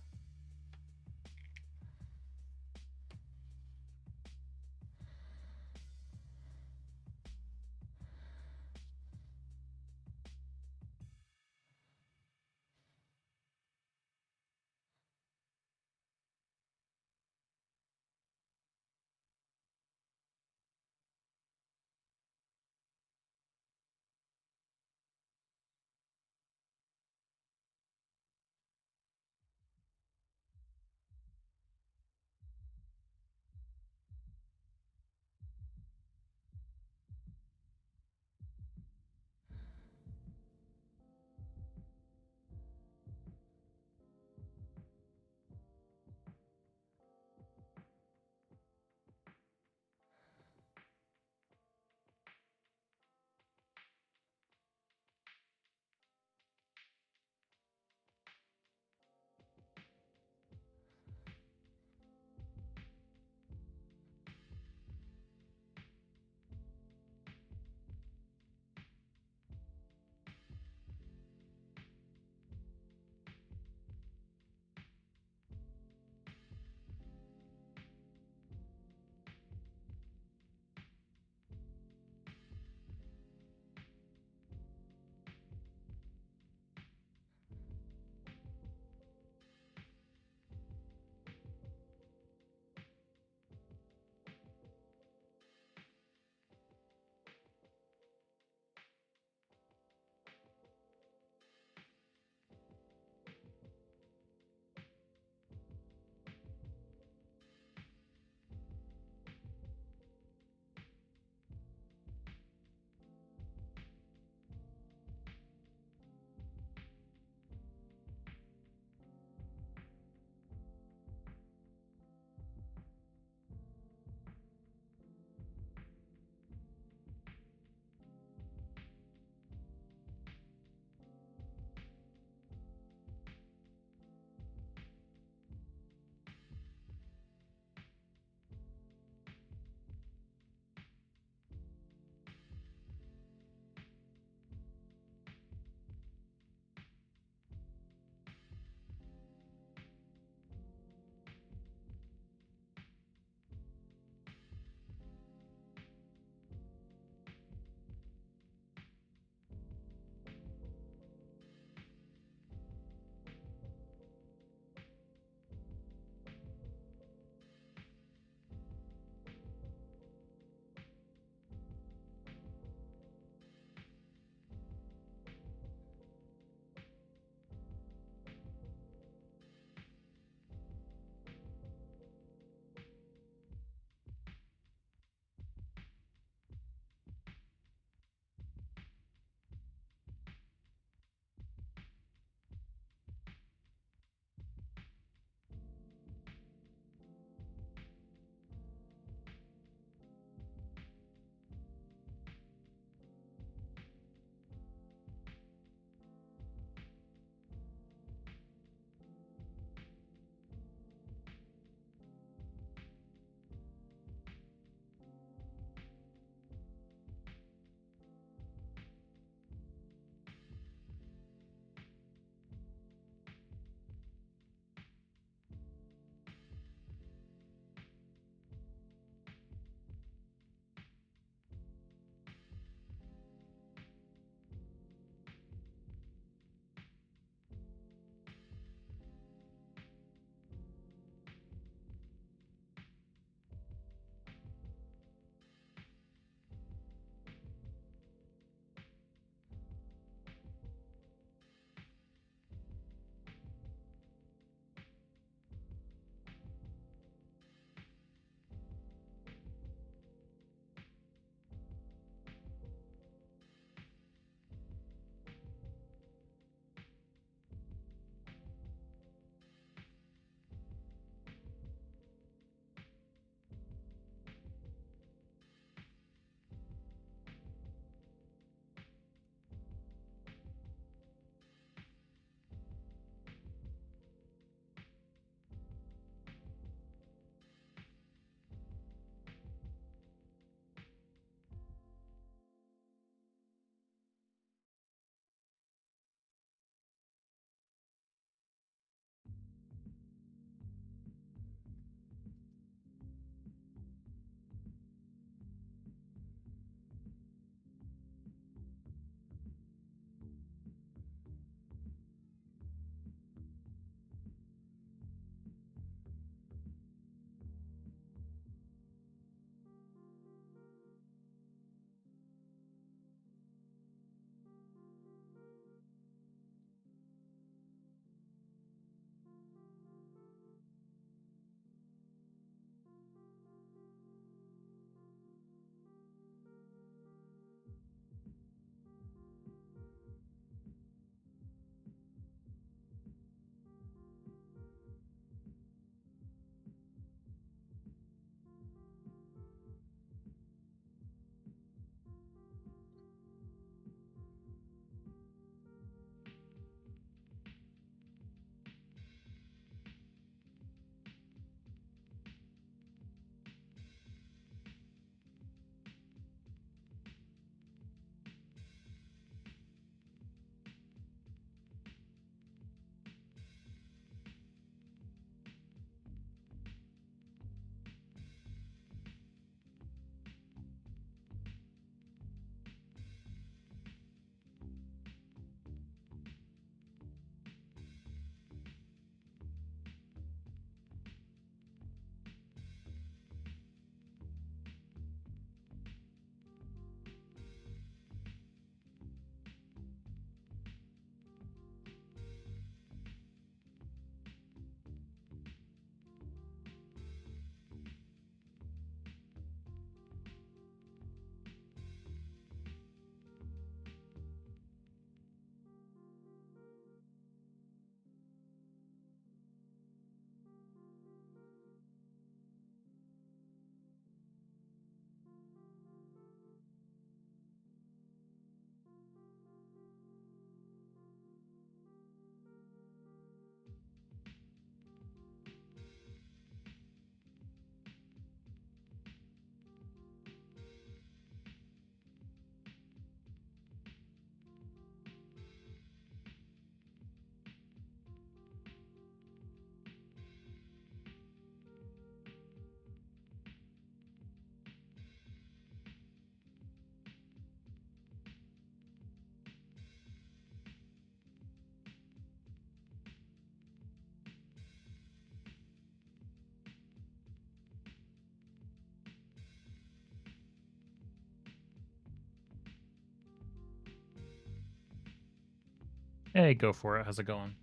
Hey, go for it. How's it going?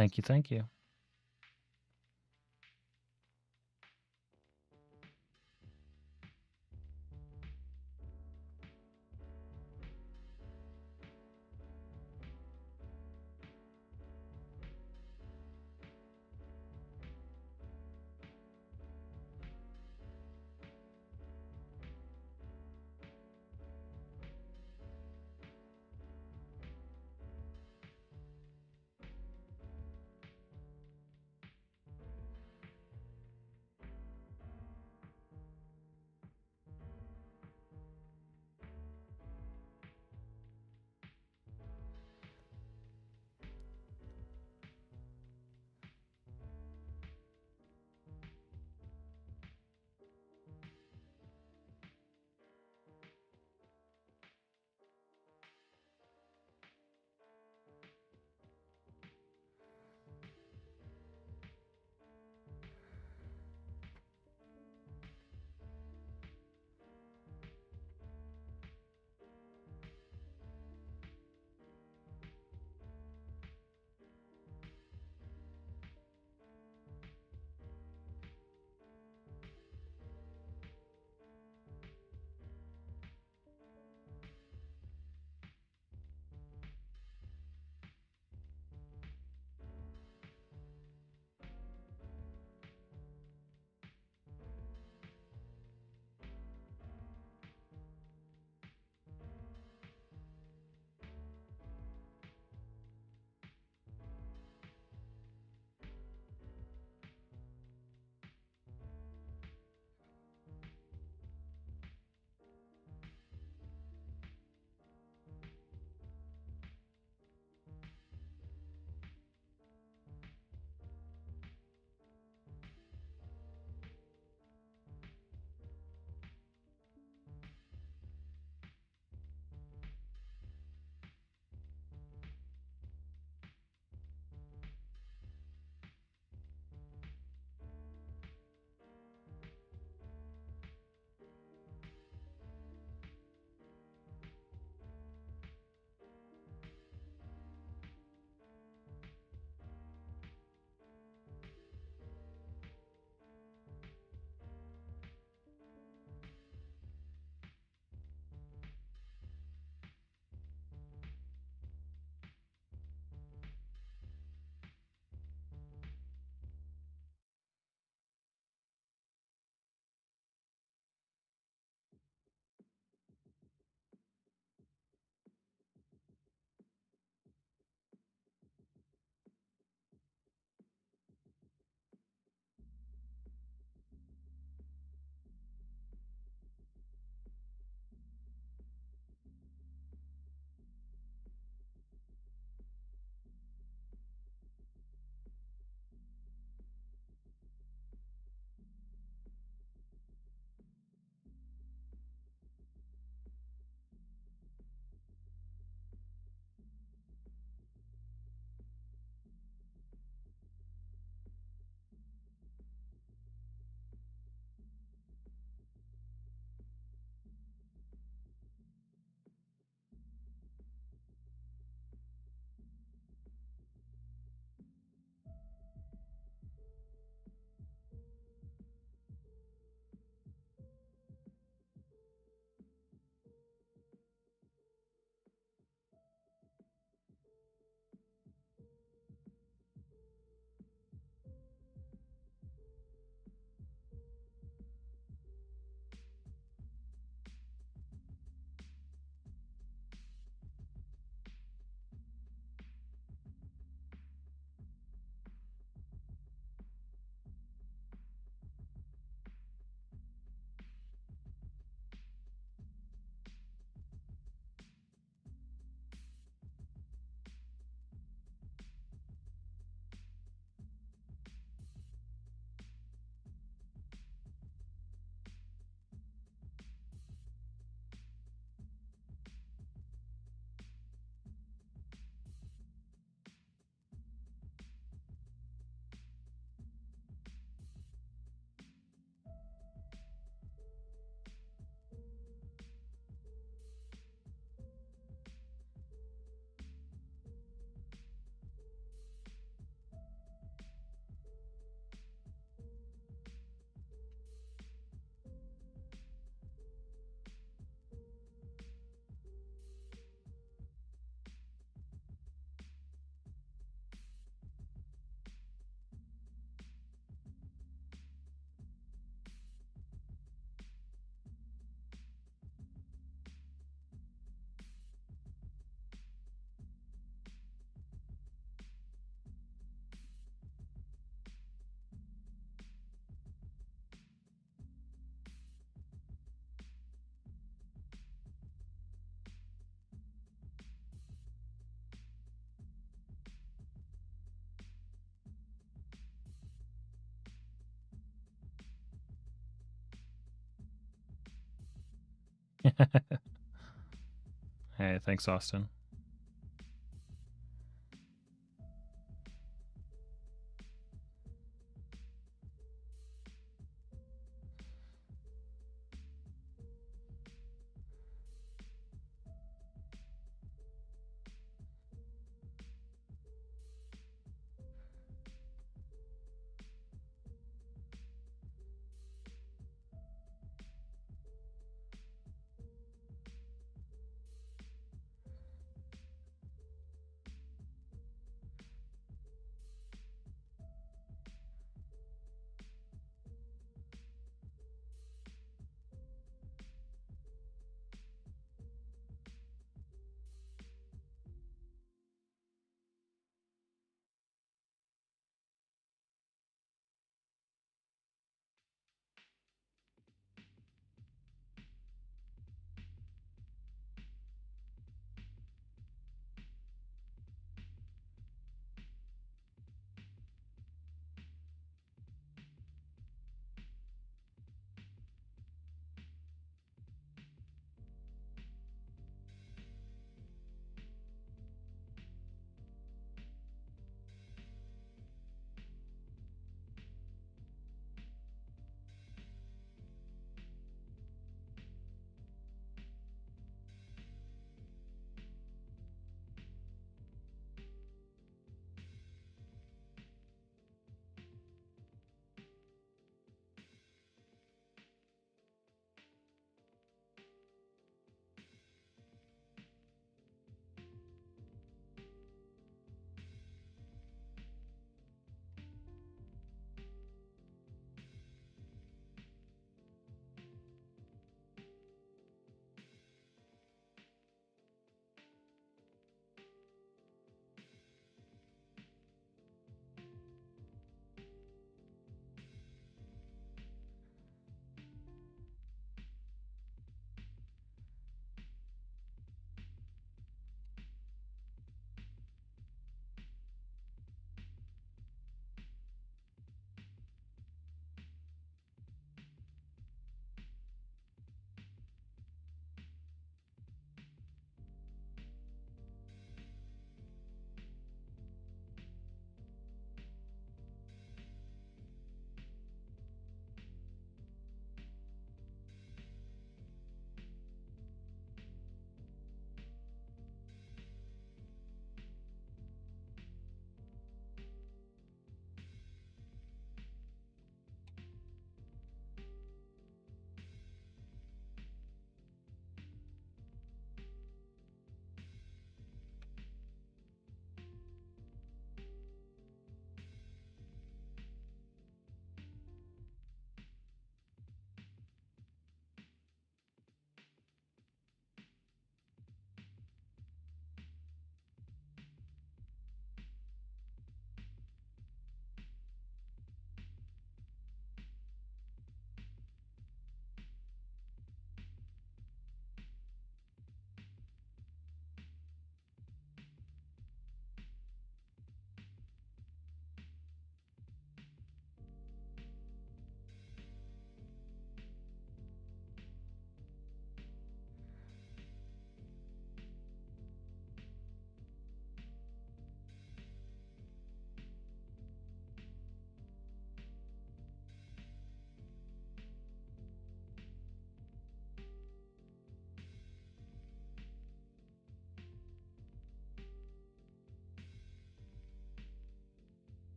Thank you. Thank you. Hey, thanks, Austin.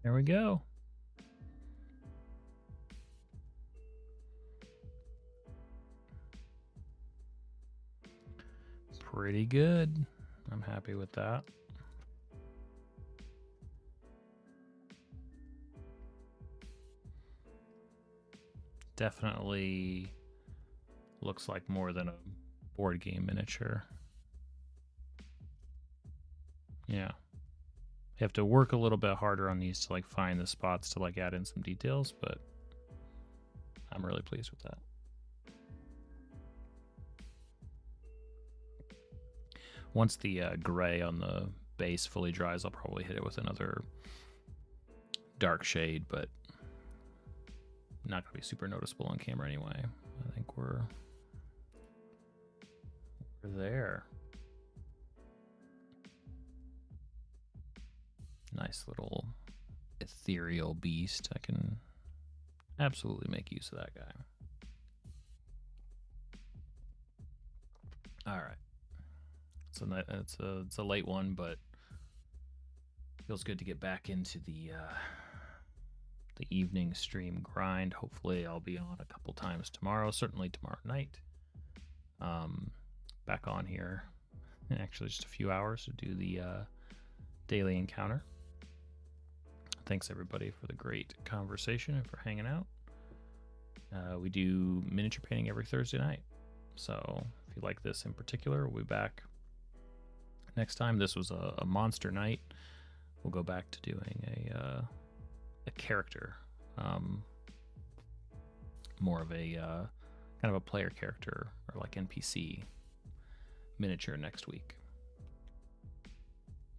There we go. Pretty good. I'm happy with that. Definitely looks like more than a board game miniature. Yeah. You have to work a little bit harder on these to like find the spots to like add in some details, but I'm really pleased with that. Once the gray on the base fully dries, I'll probably hit it with another dark shade, but not going to be super noticeable on camera anyway. I think we're there. Nice little ethereal beast. I can absolutely make use of that guy. All right. It's a late one, but feels good to get back into the evening stream grind. Hopefully I'll be on a couple times tomorrow, certainly tomorrow night. Back on here in actually just a few hours to do the daily encounter. Thanks everybody for the great conversation and for hanging out. We do miniature painting every Thursday night, so if you like this in particular, we'll be back next time. This was a monster night. We'll go back to doing a character, more of a kind of a player character or like NPC miniature next week.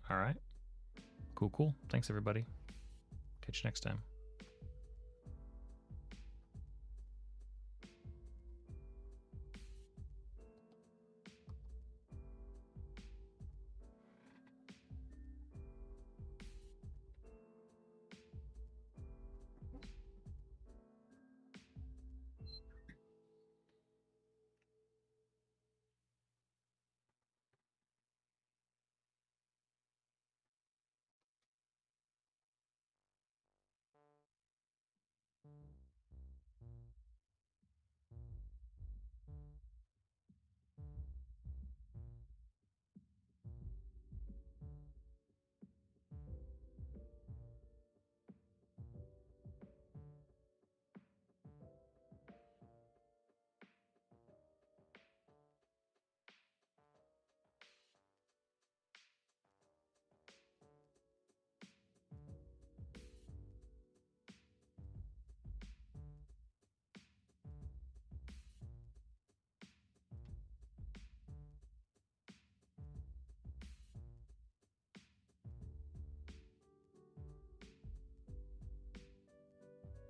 All right, cool. Thanks everybody. Catch you next time.